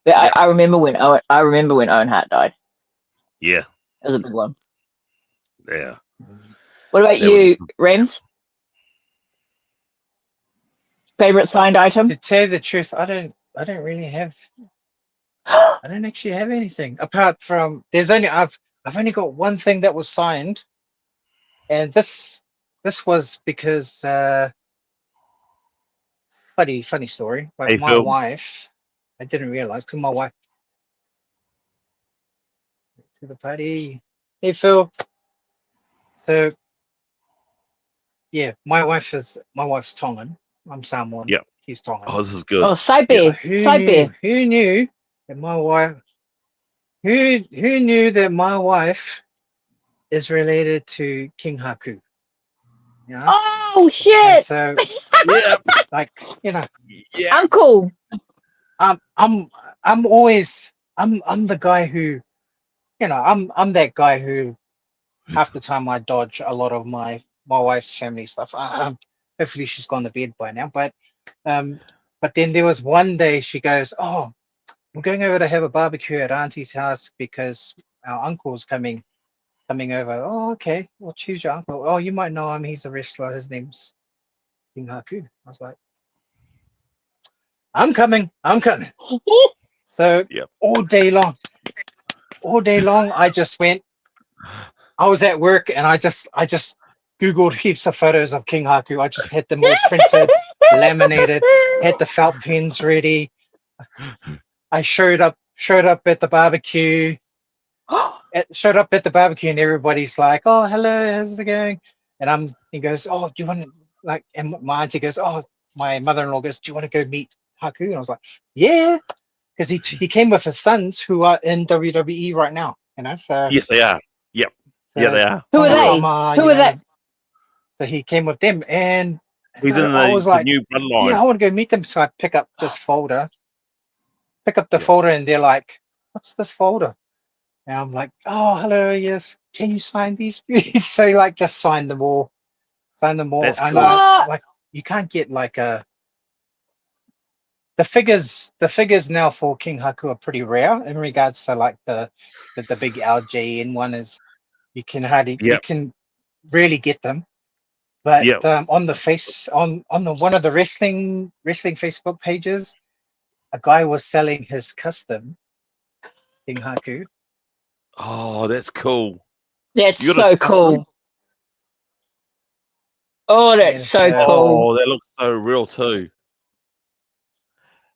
But Yeah. I remember when Owen Hart died. Yeah. That was a big one. Yeah. What about you, Rems? Favorite signed item? To tell you the truth, I don't really have. I don't actually have anything apart from I've only got one thing that was signed, and this was because funny story. But Hey, my Phil. wife, I didn't realize because my wife to the party. Hey Phil. So yeah, my wife's Tongan. I'm Samoan. Yeah. He's Tongan. Oh, this is good. Oh, side bear. Who knew that my wife? Who knew that my wife is related to King Haku? You know? Oh And shit! so, Yeah. like, Yeah. Uncle. I'm the guy who, I'm that guy who half the time I dodge a lot of my wife's family stuff. Hopefully she's gone to bed by now. But then there was one day she goes, "Oh, I'm going over to have a barbecue at Auntie's house because our uncle's coming over." "Oh, okay. Well, choose your uncle." "Oh, you might know him. He's a wrestler. His name's King Haku." I was like, I'm coming. So Yep. all day long, I just went. I was at work and I just Googled heaps of photos of King Haku. I just had them all printed, laminated, had the felt pens ready. I showed up at the barbecue. Showed up at the barbecue and everybody's like, "Oh, hello, how's it going?" And he goes, "Oh, do you want to like?" And my auntie goes, "Oh," my mother-in-law goes, "Do you want to go meet Haku?" And I was like, "Yeah," because he came with his sons who are in WWE right now. So Yes, they are. Yep. Yeah, they are. Who are they? Who are they? So he came with them, and He's so in I was like, new bloodline. "Yeah, I want to go meet them." So I pick up this folder, Yeah. folder, and they're like, "What's this folder?" And I'm like, "Oh, hello, yes. Can you sign these, please?" So like, just sign them all. That's And cool. like, you can't get like the figures now for King Haku are pretty rare in regards to like the big LJN one is you can rarely get them. But Yep. on the one of the wrestling Facebook pages, a guy was selling his custom King Haku. Oh, that's cool. That's You got so a custom? cool. Oh, that's Yes, so cool. Oh, that looks so real too.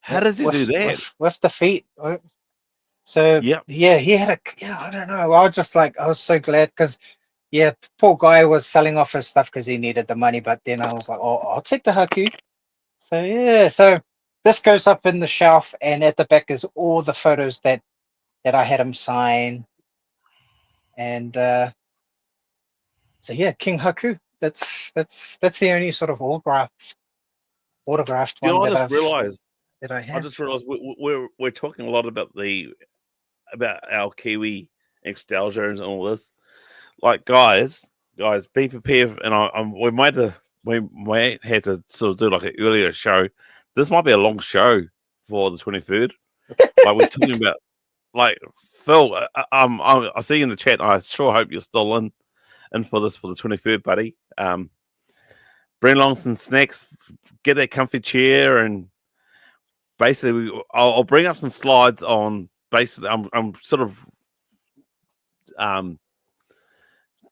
How did you do that? With the feet. So Yep. yeah, he had I don't know. I was so glad because yeah, poor guy was selling off his stuff because he needed the money. But then I was like, "Oh, I'll take the Haku." So yeah, so this goes up in the shelf, and at the back is all the photos that I had him sign. And so yeah, King Haku. That's the only sort of autographed You know, one I just realized. that I I have. just realized we're talking a lot about our Kiwi nostalgia and all this. Like, guys, be prepared. And we might have to sort of do like an earlier show. This might be a long show for the 23rd. Like, we're talking about, like, Phil. I see you in the chat. I sure hope you're still in for this for the 23rd, buddy. Bring along some snacks. Get that comfy chair, and basically, I'll bring up some slides on. Basically, I'm sort of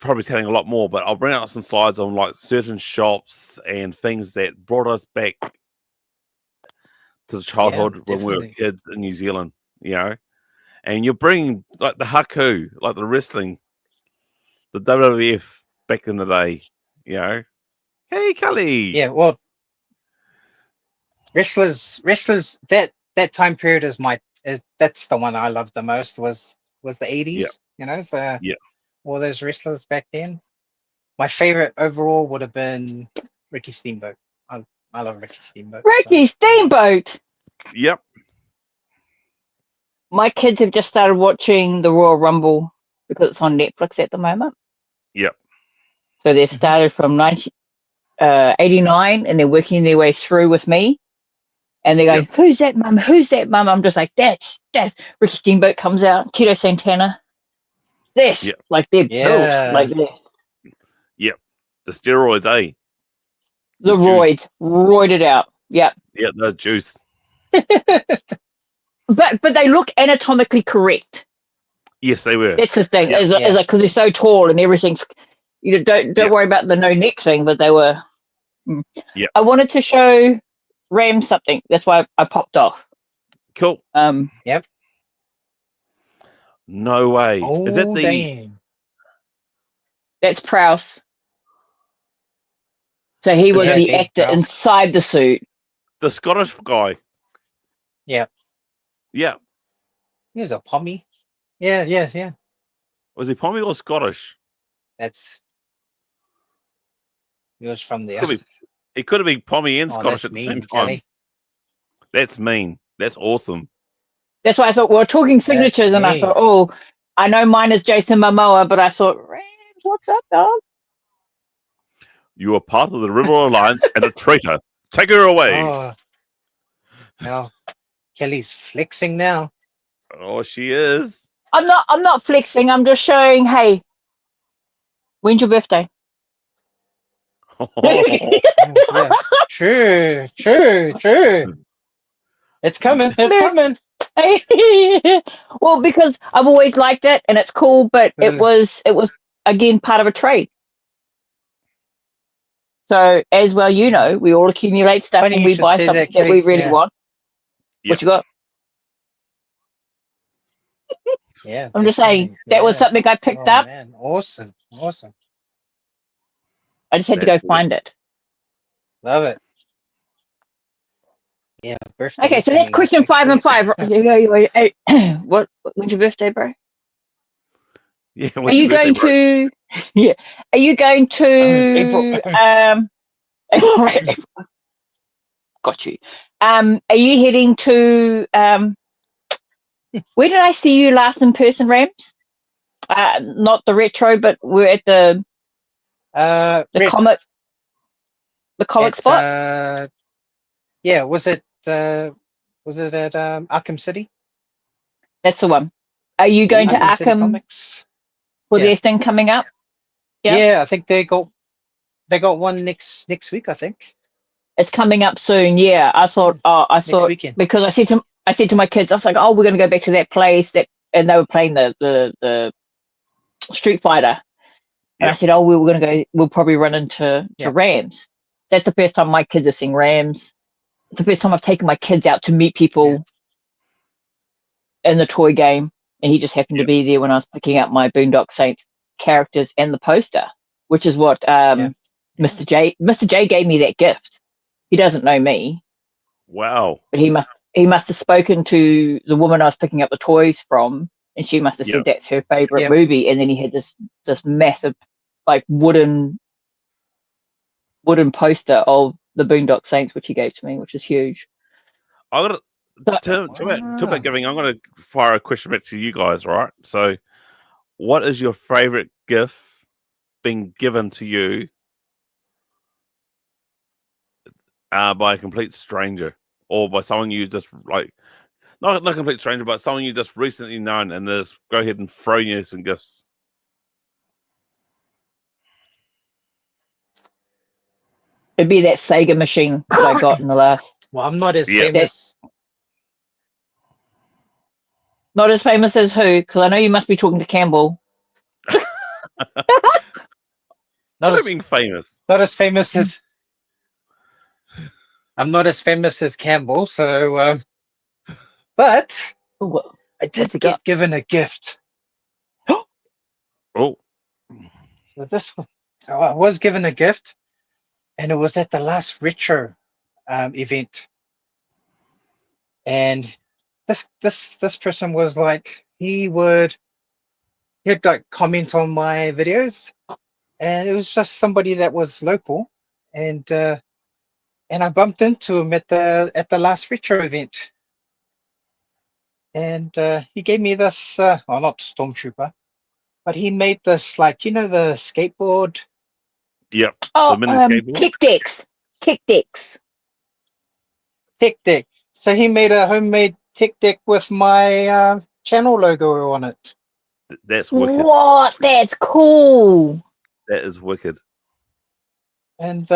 probably telling a lot more, but I'll bring up some slides on like certain shops and things that brought us back to the childhood when we were definitely. kids in New Zealand, and you're bringing like the haku, like the wrestling, the WWF back in the day, Hey, Kelly. Yeah, well, wrestlers. That time period that's the one I loved the most was the 80s. So Yeah. all those wrestlers back then. My favorite overall would have been Ricky Steamboat. I love Ricky Steamboat. Ricky Steamboat. Yep. My kids have just started watching the Royal Rumble because it's on Netflix at the moment. Yep. So they've started from 89 and they're working their way through with me. And they're going, Who's that, Mum? Who's that, Mum? I'm just like, that's Ricky Steamboat comes out, Tito Santana. This, like they're built, like they're The steroids, eh? the roids, roided out. Yeah. Yeah, the juice. But they look anatomically correct. Yes, they were. That's the thing. Yeah. Is like because they're so tall and everything's, don't worry about the no neck thing. But they were. Yeah. I wanted to show Ram something. That's why I popped off. Cool. Yep. No way. Oh, Is that the? dang. That's Prowse. So he was Yeah, the Dave actor Prowse. inside the suit. The Scottish guy. Yeah. Yeah. He was a pommy. Yeah. Was he Pommy or Scottish? He was from there. He could have been Pommy and Oh, Scottish that's at the mean, same time. Kelly. That's mean. That's awesome. That's why I thought we're talking signatures, and I me. thought, I know mine is Jason Momoa, but I thought, Rams, what's up, dog? You are part of the River Alliance and a traitor. Take her away. Oh. Now, Kelly's flexing now. Oh, she is. I'm not flexing. I'm just showing. Hey, when's your birthday? Yeah. True. It's coming. Well, because I've always liked it and it's cool, but it was again part of a trade. So as well, we all accumulate stuff Funny and you we should buy say something that, that we Kelly. really want. Yep. What you got? Yeah. I'm just saying that was something I picked up. Man. Awesome. I just had to go find it. Love it. Yeah. Birthday. Okay, so that's question 5 and 5. When's your birthday, bro? Yeah. Are you going to? Yeah. Are you going to? April. Got you. Are you heading to? Where did I see you last in person, Rams? Not the retro, but we're at the comic. The comic spot. Yeah. Was it at Arkham City? That's the one. Are you going to Arkham City Arkham Comics? for their thing coming up? Yeah, I think they got one next week. I think it's coming up soon. Yeah, I thought next weekend. Because I said to my kids, I was like, we're going to go back to that place and they were playing the Street Fighter, and I said, we were going to go. We'll probably run into Rams. That's the first time my kids have seen Rams. It's the first time I've taken my kids out to meet people in the toy game, and he just happened to be there when I was picking up my Boondock Saints characters and the poster, which is what Mr. J gave me that gift. He doesn't know me. Wow. But he must have spoken to the woman I was picking up the toys from, and she must have said that's her favorite movie. And then he had this massive, like wooden poster of the Boondock Saints, which he gave to me, which is huge. I got to about giving. I'm going to fire a question back to you guys. Right. So, what is your favorite gift being given to you by a complete stranger, or by someone you just like? Not a complete stranger, but someone you just recently known, and just go ahead and throw you some gifts. It'd be that Sega machine that I got in the last. Well, I'm not as famous. Not as famous as who? Because I know you must be talking to Campbell. Not being famous. Not as famous as. I'm not as famous as Campbell, so but Oh, what? I did forgot. get given a gift. Oh, So I was given a gift, and it was at the last retro event. And this person was like, he'd like comment on my videos, and it was just somebody that was local, and I bumped into him at the last retro event, and he gave me this, not Stormtrooper, but he made this, like, the skateboard. yep. Oh, The mini skateboard. kick decks. Tech deck. So he made a homemade tech deck with my channel logo on it. That's wicked. What? That's cool. That is wicked. And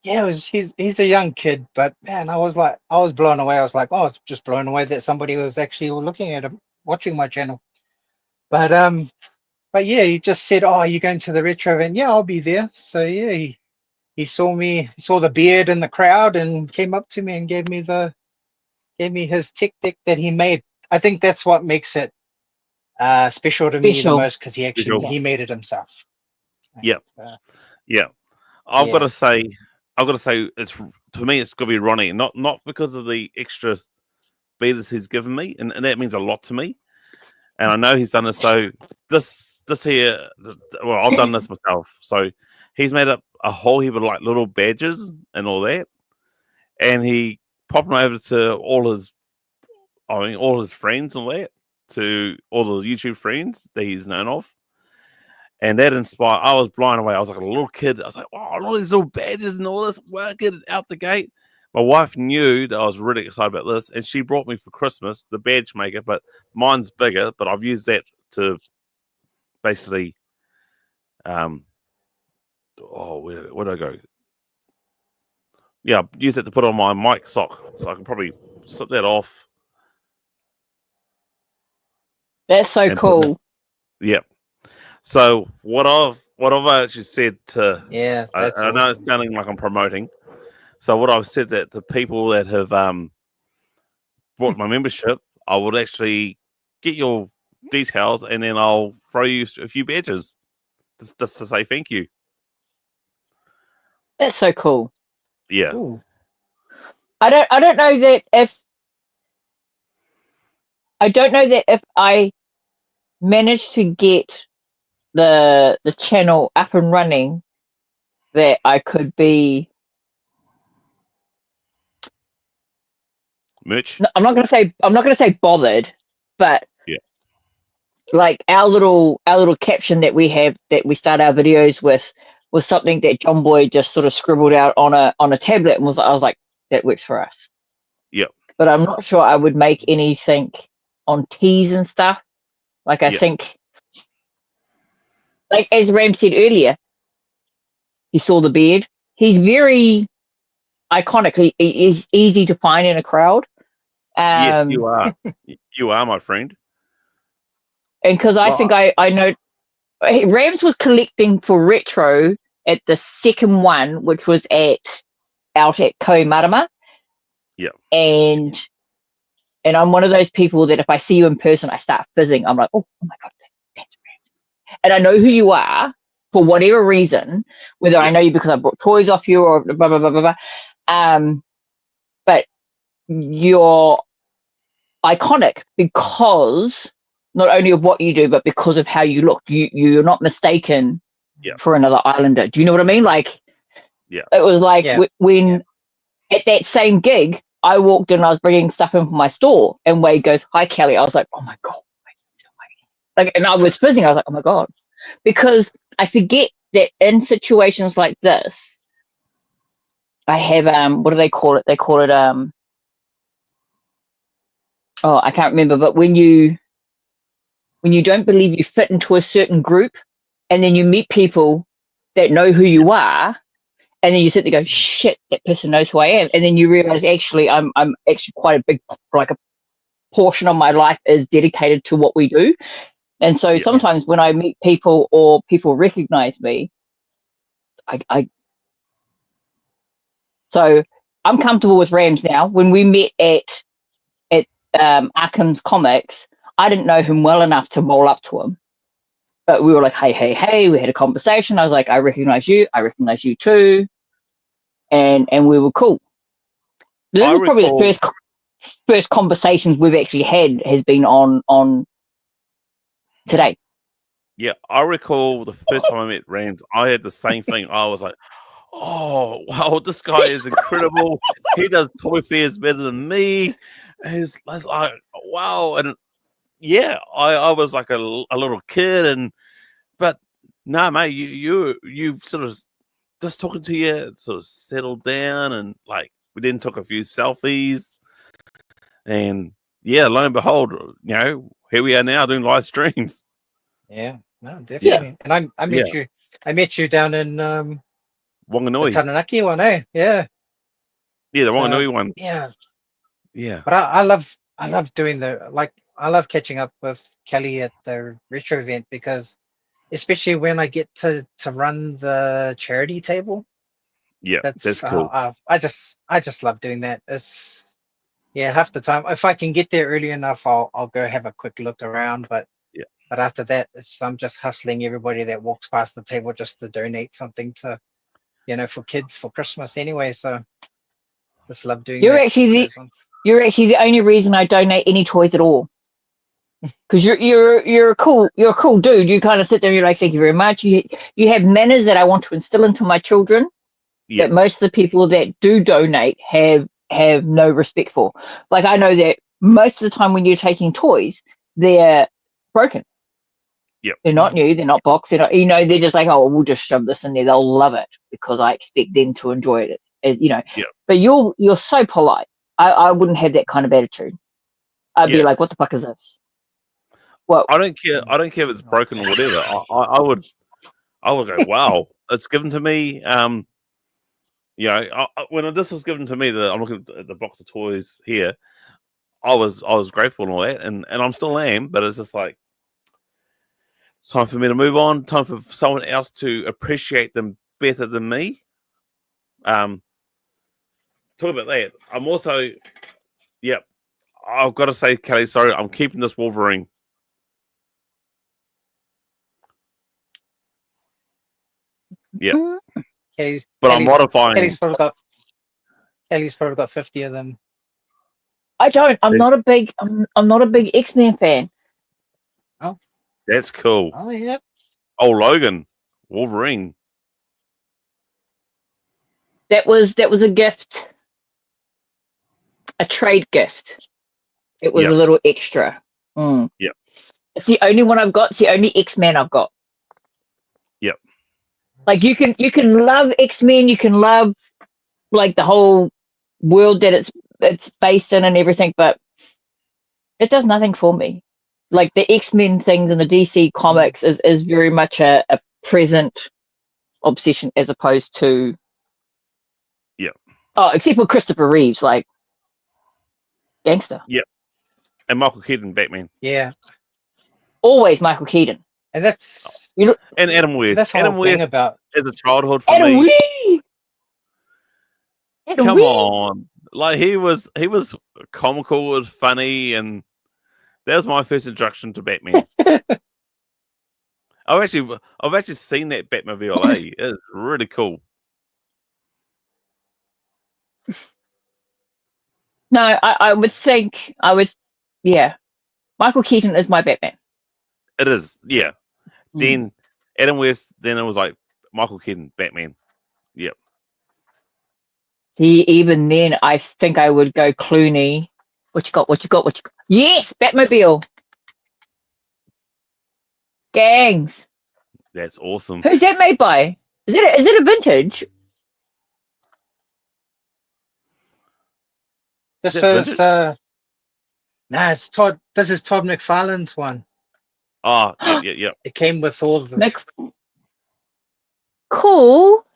yeah, he's a young kid, but man, I was blown away. I was like, oh, I was just blown away that somebody was actually looking at him, watching my channel. But yeah, he just said, oh, are you going to the retro event? Yeah, I'll be there. So yeah, he saw me, he saw the beard in the crowd, and came up to me and gave me his tech deck that he made. I think that's what makes it special to me the Special. most, because he made it himself. Yep. So, Yeah. I've Yeah. got to say, it's to me, it's got to be Ronnie, not because of the extra beaters he's given me, and that means a lot to me. And I know he's done this. So this here, well, I've done this myself. So he's made up a whole heap of like little badges and all that, and he popped them over to all his friends and all that, to all the YouTube friends that he's known of. And that inspired, I was blown away. I was like a little kid. I was like, oh, all these little badges and all this, working out the gate. My wife knew that I was really excited about this, and she brought me for Christmas the badge maker, but mine's bigger, but I've used that to basically, where did I go? Yeah, use it to put on my mic sock, so I can probably slip that off. That's so And cool. Yeah. So what I've actually said to, yeah, that's I know it's sounding like I'm promoting. So what I've said that the people that have bought my membership, I would actually get your details, and then I'll throw you a few badges just to say thank you. That's so cool. Yeah. Ooh. I don't know that if I managed to get the channel up and running, that I could be. Merch. I'm not gonna say bothered, but Yeah. like our little caption that we have, that we start our videos with, was something that John Boy just sort of scribbled out on a tablet, and I was like, that works for us. Yep. But I'm not sure I would make anything on teas and stuff. Like I think, like as Ram said earlier, he saw the beard. He's very iconic. He's easy to find in a crowd. Yes, you are. You are, my friend. And because I think I know Rams was collecting for retro at the second one, which was out at Kohimarama. Yeah. And I'm one of those people that if I see you in person, I start fizzing. I'm like, oh my God, that's Rams. And I know who you are for whatever reason, whether I know you because I brought toys off you or blah, blah, blah, blah, blah. But you're iconic because not only of what you do, but because of how you look. You're not mistaken for another Islander. Do you know what I mean? Like, it was like when at that same gig, I walked in, I was bringing stuff in from my store, and Wade goes, "Hi, Kelly." I was like, "Oh my God." Like, and I was fizzing. I was like, "Oh my God," because I forget that in situations like this, I have what do they call it? They call it oh, I can't remember, but when you don't believe you fit into a certain group, and then you meet people that know who you are, and then you sit there and go, shit, that person knows who I am. And then you realize, actually, I'm actually quite a big, like a portion of my life is dedicated to what we do. And so sometimes when I meet people or people recognize me, so I'm comfortable with Rams now. When we met at Arkham's Comics, I didn't know him well enough to roll up to him. But we were like, hey, we had a conversation. I was like, I recognize you too. And we were cool. This is probably the first conversations we've actually had has been on today. Yeah, I recall the first time I met Rams, I had the same thing. I was like, oh, wow, this guy is incredible. He does toy fairs better than me. I was like, wow. And yeah, I was like a little kid, but no, mate, you sort of just talking to you, sort of settled down, and like we then took a few selfies, and yeah, lo and behold, here we are now doing live streams. Yeah, no, definitely. Yeah. And I met you down in Wanganui, the Taranaki one, eh? Yeah. Yeah, the Wanganui one. Yeah. Yeah. But I love doing I love catching up with Kelly at the retro event, because especially when I get to run the charity table. Yeah, that's cool. I just love doing that. It's half the time if I can get there early enough, I'll go have a quick look around. But after that, I'm just hustling everybody that walks past the table just to donate something to, for kids for Christmas anyway. So just love doing. You're actually the only reason I donate any toys at all. Because you're a cool dude. You kind of sit there and you're like, thank you very much. You have manners that I want to instill into my children. That most of the people that do donate have no respect for. Like, I know that most of the time when you're taking toys, they're broken. Yep. They're not new. They're not boxed. They're just like, oh, we'll just shove this in there. They'll love it because I expect them to enjoy it. Yep. But you're so polite. I wouldn't have that kind of attitude. I'd be like, what the fuck is this? Well, I don't care. I don't care if it's broken or whatever. I would go, wow, it's given to me. When this was given to me, I'm looking at the box of toys here. I was grateful and all that, and I'm still am. But it's just like it's time for me to move on. Time for someone else to appreciate them better than me. Talk about that. I'm also, I've got to say, Kelly, sorry, I'm keeping this Wolverine. Yeah. I'm modifying. Kelly's probably got 50 of them. I don't. I'm not a big X-Men fan. Oh, that's cool. Oh yeah. Oh, Logan, Wolverine. That was a gift, a trade gift. It was a little extra. Yeah. It's the only one I've got. It's the only X-Men I've got. Yep. Like you can love X-Men, you can love like the whole world that it's based in and everything, but it does nothing for me. Like the X-Men things in the DC comics is very much a present obsession as opposed to except for Christopher Reeves, like gangster. Yeah. And Michael Keaton, Batman. Yeah. Always Michael Keaton. And that's and Adam West. That's Adam West about is a childhood for Adam me. Adam Come West. on. Like he was comical, was funny, and that was my first introduction to Batman. I've actually seen that Batmobile. It's really cool. No, I would think Michael Keaton is my Batman. It is, yeah. Then Adam West, then it was like Michael Keaton, Batman. Yep. See, even then, I think I would go Clooney. What you got? Yes, Batmobile. Gangs. That's awesome. Who's that made by? Is it a vintage? This is it's Todd. This is Todd McFarlane's one. Oh, yeah. It came with all of them. Cool.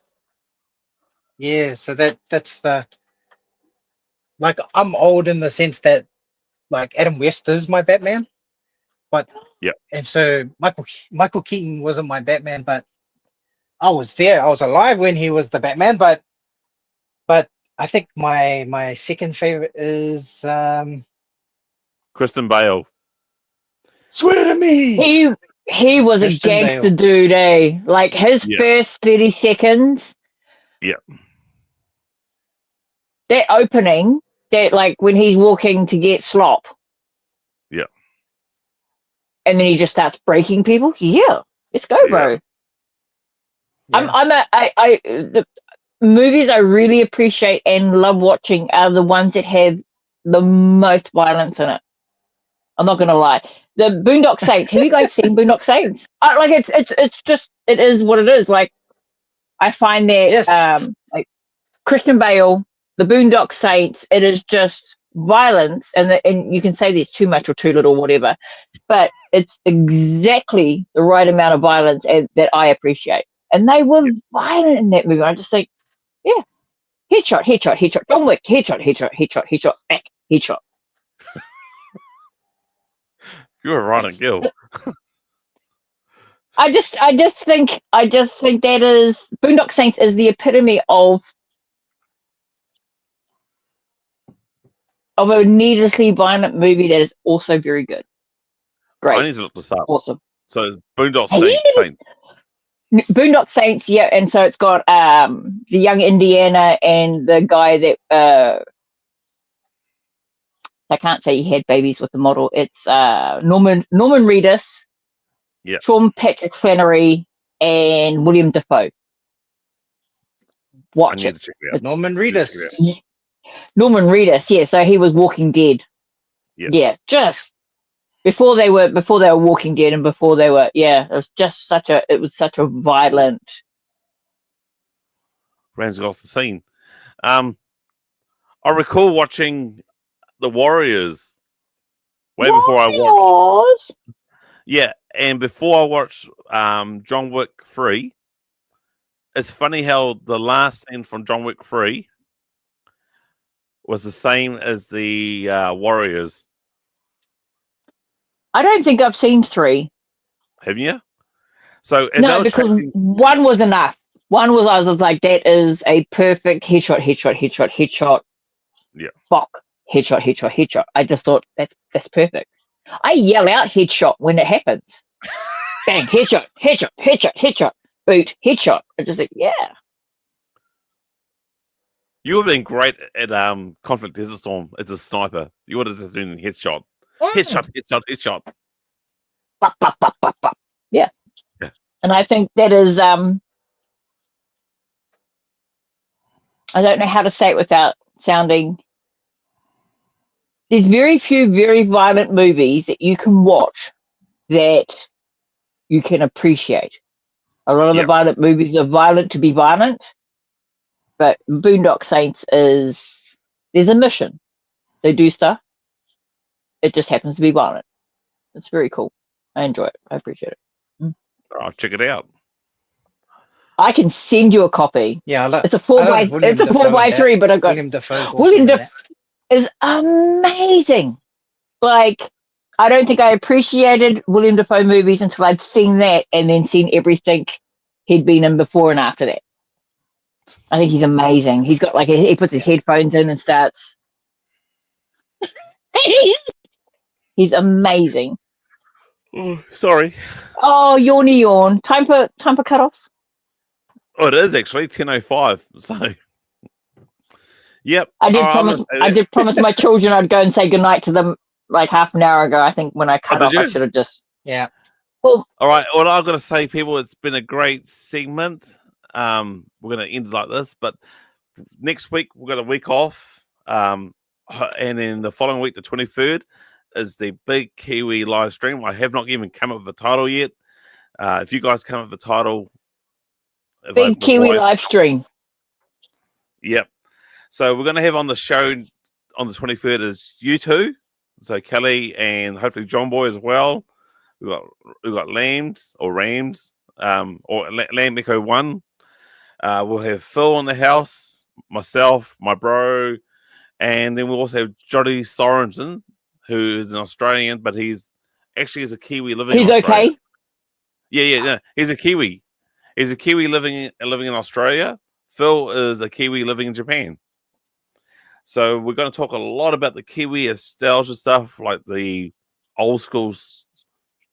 Yeah, so that's the I'm old in the sense that like Adam West is my Batman, but and so Michael Keaton wasn't my Batman, but I was there. I was alive when he was the Batman, but I think my second favorite is Kristen Bale. Swear to Me. He was Christian a gangster Bale. dude, eh? Like his Yeah. first 30 seconds. Yeah. That opening, that like when he's walking to get slop. Yeah. And then he just starts breaking people. Yeah. Let's go, bro. Yeah. The movies I really appreciate and love watching are the ones that have the most violence in it. I'm not gonna lie. The Boondock Saints. Have you guys seen Boondock Saints? Like it's just it is what it is. Like I find that Yes. like Christian Bale, the Boondock Saints, it is just violence, and you can say there's too much or too little, whatever, but it's exactly the right amount of violence that I appreciate. And they were violent in that movie. I just think, yeah, headshot, headshot, headshot, John Wick, headshot, headshot, headshot, headshot, back, headshot. You're right on Gil. I just think that is Boondock Saints is the epitome of a needlessly violent movie that is also very good. I Great, need to look this up. awesome. So it's Boondock Hey, Saints. Boondock Saints, yeah, and so it's got the young Indiana and the guy that I can't say he had babies with the model. It's Norman Reedus, Sean Patrick Flannery, and William Dafoe. I Watch need it. to check it out. Norman Reedus. Norman Reedus, yeah. So he was Walking Dead. Yeah. Yeah, just before they were Walking Dead, and before they were, yeah. It was just such a violent. Rams off the scene. I recall watching The Warriors way before I watched. Yeah, and before I watched John Wick 3, it's funny how the last scene from John Wick 3 was the same as the Warriors. I don't think I've seen 3. Haven't you? So No, because one was enough. One was I was like, that is a perfect headshot, headshot, headshot, headshot. Yeah. Fuck. Headshot, headshot, headshot. I just thought that's perfect. I yell out headshot when it happens. Bang, headshot, headshot, headshot, headshot, boot, headshot. I just like, yeah. You would have been great at Conflict Desert Storm as a sniper. You would have just been headshot. Headshot, headshot, headshot. Bop, bop, bop, bop, bop. Yeah. Yeah. And I think that is I don't know how to say it without sounding. There's very few very violent movies that you can watch that you can appreciate. A lot of the violent movies are violent to be violent, but Boondock Saints there's a mission. They do stuff. It just happens to be violent. It's very cool. I enjoy it. I appreciate it. I'll check it out. I can send you a copy. Yeah, it's a 4x3, but I've got William Dafoe. William Dafoe is amazing. Like, I don't think I appreciated William Dafoe movies until I'd seen that and then seen everything he'd been in before and after that. I think he's amazing. He's got he puts his headphones in and starts. He's amazing. Oh, sorry. Oh, yawny yawn. Time for cutoffs. Oh, it is actually 10:05. So, yep. I did promise my children I'd go and say goodnight to them like half an hour ago. I think when I cut off, I should have just. Yeah. Well, all right. Well, I've got to say, people, it's been a great segment. We're going to end it like this, but next week we've got a week off, and then the following week, the 23rd, is the big Kiwi live stream. I have not even come up with a title yet. If you guys come up with a title, big Kiwi live stream. Yep. So we're going to have on the show on the 23rd is you two, so Kelly and hopefully John Boy as well. We've got Rams, or Lamb Echo 1. We'll have Phil in the house, myself, my bro, and then we'll also have Jody Sorensen, who is an Australian, but he's actually is a Kiwi living in Australia. Okay. Yeah. He's a Kiwi. He's a Kiwi living in Australia. Phil is a Kiwi living in Japan. So we're going to talk a lot about the Kiwi nostalgia stuff, like the old school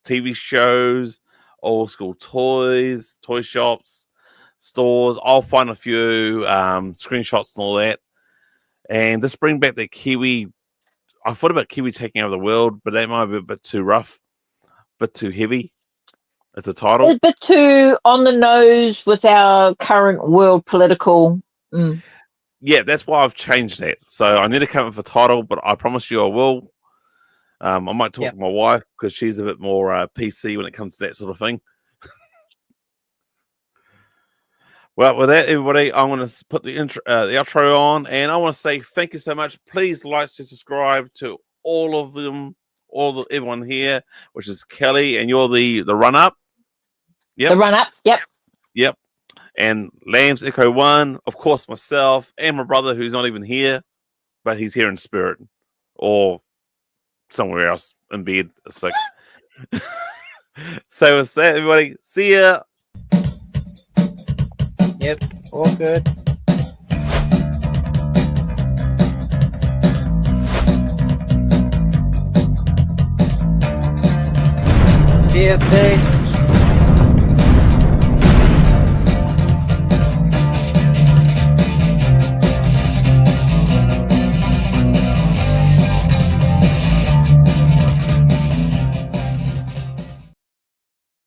TV shows, old school toys, toy shops, stores. I'll find a few screenshots and all that. And just bring back the Kiwi. I thought about Kiwi taking over the world, but that might be a bit too rough, a bit too heavy as a title. It's a bit too on the nose with our current world political. Yeah, that's why I've changed that. So I need to come up with a title, but I promise you I will. I might talk to my wife because she's a bit more PC when it comes to that sort of thing. Well, with that, everybody, I'm going to put the outro on, and I want to say thank you so much. Please like and subscribe to all of them, everyone here, which is Kelly, and you're the run-up. Yep. The run-up, Yep. And Lambs Echo 1, of course, myself, and my brother, who's not even here, but he's here in spirit, or somewhere else in bed, sick. So with that, everybody, see ya. Yep, all good. Yeah, thanks.